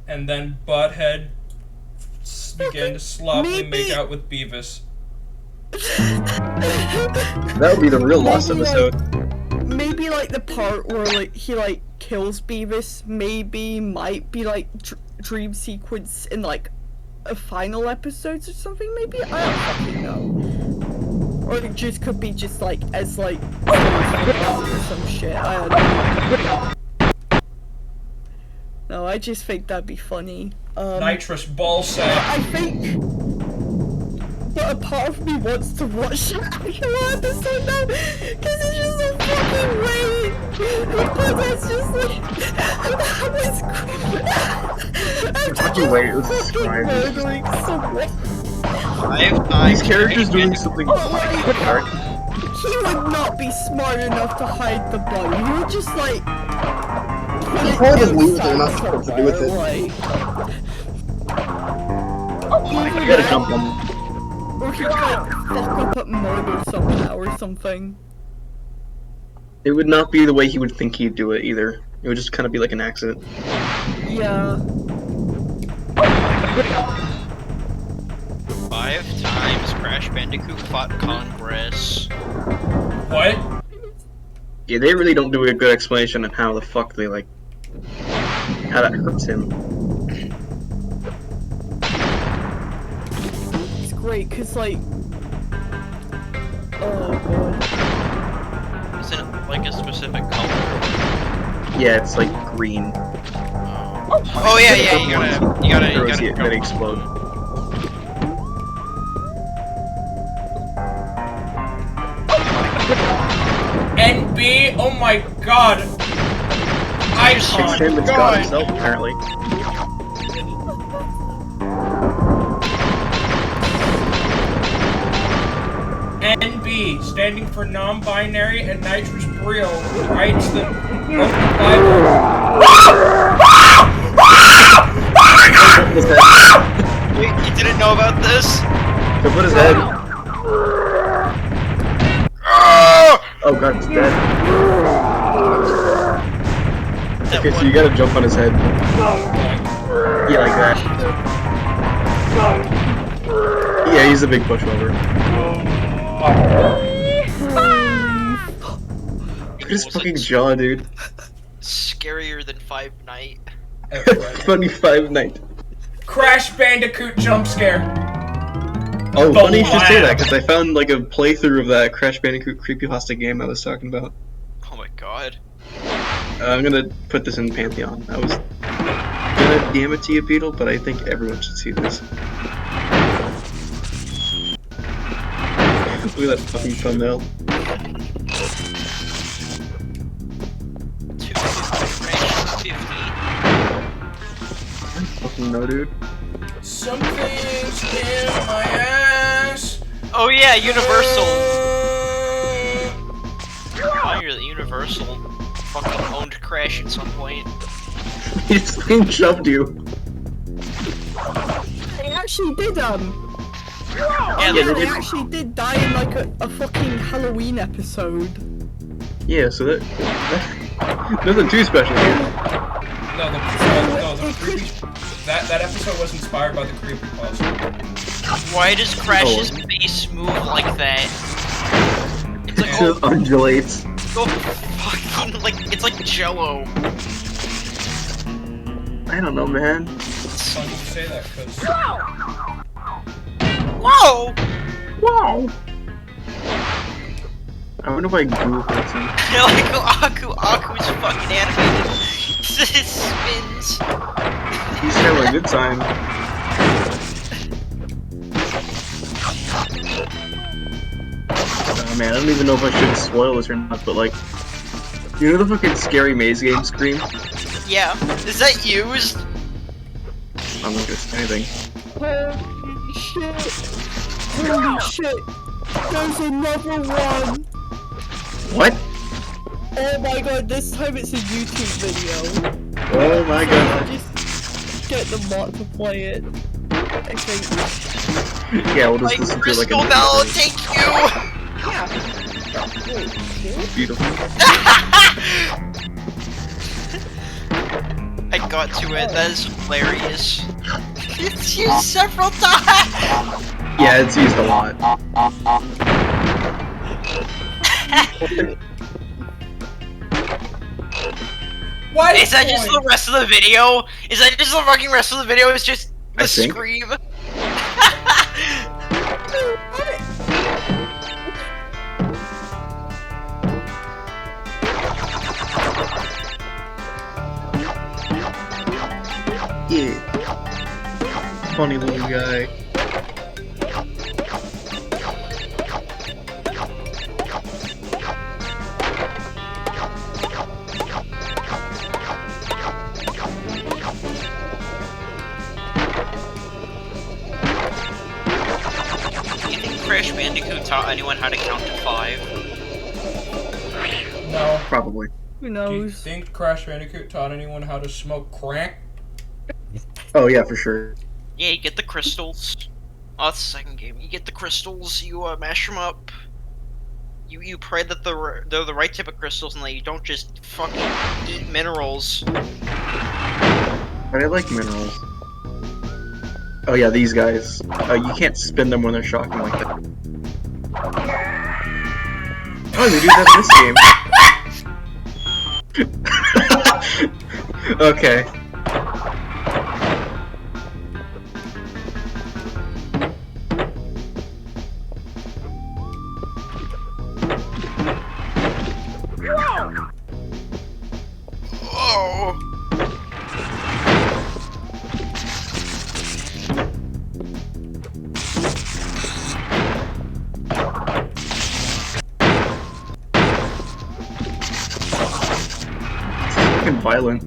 And then Butthead began to sloppily make out with Beavis. That would be the real lost episode. Maybe like the part where like he like kills Beavis might be like dream sequence in like a final episodes or something. Maybe I don't fucking know. Or it just could be just like as like or some shit. I don't know. No, I just think that'd be funny. Nitrous ballsack. I think. But a part of me wants to watch the actual episode now, because it's just so fucking weird. But that's just like, I'm fucking weird. It was fucking murdering someone. These characters doing something dark. He would not be smart enough to hide the body. He would just like put it Probably they're not supposed to do with it. You gotta jump on. Or he could like fuck up at murder somehow or something. It would not be the way he would think he'd do it either. It would just kind of be like an accident. Yeah. 5 times Crash Bandicoot fought Congress. What? Yeah, they really don't do a good explanation on how the fuck they like how that hurts him. It's great cause like oh god. Isn't it like a specific color? Yeah, it's like green. Oh yeah, you gotta then explode. NB, oh my god! Icon, Him, it's God himself, apparently. NB, standing for non-binary, and Nitrous Brio writes the Bible. You didn't know about this? So put his head. Oh god, he's dead. Okay, so you gotta jump on his head. Yeah, like that. Yeah, he's a big pushover. Look at his fucking jaw, dude. Scarier than Five Night. Funny Five Night. Crash Bandicoot jump scare. Oh, funny you should say that, because I found like a playthrough of that Crash Bandicoot creepypasta game I was talking about. Oh my god. I'm gonna put this in Pantheon. I was gonna DM it to you, Beetle, but I think everyone should see this. Look at that fucking thumbnail. I fucking know, dude. Something's in my ass. Oh yeah, Universal. Oh, you're the Universal. Fucking owned Crash at some point. He's fucking shoved you. They actually did, Yeah, they actually did die in like a fucking Halloween episode. Yeah, so that nothing too special here. No, the creepy. That episode was inspired by the creepypasta. Why does Crash's face move like that? It's like, It just undulates. oh, fucking, like, it's like Jello. I don't know, man. It's funny you say that, because... Whoa! Wow. I wonder if I Google something. Like, Aku's fucking animated. It spins. He's having a good time. Oh man, I don't even know if I should spoil this or not, but like, you know the fucking scary maze game scream? Yeah. Is that used? I'm not gonna say anything. Holy shit! Holy shit! There's another one! What? Oh my god, this time it's a YouTube video. Oh my god. Just get the mod to play it. I think. Yeah, we'll just Like, listen to it like Crystal, a now take you! beautiful. I got to it, that is hilarious. It's used several times! Yeah, it's used a lot. What? Is that just the rest of the video? Is that just the fucking rest of the video? It's just the I think. scream? Yeah. Funny little guy. Do you think Crash Bandicoot taught anyone how to count to 5? No. Probably. Who Do you knows? think Crash Bandicoot taught anyone how to smoke crack? Oh yeah, for sure. Yeah, you get the crystals. Oh, that's the second game. You get the crystals, you mash them up. You pray that they're the right type of crystals and that you don't just fucking eat minerals. But I like minerals. Oh yeah, these guys. You can't spin them when they're shocking like that. Oh, they do that in this game. Okay. Oh! Fucking violent.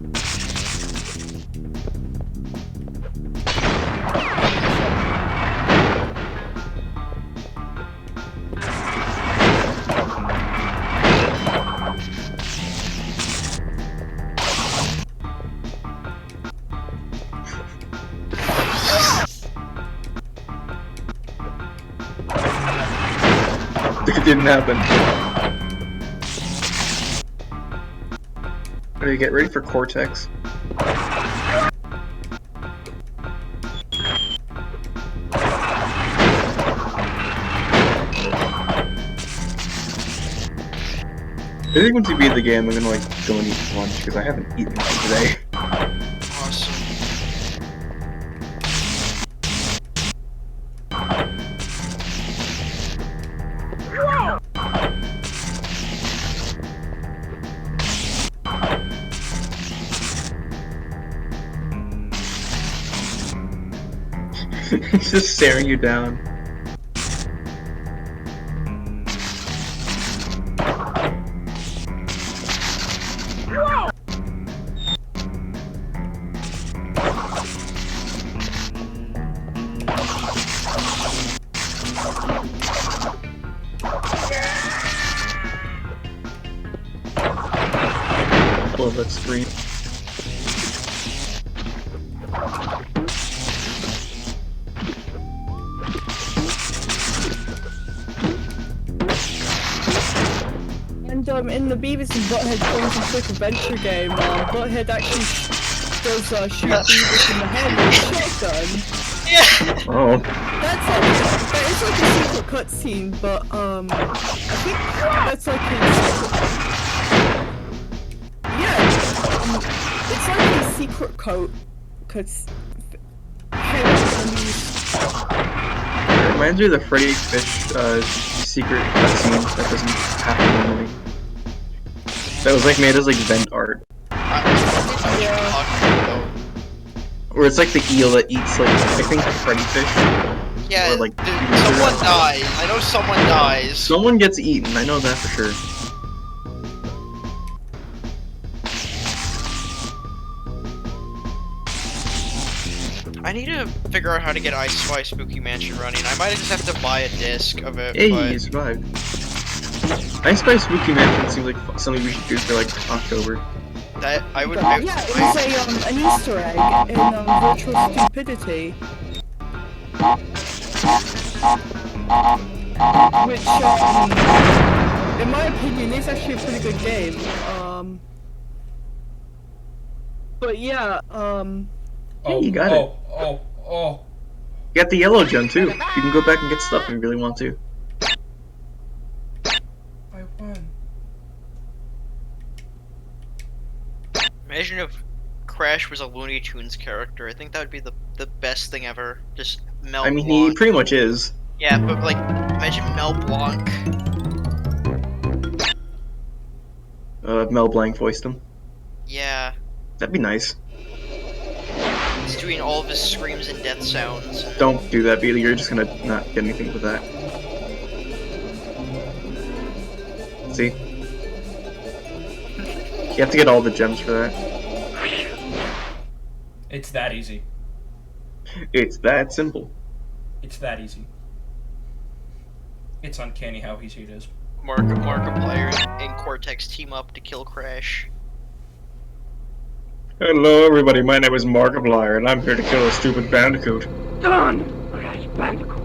It didn't happen. Ready, get ready for Cortex. I think once you beat the game, I'm gonna like go and eat lunch because I haven't eaten lunch today. Awesome. He's just staring you down. I love that scream. And in the Beavis and Butthead Point and Click adventure game, Butthead actually does shoot Beavis in the head with a shotgun. Yeah. Oh. That is like a secret cutscene, but I think that's like it's like a secret code. It reminds me of the Freddy Fish secret cutscene that doesn't happen normally. That was like made as like vent art. Where it's like the eel that eats like, I think Freddy Fish. Yeah, or, like, someone dies. I know someone dies. Someone gets eaten, I know that for sure. I need to figure out how to get I Spy Spooky Mansion running. I might just have to buy a disc of it. Hey, but... you survived. I Spy Spooky Mansion seems like something we should do for like October. That I would. Yeah, it's an Easter egg in Virtual Stupidity. Which, in my opinion, is actually a pretty good game. But yeah, Hey, you got it. Oh. You got the yellow gem too. You can go back and get stuff if you really want to. I won. Imagine if Crash was a Looney Tunes character. I think that would be the best thing ever. Just Mel I mean, Blanc. he pretty much is. Yeah, but like, imagine Mel Blanc. Mel Blanc voiced him. Yeah. That'd be nice. He's doing all of his screams and death sounds. Don't do that, Beatley. You're just gonna not get anything with that. See? You have to get all the gems for that. It's that easy. It's that simple. It's that easy. It's uncanny how easy it is. Markiplier and Cortex team up to kill Crash. Hello, everybody. My name is Markiplier, and I'm here to kill a stupid Bandicoot. Done! Crash Bandicoot.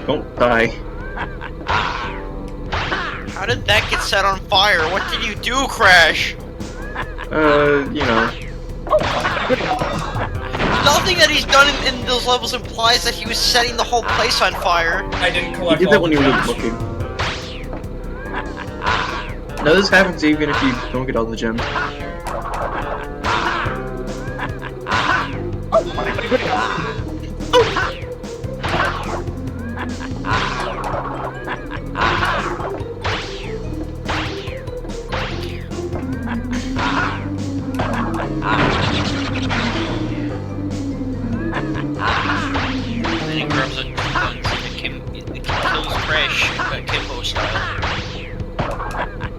Don't die. How did that get set on fire? What did you do, Crash? You know. Nothing that he's done in those levels implies that he was setting the whole place on fire. I didn't He collect did all that when the he was gems. looking. No, this happens even if you don't get all the gems. And then he grabs a gun and it kills Crash, Kimbo style.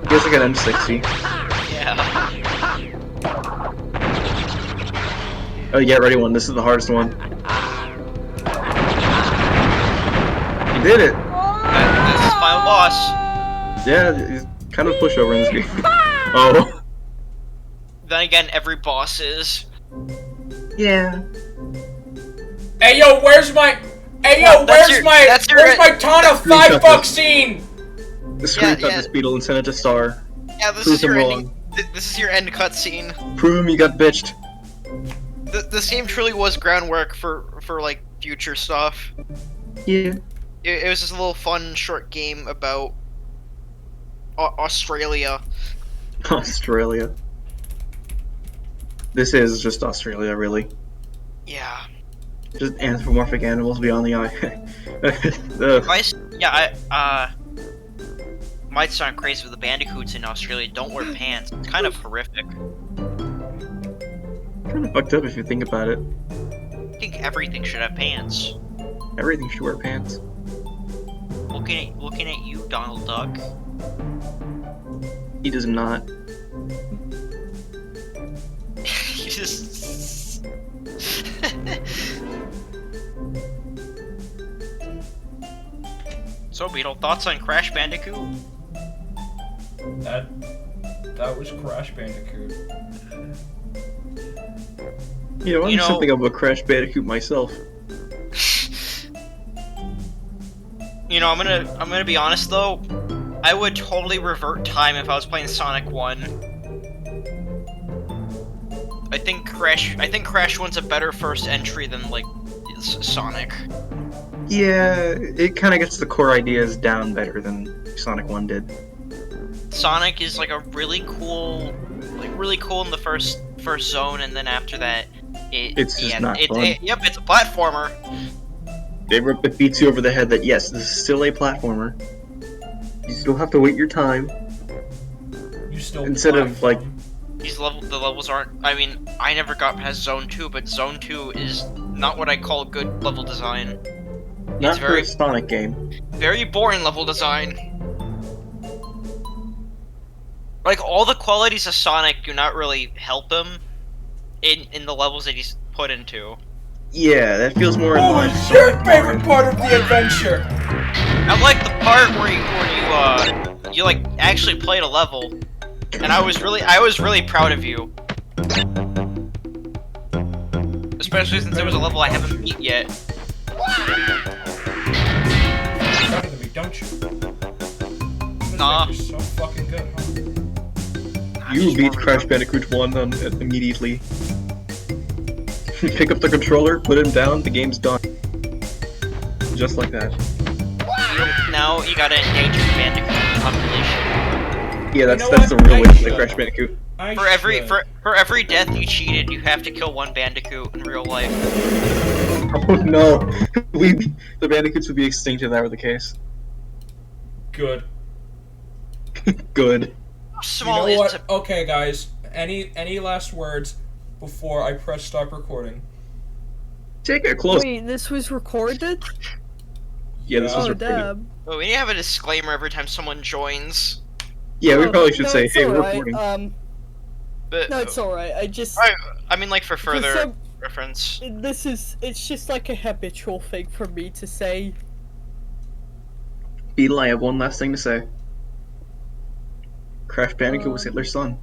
He has like an M60. Yeah. Oh, yeah, ready one. This is the hardest one. You did it! This is my boss. Yeah, he's kind of a pushover in this game. Oh. Then again, every boss is. Yeah. Hey yo, where's my? Hey Well, yo, that's where's your- my? that's your- Where's my ton of Screenshot $5 this. scene? Screenshot yeah. this beetle and send it to Star. Yeah, this Prove is your him ending. This is your end cutscene. Prove him you got bitched. This game truly was groundwork for like future stuff. Yeah. It was just a little fun short game about Australia. Australia. This is just Australia, really. Yeah. Just anthropomorphic animals beyond the eye. I might sound crazy, but the bandicoots in Australia don't wear pants. It's kind of horrific. Kind of fucked up if you think about it. I think everything should have pants. Everything should wear pants. Looking at you, Donald Duck. He does not. You just... So, Beetle, thoughts on Crash Bandicoot? That was Crash Bandicoot. You know, I know something about Crash Bandicoot myself. You know, I'm gonna be honest though. I would totally revert time if I was playing Sonic 1. I think Crash 1's a better first entry than like Sonic. Yeah, it kind of gets the core ideas down better than Sonic 1 did. Sonic is like a really cool in the first zone, and then after that, it's just not fun. Yep, it's a platformer. It beats you over the head that yes, this is still a platformer. You still have to wait your time. You still instead of like the levels aren't. I mean, I never got past Zone 2, but Zone 2 is not what I call good level design. Not for a Sonic game. Very boring level design. Like, all the qualities of Sonic do not really help him in the levels that he's put into. Yeah, that feels more. Oh, it's your favorite part of the adventure. I like the part where you like actually played a level, and I was really proud of you. Especially since it was a level I haven't beat yet. You're better than me, don't you? Nah. You're so fucking good, huh? You beat Crash Bandicoot 1 immediately. Pick up the controller, put him down, the game's done. Just like that. Now you gotta endanger the Bandicoot population. Yeah, that's the real way to play Crash Bandicoot. For every death you cheated, you have to kill one Bandicoot in real life. Oh no, the Bandicoots would be extinct if that were the case. Good. Good. Small you know what? Okay, guys. Any last words before I press stop recording? Take it close. Wait, this was recorded? Yeah, this was recorded. Damn. Oh, we need to have a disclaimer every time someone joins. Yeah, we probably should say, hey, we're right. recording. But, no, it's alright. I mean, like, for further reference. It's just like a habitual thing for me to say. Beetle, I have one last thing to say. Crash Bandicoot was Hitler's son.